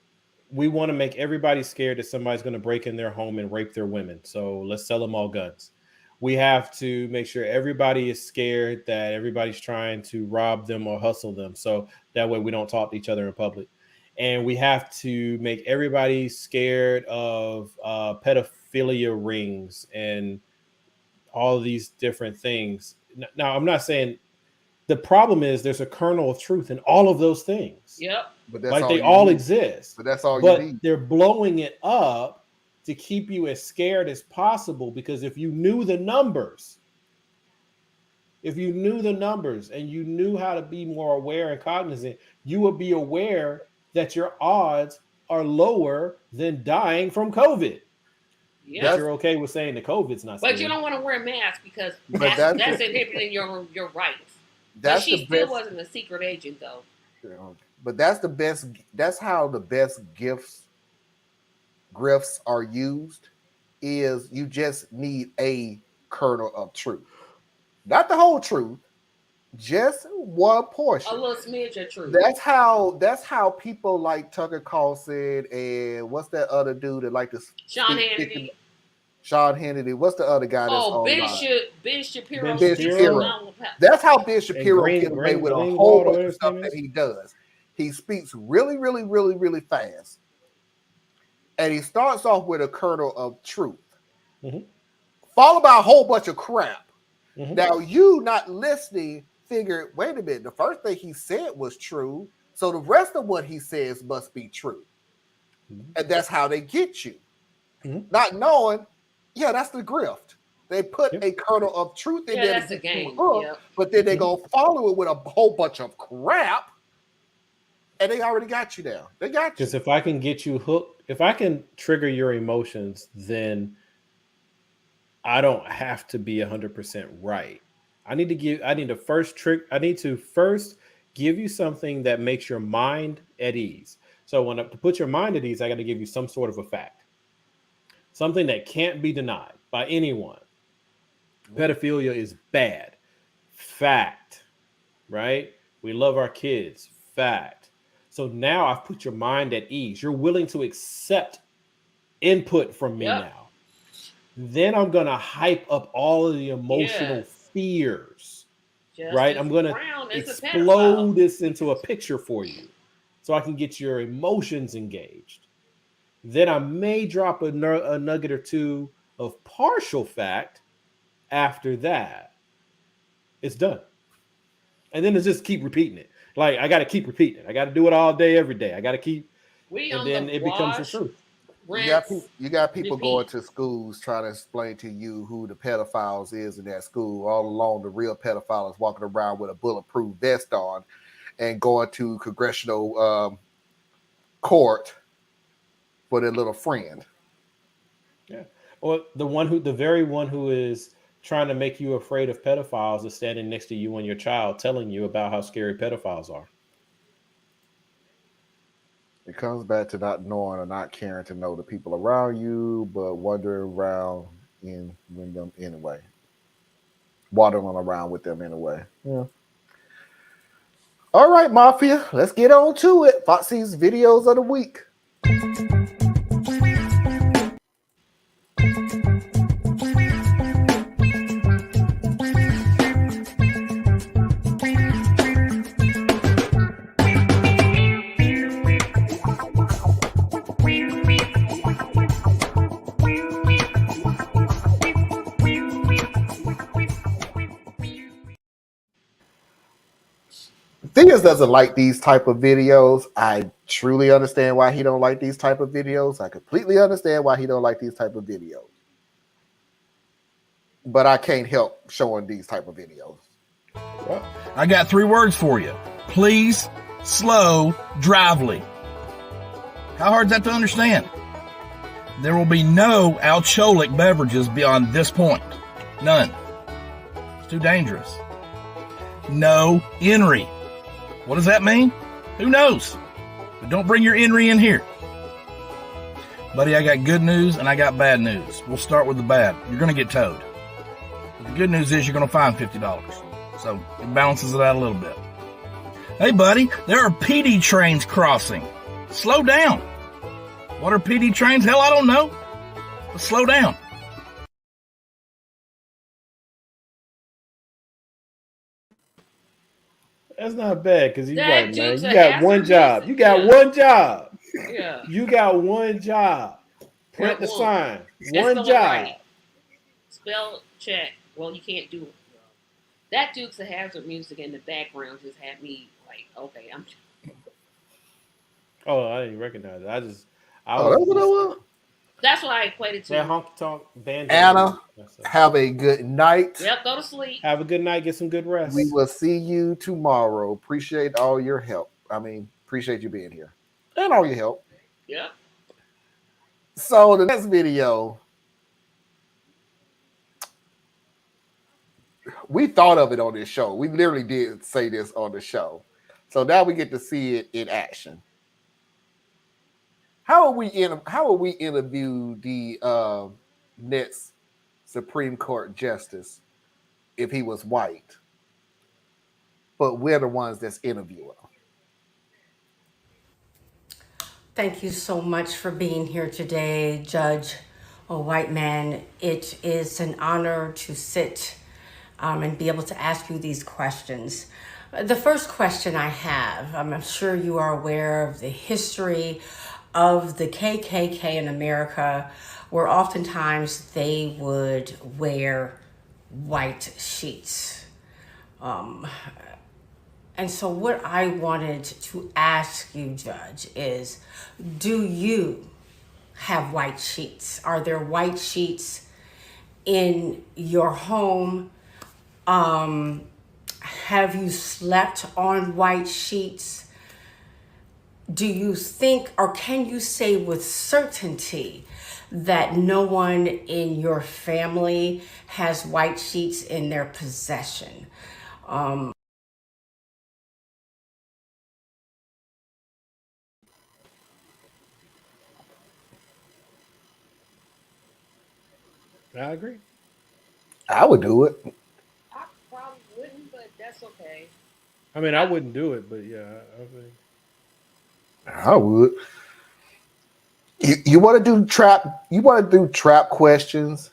we want to make everybody scared that somebody's going to break in their home and rape their women. So let's sell them all guns. We have to make sure everybody is scared that everybody's trying to rob them or hustle them. So that way we don't talk to each other in public. And we have to make everybody scared of pedophilia rings and all of these different things. Now, I'm not saying the problem is there's a kernel of truth in all of those things. Yep. But that's like they all exist. But that's all but you need. They're blowing it up to keep you as scared as possible, because if you knew the numbers and you knew how to be more aware and cognizant, you would be aware that your odds are lower than dying from COVID. Yeah, but you're okay with saying the COVID's not. But you don't want to wear a mask because that's inhibiting your rights. But she still wasn't a secret agent though. But that's the best. That's how the best grifts are used. Is you just need a kernel of truth, not the whole truth, just one portion, a little smidge of truth. That's how people like Tucker Carlson and what's that other dude that like to Sean Hannity. Sean Hannity. What's the other guy? Ben Shapiro. Ben Shapiro. That's how Ben Shapiro gets away with a whole bunch of stuff that he does. He speaks really, really, really, really fast. And he starts off with a kernel of truth, followed by a whole bunch of crap. Now, you not listening figure, wait a minute, the first thing he said was true, so the rest of what he says must be true. And that's how they get you. Not knowing, that's the grift. They put a kernel of truth in there. That's a game. But then they're going to follow it with a whole bunch of crap. And they already got you down. They got you. Because if I can get you hooked, if I can trigger your emotions, then I don't have to be 100% right. I need to first give you something that makes your mind at ease. So to put your mind at ease, I got to give you some sort of a fact. Something that can't be denied by anyone. Pedophilia is bad. Fact. Right? We love our kids. Fact. So now I've put your mind at ease. You're willing to accept input from me now. Then I'm going to hype up all of the emotional fears. Right? I'm going to explode this into a picture for you so I can get your emotions engaged. Then I may drop a nugget or two of partial fact. After that, it's done. And then it's just keep repeating it. Like, I got to keep repeating it. I got to do it all day, every day. I got to keep, and then it becomes the truth. You got people going to schools trying to explain to you who the pedophiles is in that school. All along, the real pedophile is walking around with a bulletproof vest on and going to congressional court for their little friend. Yeah. Or the very one who is trying to make you afraid of pedophiles is standing next to you and your child telling you about how scary pedophiles are. It comes back to not knowing or not caring to know the people around you, but wandering around in with them anyway. Wandering around with them anyway. Yeah. All right, Mafia, let's get on to it. Foxy's videos of the week. Theus doesn't like these type of videos. I truly understand why he don't like these type of videos. I completely understand why he don't like these type of videos. But I can't help showing these type of videos. Well, I got 3 words for you. Please, slow, drively. How hard is that to understand? There will be no alcoholic beverages beyond this point. None. It's too dangerous. No Henry. What does that mean? Who knows? But don't bring your Henry in here. Buddy, I got good news and I got bad news. We'll start with the bad. You're going to get towed. But the good news is you're going to find $50. So it balances it out a little bit. Hey, buddy, there are PD trains crossing. Slow down. What are PD trains? Hell, I don't know. But slow down. that's not bad because you That got dude's you a got one hazard job. music, You got yeah. one job. Yeah. You got one job. Print the That one. sign. And One spell it job. right. Spell check. Well, you can't do it. That Dukes of Hazzard music in the background just had me like, okay, I'm. Oh, I didn't recognize it. I was That's what I want. That's what I equated that to. honky tonk band. Anna, have a good night. Yep, go to sleep. Have a good night. Get some good rest. We will see you tomorrow. Appreciate all your help. Appreciate you being here and all your help. Yep. So the next video, we thought of it on this show. We literally did say this on the show. So now we get to see it in action. How will we interview the next Supreme Court justice if he was white? But we're the ones that's interviewing. Thank you so much for being here today, Judge a White Man. It is an honor to sit and be able to ask you these questions. The first question I have, I'm sure you are aware of the history of the KKK in America, where oftentimes they would wear white sheets. And so what I wanted to ask you, Judge, is do you have white sheets? Are there white sheets in your home? Have you slept on white sheets? Do you think, or can you say with certainty that no one in your family has white sheets in their possession? I agree. I would do it. I probably wouldn't, but that's okay. I mean, I wouldn't do it, but yeah, I think. I would. You want to do trap? You want to do trap questions?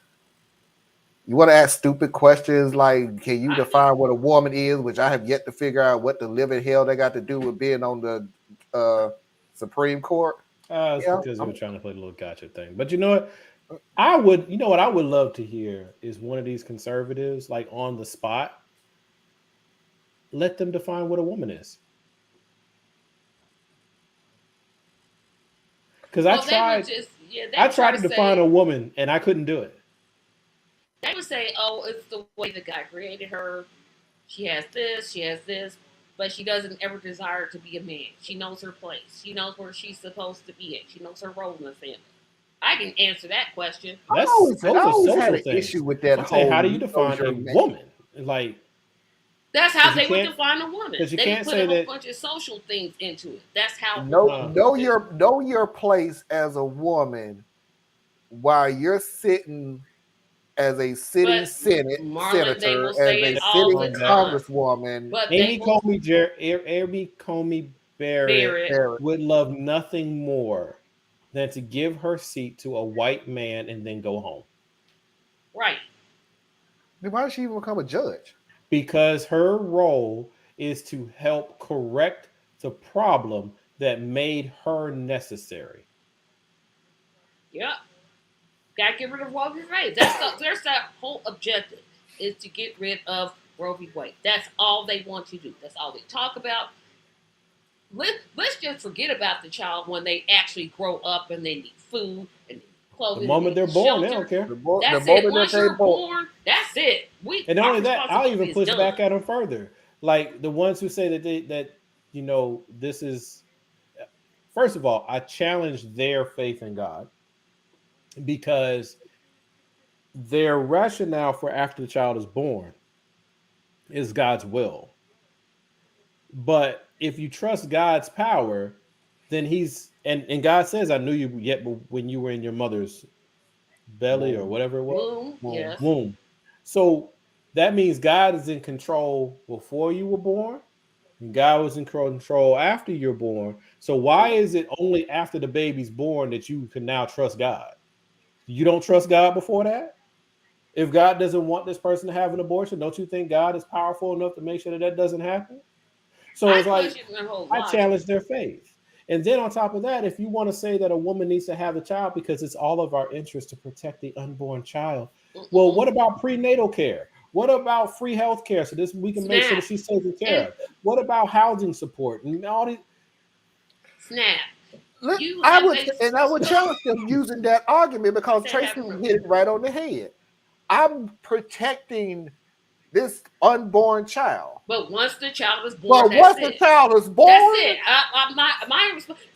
You want to ask stupid questions like, "Can you define what a woman is?" Which I have yet to figure out what the living hell they got to do with being on the Supreme Court. It's because they were trying to play the little gotcha thing. But you know what? I would love to hear is one of these conservatives, like on the spot, let them define what a woman is. Because I tried to define a woman and I couldn't do it. They would say, oh, it's the way that God created her. She has this, but she doesn't ever desire to be a man. She knows her place. She knows where she's supposed to be at. She knows her role in the family. I can answer that question. That's I those are always had social an things. issue with that I'm saying, whole. how do you You define your a man. woman? Like, That's how 'cause you they would can't- define a woman. 'cause you They would can't put say a whole that- bunch of social things into it. That's how. Know your place as a woman while you're sitting as a sitting But Marlon, they senator, will as say a it all sitting the time. congresswoman. But they Amy will Comey Barrett Barrett. would love nothing more than to give her seat to a white man and then go home. Right. Then why did she even become a judge? Because her role is to help correct the problem that made her necessary. Yep. Gotta get rid of Roe v. Wade. There's that whole objective is to get rid of Roe v. Wade. That's all they want to do. That's all they talk about. Let's just forget about the child when they actually grow up and they need food and clothing. The moment they're born, they don't care. That's it. Once you're born, that's it. And not only that, I'll even push back at them further. Like the ones who say that this is. First of all, I challenge their faith in God because their rationale for after the child is born is God's will. But if you trust God's power, then and God says, I knew you yet when you were in your mother's belly or whatever it was. Womb. So that means God is in control before you were born, and God was in control after you're born. So why is it only after the baby's born that you can now trust God? You don't trust God before that? If God doesn't want this person to have an abortion, don't you think God is powerful enough to make sure that doesn't happen? So it's like, I challenge their faith. And then on top of that, if you want to say that a woman needs to have a child because it's all of our interest to protect the unborn child, well, what about prenatal care? What about free health care so we can make sure that she's taken care of? What about housing support and all these? I would challenge them using that argument because Tracy hit it right on the head. I'm protecting this unborn child. But once the child is born, the child is born, that's it.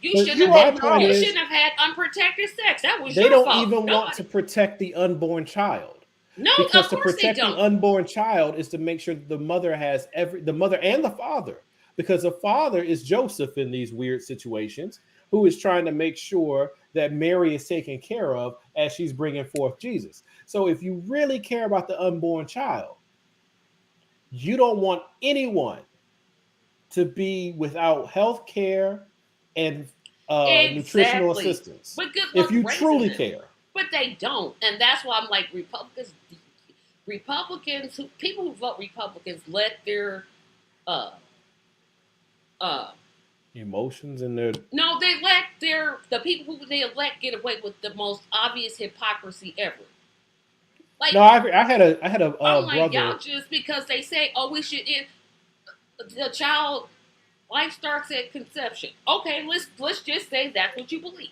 You shouldn't have had unprotected sex. That was your fault. They don't even want to protect the unborn child. No, because of to course protect they don't. the unborn child is to make sure that the mother has the mother and the father, because the father is Joseph in these weird situations, who is trying to make sure that Mary is taken care of as she's bringing forth Jesus. So if you really care about the unborn child, you don't want anyone to be without health care and nutritional assistance. But good if you truly care. But they don't. And that's why I'm like, people who vote Republicans let their emotions in their they let the people who they elect get away with the most obvious hypocrisy ever. Like, no, I agree. I had a I'm brother. like, y'all just because they say, we should end the child life starts at conception. Okay, let's just say that's what you believe.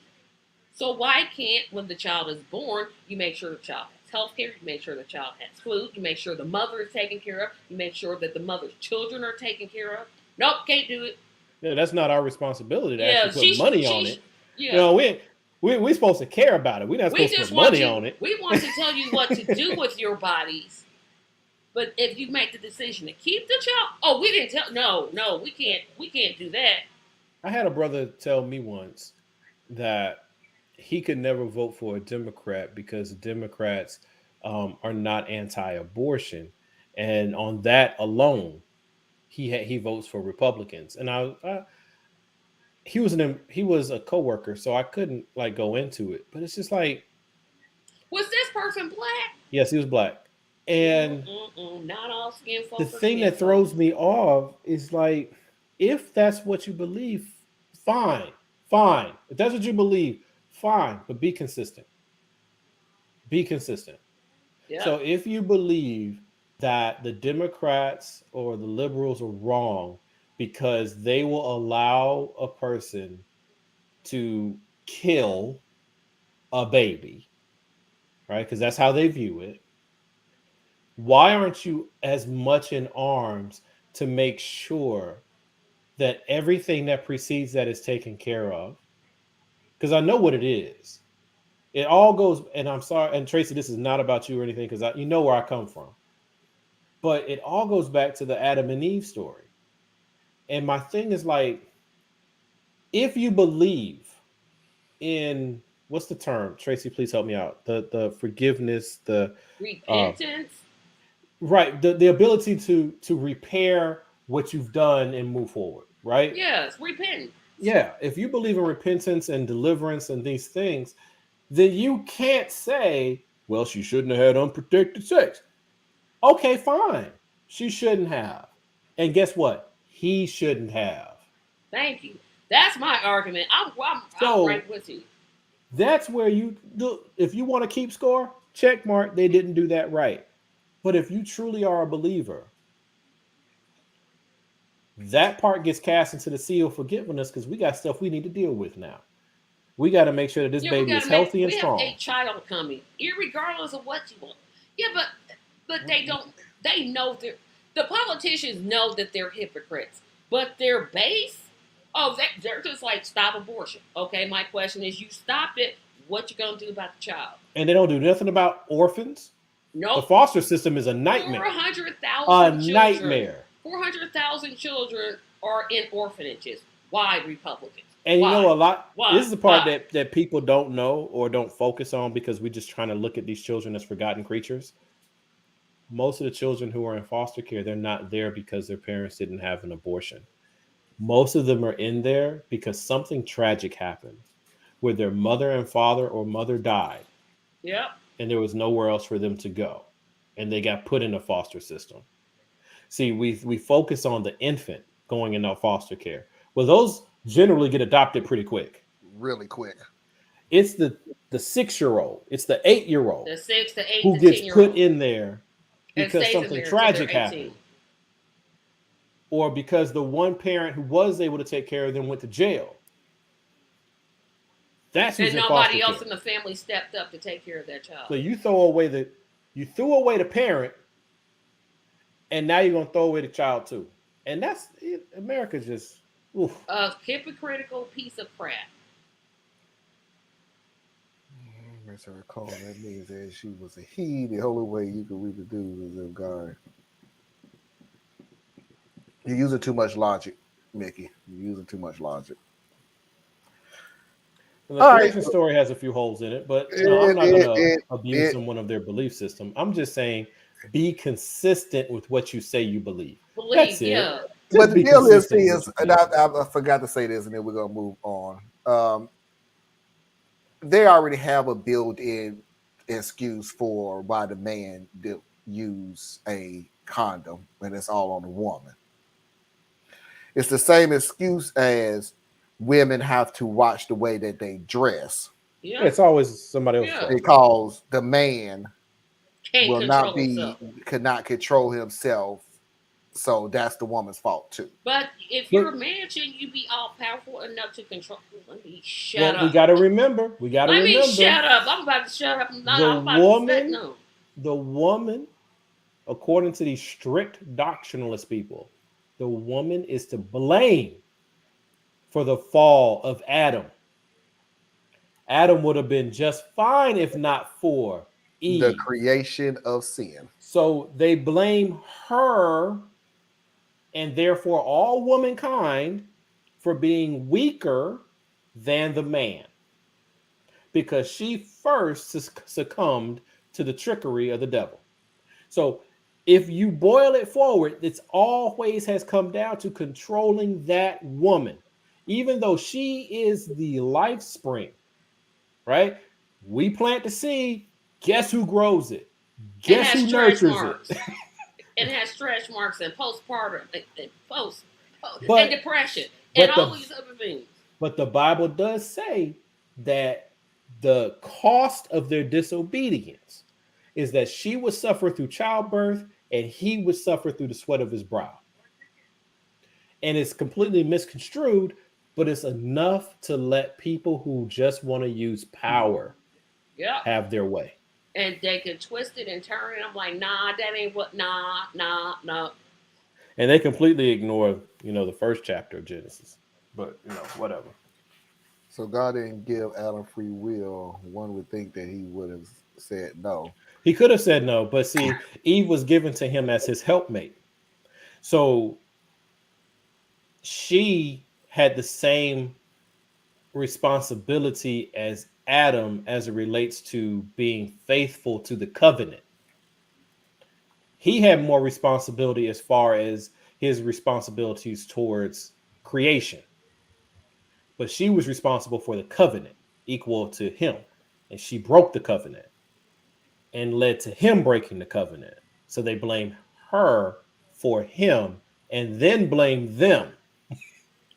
So why can't, when the child is born, you make sure the child has health care, you make sure the child has food, you make sure the mother is taken care of, you make sure that the mother's children are taken care of? Nope, can't do it. Yeah, that's not our responsibility to actually put money on it. Yeah. We're supposed to care about it. We're not supposed to put money on it. We want to tell you what to do with your bodies. But if you make the decision to keep the child, we didn't tell. No, we can't do that. I had a brother tell me once that he could never vote for a Democrat because Democrats are not anti-abortion, and on that alone, he votes for Republicans. And he was a coworker, so I couldn't go into it. But it's just like, was this person black? Yes, he was black. And not all skin folk. The thing that throws me off is if that's what you believe, fine. If that's what you believe, fine, but be consistent. Yeah. So if you believe that the Democrats or the liberals are wrong because they will allow a person to kill a baby, right? Because that's how they view it. Why aren't you as much in arms to make sure that everything that precedes that is taken care of? Because I know what it is. It all goes, and I'm sorry, and Tracy, this is not about you or anything, because you know where I come from. But it all goes back to the Adam and Eve story. And my thing is like, if you believe in what's the term? Tracy, please help me out. The forgiveness, the repentance. Right. The ability to repair what you've done and move forward. Right? Yes, repentance. Yeah. If you believe in repentance and deliverance and these things, then you can't say, well, she shouldn't have had unprotected sex. Okay, fine. She shouldn't have. And guess what? He shouldn't have. Thank you. That's my argument. I'm So right with you. that's where you do. If you want to keep score, check mark. They didn't do that right. But if you truly are a believer, that part gets cast into the sea of forgiveness because we got stuff we need to deal with now. We got to make sure that this baby is healthy and strong. We have a child coming, irregardless of what you want. Yeah, but they don't. They know the politicians know that they're hypocrites, but their base, they're just like, stop abortion. Okay, my question is, you stopped it. What you gonna do about the child? And they don't do nothing about orphans. No, nope. The foster system is a nightmare. 400,000 children. Nightmare. 400,000 children are in orphanages. Why, Republicans? And you know a lot. Why? This is the part that people don't know or don't focus on because we're just trying to look at these children as forgotten creatures. Most of the children who are in foster care, they're not there because their parents didn't have an abortion. Most of them are in there because something tragic happened where their mother and father or mother died. Yep. And there was nowhere else for them to go. And they got put in a foster system. See, we focus on the infant going into foster care. Well, those generally get adopted pretty quick. Really quick. It's the 6-year-old. It's the 8-year-old. The 6 to 8 who to gets 10-year-old. put in there because something tragic happened. Or because the one parent who was able to take care of them went to jail. That's who's and in nobody foster else care. in the family stepped up to take care of their child. So you threw away the parent, and now you're gonna throw away the child too. And that's America's just oof. A hypocritical piece of crap. As I recall, that means that she was a he. The only way you could reproduce is if God. You're using too much logic, Mickey. You're using too much logic. The creation story has a few holes in it, but I'm not going to abuse someone of their belief system. I'm just saying be consistent with what you say you believe. That's it. Yeah. But the deal is, and I forgot to say this, and then we're going to move on. They already have a built-in excuse for why the man did use a condom when it's all on the woman. It's the same excuse as women have to watch the way that they dress. Yeah. It's always somebody else's fault. Because the man could not control himself. So that's the woman's fault too. But if you're a man, shouldn't you be all powerful enough to control? Let me shut up. We got to remember. Let me shut up. I'm about to shut up. The woman, according to these strict doctrinalist people, the woman is to blame for the fall of Adam. Adam would have been just fine if not for Eve. The creation of sin. So they blame her and therefore all womankind for being weaker than the man because she first succumbed to the trickery of the devil. So if you boil it forward, it's always has come down to controlling that woman, even though she is the life spring, right? We plant the seed. Guess who grows it? Guess who nurtures it? It has stretch marks and postpartum and depression and all these other things. But the Bible does say that the cost of their disobedience is that she would suffer through childbirth and he would suffer through the sweat of his brow. And it's completely misconstrued, but it's enough to let people who just want to use power have their way. And they can twist it and turn it. I'm like, nah, that ain't what, nah. And they completely ignore, the first chapter of Genesis. But, whatever. So God didn't give Adam free will. One would think that he would have said no. He could have said no, but see, Eve was given to him as his helpmate. So she had the same responsibility as Adam as it relates to being faithful to the covenant. He had more responsibility as far as his responsibilities towards creation, but she was responsible for the covenant equal to him, and she broke the covenant and led to him breaking the covenant. So they blame her for him and then blame them.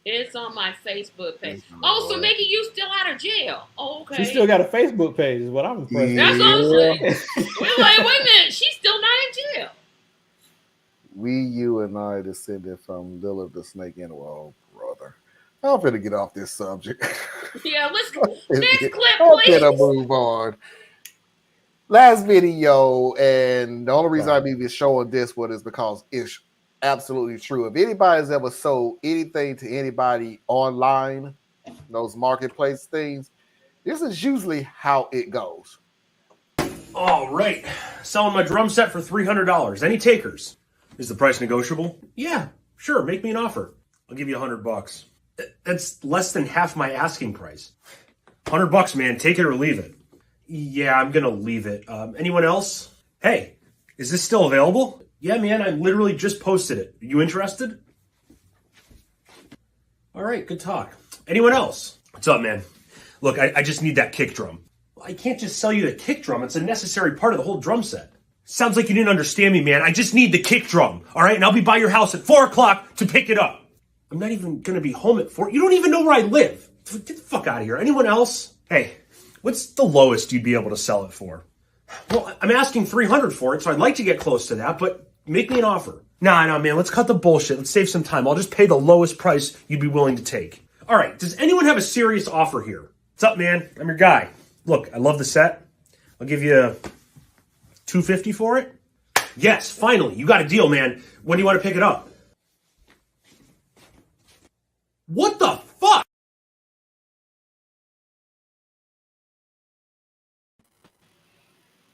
It's on my Facebook page. Oh, so Mickey, you still out of jail? Oh, okay. She still got a Facebook page, is what I'm impressed with. That's what I'm saying. Wait a minute. She's still not in jail. You, and I descended from Lilith the snake and well, brother. I'm finna get off this subject. Yeah, let's next clip, I'm please. gonna move on. Last video, and the only reason I'm even showing this one is because it's absolutely true. If anybody's ever sold anything to anybody online, those marketplace things, this is usually how it goes. All right. Selling my drum set for $300. Any takers? Is the price negotiable? Yeah, sure. Make me an offer. I'll give you $100. That's less than half my asking price. $100, man. Take it or leave it. Yeah, I'm gonna leave it. Anyone else? Hey, is this still available? Yeah, man. I literally just posted it. Are you interested? All right. Good talk. Anyone else? What's up, man? Look, I just need that kick drum. I can't just sell you the kick drum. It's a necessary part of the whole drum set. Sounds like you didn't understand me, man. I just need the kick drum, all right? And I'll be by your house at 4 o'clock to pick it up. I'm not even going to be home at 4. You don't even know where I live. Get the fuck out of here. Anyone else? Hey, what's the lowest you'd be able to sell it for? Well, I'm asking $300 for it, so I'd like to get close to that, but make me an offer. Nah, man, let's cut the bullshit. Let's save some time. I'll just pay the lowest price you'd be willing to take. All right, does anyone have a serious offer here? What's up, man? I'm your guy. Look, I love the set. I'll give you $250 for it? Yes, finally. You got a deal, man. When do you want to pick it up? What the fuck?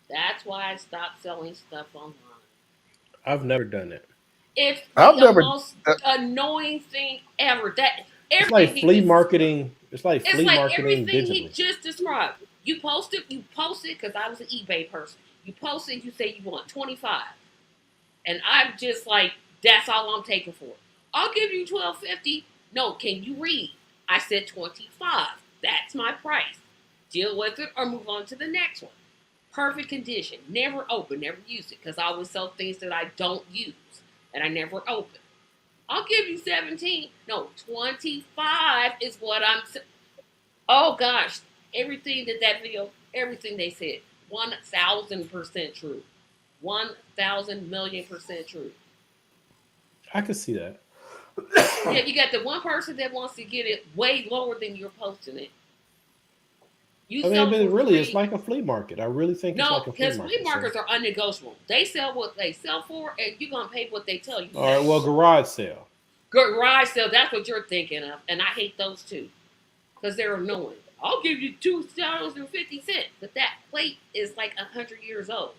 That's why I stopped selling stuff online. I've never done it. It's I've the never- most annoying thing ever. It's like flea marketing. It's like flea marketing everything he digitally. just described. You post it because I was an eBay person. You post it, you say you want 25. And I'm just like, that's all I'm taking for it. I'll give you $12.50. No, can you read? I said 25. That's my price. Deal with it or move on to the next one. Perfect condition. Never open, never use it. Because I always sell things that I don't use. And I never open. I'll give you 17. No, 25 is what I'm saying. Oh gosh. Everything that video, everything they said, 1,000% true. 1,000,000,000% true. I could see that. Yeah, you got the one person that wants to get it way lower than you're posting it. You I sell mean, for really, free. it's like a flea market. I really think it's No, like a flea because market. flea markets are unnegotiable. They sell what they sell for, and you're gonna pay what they tell you. All right, well, garage sale. Garage sale, that's what you're thinking of, and I hate those too, because they're annoying. I'll give you $2.50, but that plate is like 100 years old.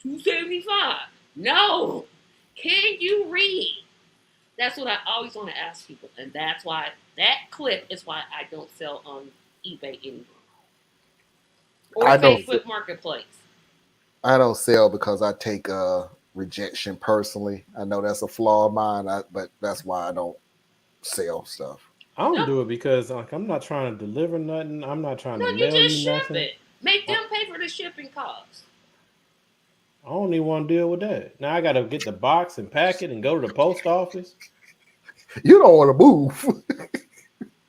$2.75. No, can you read? That's what I always want to ask people, and that's why that clip is why I don't sell on eBay anymore or Facebook Marketplace. I don't sell because I take rejection personally. I know that's a flaw of mine, but that's why I don't sell stuff. I don't do it because like I'm not trying to deliver nothing. I'm not trying to you mail just you ship nothing. it. Make them pay for the shipping costs. I don't even want to deal with that. Now I got to get the box and pack it and go to the post office. You don't want to move.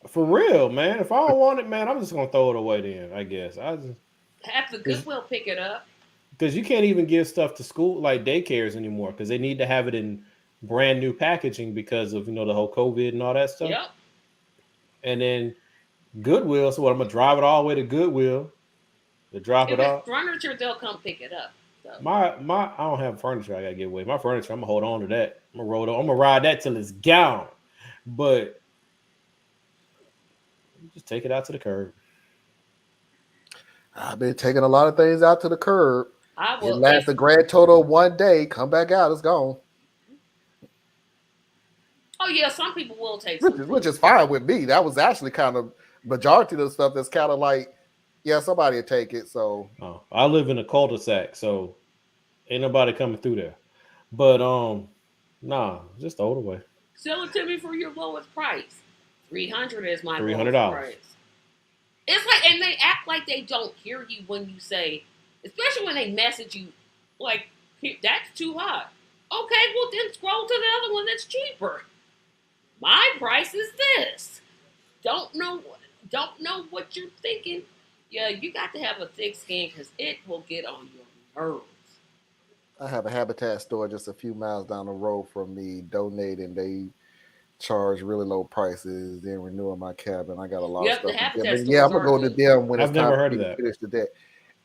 For real, man. If I don't want it, man, I'm just gonna throw it away. Then I guess Have the Goodwill pick it up. Because you can't even give stuff to school like daycares anymore because they need to have it in brand new packaging because of the whole COVID and all that stuff. Yep. And then Goodwill. So what? I'm gonna drive it all the way to Goodwill to drop If it off. it's furniture, they'll come pick it up. So. My I don't have furniture. I gotta get away. My furniture, I'm gonna hold on to that. I'm gonna ride that till it's gone. But just take it out to the curb. I've been taking a lot of things out to the curb. I It will. lasts a grand total of 1 day. Come back out, it's gone. Oh yeah, some people will take Which is fine with me. That was actually kind of majority of the stuff that's kind of like, yeah, somebody will take it. So I live in a cul-de-sac, so ain't nobody coming through there. But nah, just throw it away. Sell it to me for your lowest price. 300 is my lowest $300. price. It's like, and they act like they don't hear you when you say, especially when they message you, like, that's too high. Okay, well then scroll to the other one that's cheaper. My price is this. Don't know what you're thinking. Yeah, you got to have a thick skin because it will get on your nerves. I have a Habitat store just a few miles down the road from me. Donating, they charge really low prices. Then renewing my cabin. I got a lot Yep, of the stuff. Habitat Yeah, I'm stores gonna are go to good. them when it's I've time never for heard me of to that. finish the day.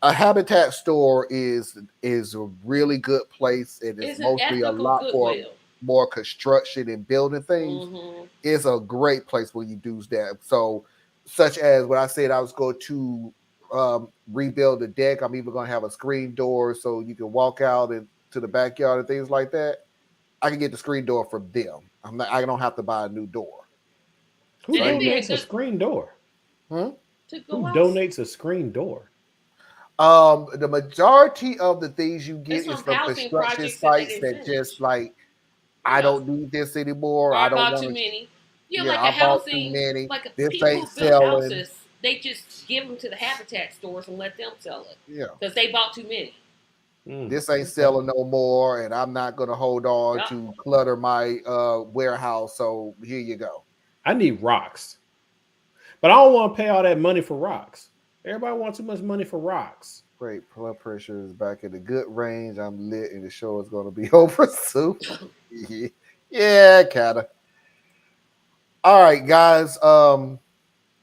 A Habitat store is a really good place, and it's It's an mostly a ethical lot for goodwill. more construction and building things. Mm-hmm. It's a great place where you do that. So, such as when I said I was going to rebuild the deck, I'm even going to have a screen door so you can walk out and to the backyard and things like that. I can get the screen door from them. I don't have to buy a new door. Who And it'd be a donates a good screen door? to Who go out. donates a screen door? The majority of the things you get It's is from from housing construction projects that they sites didn't that just finish. like, I Yeah. don't need this anymore. Or I I don't bought want too to. many. Yeah, Yeah, like I a bought too housing, many. like This people ain't who build selling. houses, they just give them to the Habitat stores and let them sell it Yeah. because they bought too many. This ain't selling no more, and I'm not gonna hold on Yep. to clutter my warehouse. So here you go. I need rocks, but I don't want to pay all that money for rocks. Everybody wants too much money for rocks. Great, blood pressure is back in the good range. I'm lit, and the show is gonna be over soon. Yeah, kinda. All right, guys. I'm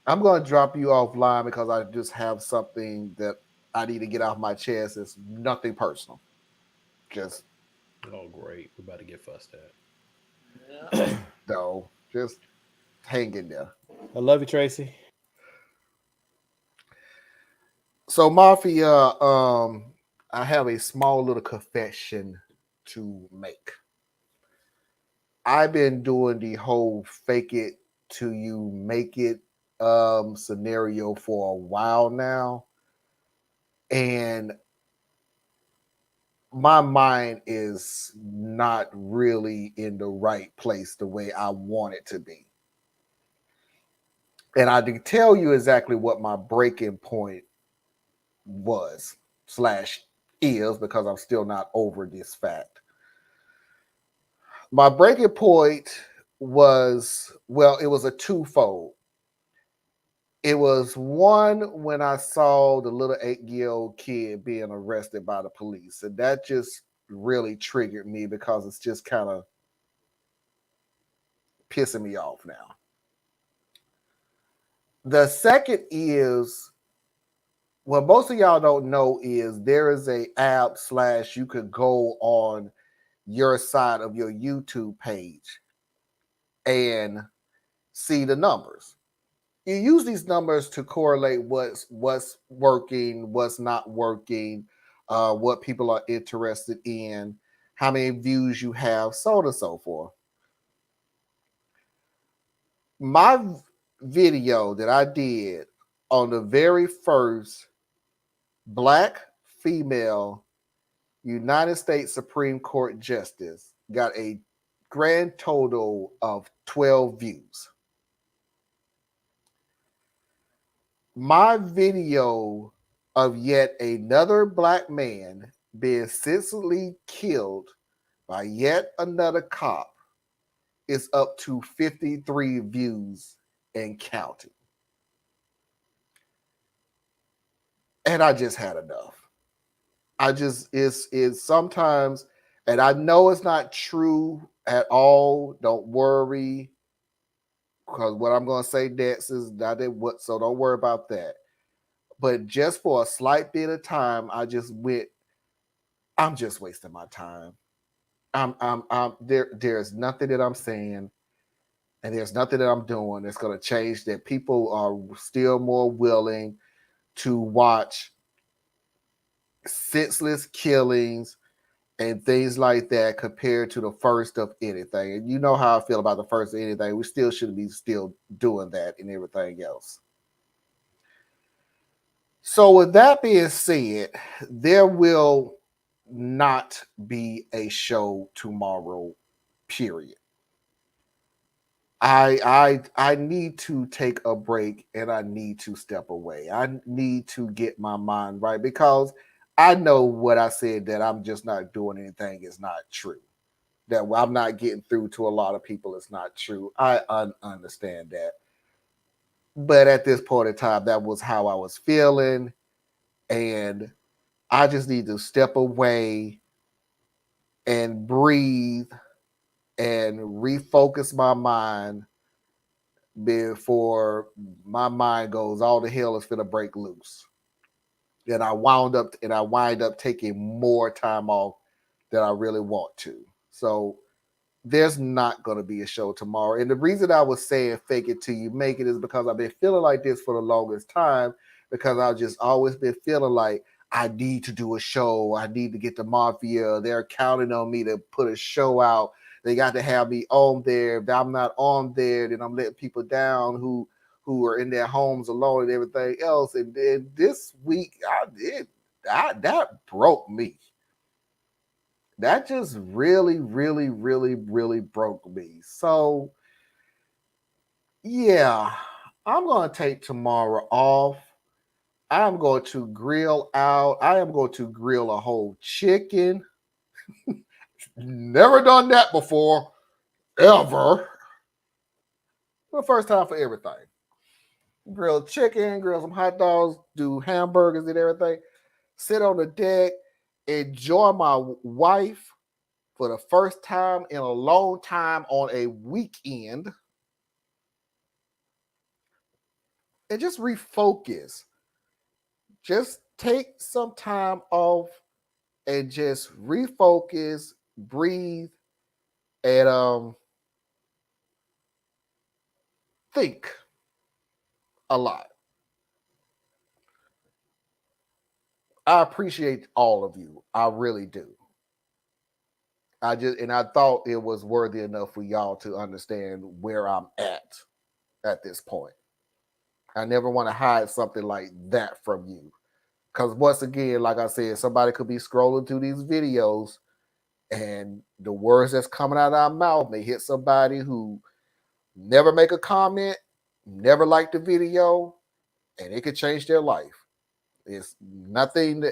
gonna drop you offline because I just have something that I need to get off my chest. It's nothing personal. Just Oh, great. We're about to get fussed at. Yeah. though, just hang in there. I love you, Tracy. So Mafia, I have a small little confession to make. I've been doing the whole fake it till you make it scenario for a while now. And my mind is not really in the right place the way I want it to be. And I can tell you exactly what my breaking point was / is because I'm still not over this fact. My breaking point was, well, it was a twofold. It was one when I saw the little 8-year-old kid being arrested by the police. And that just really triggered me because it's just kind of pissing me off now. The second is, what most of y'all don't know is there is a app / you could go on your side of your YouTube page and see the numbers. You use these numbers to correlate what's working, what's not working, what people are interested in, how many views you have, so on and so forth. My video that I did on the very first Black female United States Supreme Court justice got a grand total of 12 views. My video of yet another Black man being senselessly killed by yet another cop is up to 53 views and counting. And I just had enough. It's sometimes, and I know it's not true at all. Don't worry, because what I'm going to say next is not that what, so don't worry about that. But just for a slight bit of time, I just went, I'm just wasting my time. I'm there's nothing that I'm saying. And there's nothing that I'm doing that's going to change that. People are still more willing to watch senseless killings and things like that compared to the first of anything. And you know how I feel about the first of anything. We still shouldn't be still doing that and everything else. So with that being said, there will not be a show tomorrow, period. I need to take a break and I need to step away. I need to get my mind right because I know what I said, that I'm just not doing anything is not true. That I'm not getting through to a lot of people is not true. I understand that. But at this point in time, that was how I was feeling. And I just need to step away and breathe and refocus my mind before my mind goes, all the hell is gonna break loose. And I wind up taking more time off than I really want to. So there's not going to be a show tomorrow. And the reason I was saying fake it till you make it is because I've been feeling like this for the longest time, because I've just always been feeling like I need to do a show. I need to get the Mafia. They're counting on me to put a show out. They got to have me on there. If I'm not on there, then I'm letting people down who are in their homes alone and everything else. And then this week, that broke me. That just really, really, really, really broke me. So, yeah, I'm going to take tomorrow off. I'm going to grill out. I am going to grill a whole chicken. Never done that before, ever. The first time for everything. Grill chicken, grill some hot dogs, do hamburgers and everything. Sit on the deck, enjoy my wife for the first time in a long time on a weekend, and just refocus. Just take some time off and just refocus, breathe, and think a lot. I appreciate all of you. I really do. I thought it was worthy enough for y'all to understand where I'm at this point. I never want to hide something like that from you. Because once again, like I said, somebody could be scrolling through these videos and the words that's coming out of our mouth may hit somebody who never make a comment, never liked the video, and it could change their life. It's nothing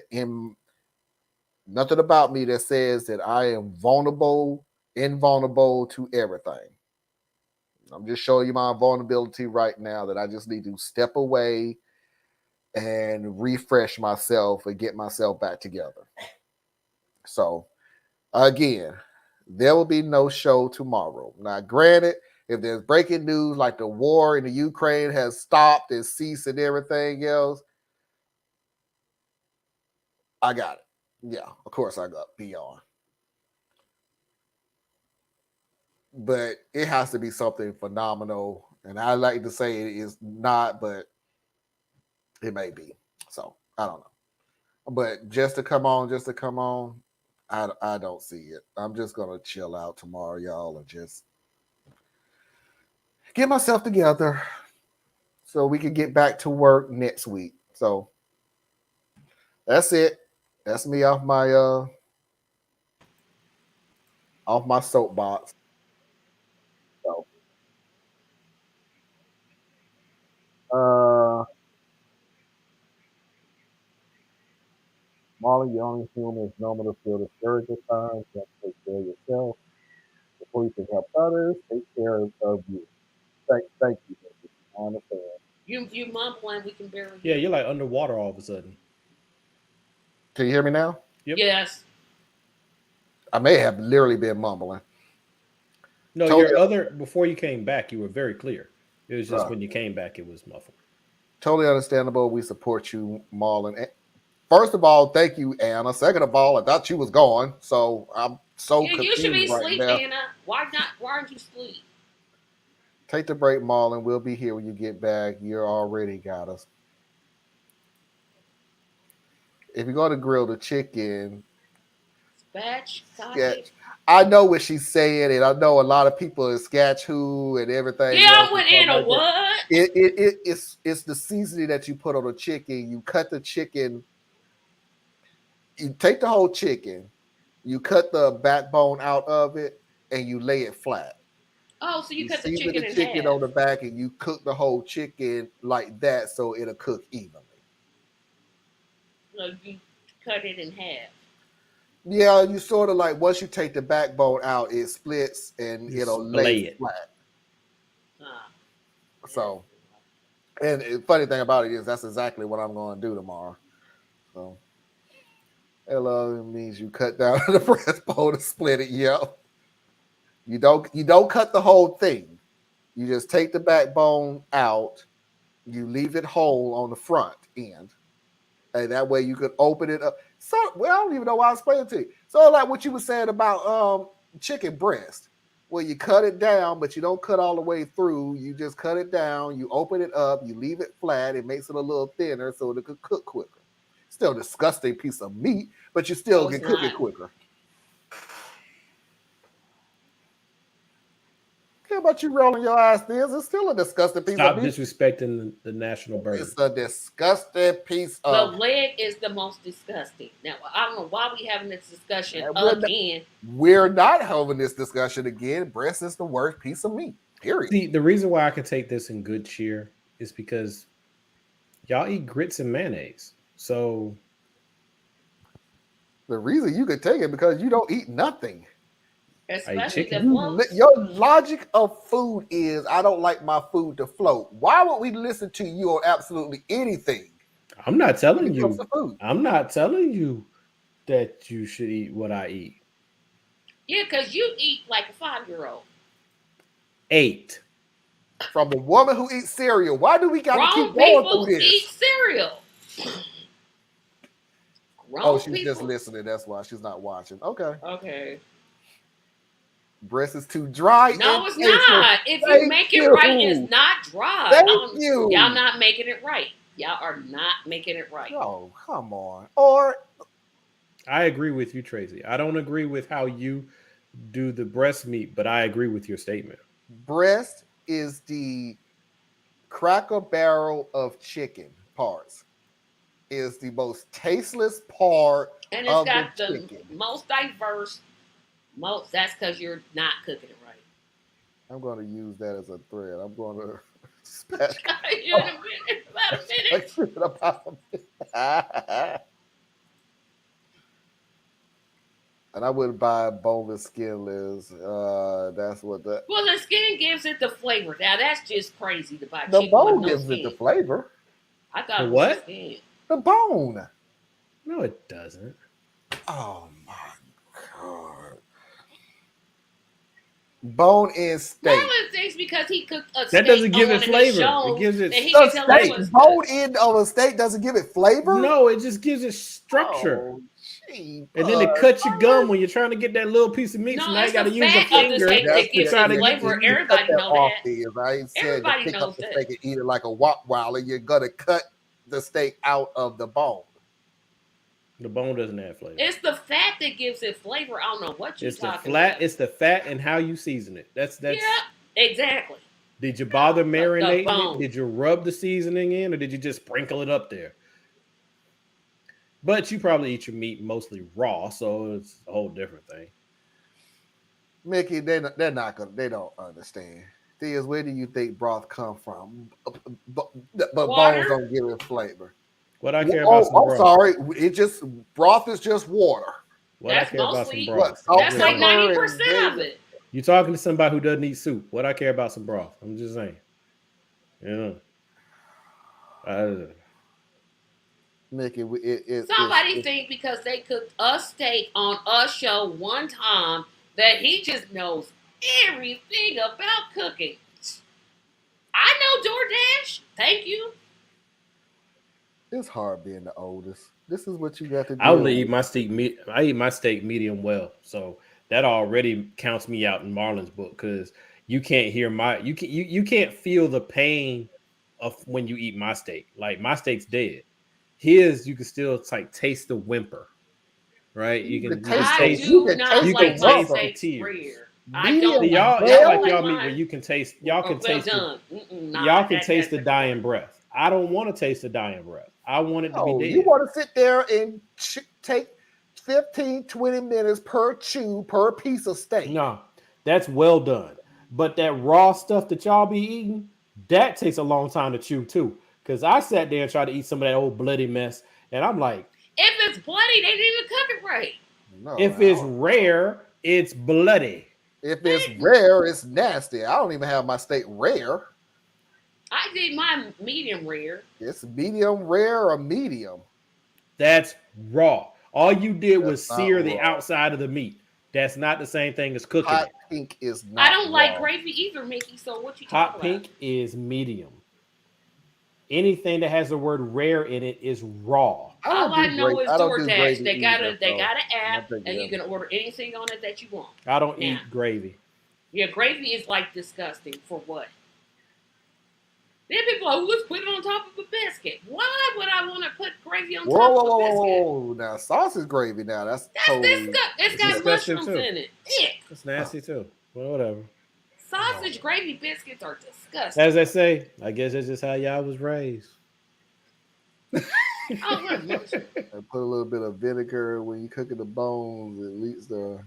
about me that says that I am invulnerable to everything. I'm just showing you my vulnerability right now, that I just need to step away and refresh myself and get myself back together. So, again, there will be no show tomorrow. Now, granted, if there's breaking news like the war in the Ukraine has stopped and ceased and everything else, I got it. Yeah, of course I got be on. But it has to be something phenomenal. And I like to say it is not, but it may be. So, I don't know. But just to come on, I don't see it. I'm just going to chill out tomorrow, y'all, and just get myself together so we can get back to work next week. So that's it. That's me off my soapbox. So Molly, you're only human. It's normal to feel discouraged at times. You have to take care of yourself before you can help others. Take care of you. Thank you. I understand. You mumbling, we can barely. Yeah, you're like underwater all of a sudden. Can you hear me now? Yep. Yes. I may have literally been mumbling. No, before you came back, you were very clear. It was just when you came back, it was muffled. Totally understandable. We support you, Marlon. First of all, thank you, Anna. Second of all, I thought you was gone, so I'm so confused. You should be right asleep, now. Anna. Why aren't you asleep? Take the break, Marlon. We'll be here when you get back. You're already got us. If you're going to grill the chicken, sketch. I know what she's saying, and I know a lot of people in sketch who and everything. Yeah, else I went in a what? It's the seasoning that you put on the chicken. You cut the chicken. You take the whole chicken. You cut the backbone out of it, and you lay it flat. Oh, so you cut the season chicken the in chicken half. on the back, and you cook the whole chicken like that, so it'll cook evenly. So you cut it in half. Yeah, you sort of like once you take the backbone out, it splits and it'll lay it flat. So, and the funny thing about it is that's exactly what I'm going to do tomorrow. So, hello means you cut down the breastbone and split it. Yeah, you don't cut the whole thing. You just take the backbone out. You leave it whole on the front end. And that way you could open it up. So, well, I don't even know why I explained it to you. So, like what you were saying about chicken breast, where you cut it down, but you don't cut all the way through. You just cut it down. You open it up. You leave it flat. It makes it a little thinner so it could cook quicker. Still a disgusting piece of meat, but you still can cook it quicker. Care about you rolling your eyes, this it's still a disgusting piece Stop of meat. Disrespecting the national bird. It's a disgusting piece of. The leg is the most disgusting. Now I don't know why we having this discussion again. We're not having this discussion again. Breast is the worst piece of meat. Period. See, the reason why I can take this in good cheer is because y'all eat grits and mayonnaise. So the reason you could take it because you don't eat nothing. Especially your logic of food is I don't like my food to float. Why would we listen to you on absolutely anything? I'm not telling you. I'm not telling you that you should eat what I eat. Yeah, because you eat like a 5-year-old. 8. From a woman who eats cereal. Why do we got to keep going through this? Eat cereal. She's just listening. That's why she's not watching. Okay. Breast is too dry. No, it's not. If you make it right, it's not dry. Thank you. Y'all not making it right. Y'all are not making it right. Oh, come on. Or I agree with you, Tracy. I don't agree with how you do the breast meat, but I agree with your statement. Breast is the Cracker Barrel of chicken parts. Is the most tasteless part and it's got the most diverse. That's because you're not cooking it right. I'm going to use that as a thread. I'm going to and I wouldn't buy boneless, skinless. That's what the. Well, the skin gives it the flavor. Now that's just crazy to buy. The bone gives it the flavor. I thought it was the skin. The bone. No, it doesn't. Oh my God. Bone and steak. Marlon thinks because he cooked a steak. That doesn't give it flavor. It gives it steak. Bone end of a steak doesn't give it flavor. No, it just gives it structure. Oh, and then it cuts your gum when you're trying to get that little piece of meat. No, so now you got to use a finger to try to flavor. Everybody knows that. I ain't said Everybody to pick knows up the that. steak and eat it like a wok while you're gonna cut the steak out of the bone. The bone doesn't have flavor. It's the fat that gives it flavor. I don't know what you're talking about. It's the fat and how you season it. That's yeah, exactly. Did you bother marinating it? Did you rub the seasoning in, or did you just sprinkle it up there? But you probably eat your meat mostly raw, so it's a whole different thing. Mickey, they're not gonna. They don't understand. Thing is, where do you think broth come from? But bones don't give it flavor. What I care about some broth. I'm sorry. Broth is just water. What that's I care about some broth. That's like 90% of it. You're talking to somebody who doesn't eat soup. What I care about some broth. I'm just saying. You know. Mickey, somebody think because they cooked a steak on a show one time that he just knows everything about cooking. I know DoorDash. Thank you. It's hard being the oldest. This is what you got to do. I only eat my steak. I eat my steak medium well, so that already counts me out in Marlon's book because you can't hear you can't feel the pain of when you eat my steak. Like my steak's dead. His, you can still like taste the whimper, right? You can I taste do not you can like my taste the steaks tears. rare. I Medium don't See, like. y'all I like don't like y'all meat where mine. you can taste y'all can Well taste it. done. Nah, Y'all can that, taste the that's dying breath. I don't want to taste the dying breath. I want it to be Oh, dead. you want to sit there and take 15, 20 minutes per chew per piece of steak. No, that's well done. But that raw stuff that y'all be eating, that takes a long time to chew too. Because I sat there and tried to eat some of that old bloody mess, and I'm like, if it's bloody, they didn't even cook it right. No, if it's rare, it's bloody. If it's rare, it's nasty. I don't even have my steak rare. I did mine medium rare. It's medium rare or medium. That's raw. All you did was That's not sear the raw. outside of the meat. That's not the same thing as cooking Hot it. pink is not I don't like raw. gravy either, Mickey. So what you Hot talking pink about? is medium. Anything that has the word rare in it is raw. All I know is I don't do DoorDash. gravy They got either, they so got an I'm app, not taking and you that. can order anything on it that you want. I don't Now. eat gravy. Yeah, gravy is like disgusting. For what? Then people are like, let's put it on top of a biscuit. Why would I want to put gravy on top of a biscuit? Whoa. Now, sausage gravy now. That's That's disgusting. It's got disgusting mushrooms too. in it. Ick. It's nasty too. Well, whatever. Sausage gravy biscuits are disgusting. As they say, I guess that's just how y'all was raised. Oh, what a monster. And put a little bit of vinegar when you cooking the bones. It leads the.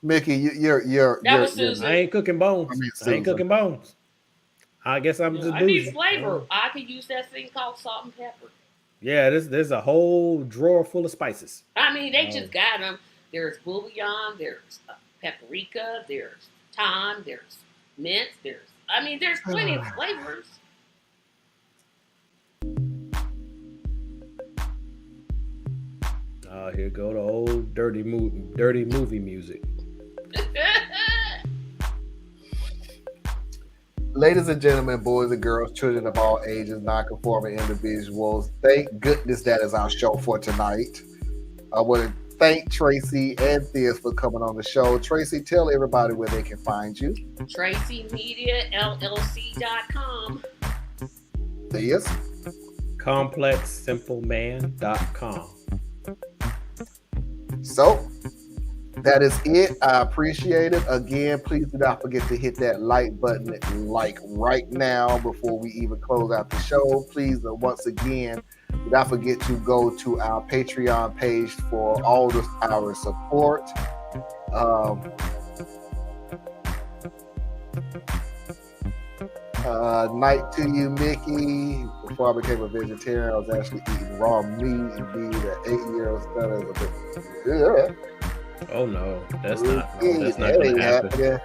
Mickey, you're That was Susan. I ain't cooking bones. I ain't Susan. cooking bones. I guess I'm just I need bougie. flavor. I could use that thing called salt and pepper. Yeah, there's a whole drawer full of spices. I mean, they just got them. There's bouillon, there's paprika, there's thyme, there's mint, there's plenty of flavors. Here go the old dirty movie music. Ladies and gentlemen, boys and girls, children of all ages, non-conforming individuals, thank goodness that is our show for tonight. I want to thank Tracy and Theus for coming on the show. Tracy, tell everybody where they can find you. TracyMediaLLC.com. Theus? ComplexSimpleMan.com. So, that is it. I appreciate it. Again, please do not forget to hit that like button like right now before we even close out the show. Please, once again, do not forget to go to our Patreon page for all of our support. Night to you, Mickey. Before I became a vegetarian, I was actually eating raw meat. Indeed, an 8-year-old son is a bit. Yeah. Oh no, that's not going to happen.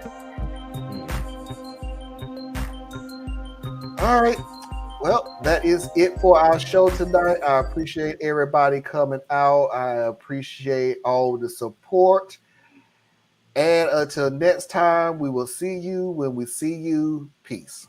All right. Well, that is it for our show tonight. I appreciate everybody coming out. I appreciate all the support. And until next time, we will see you when we see you. Peace.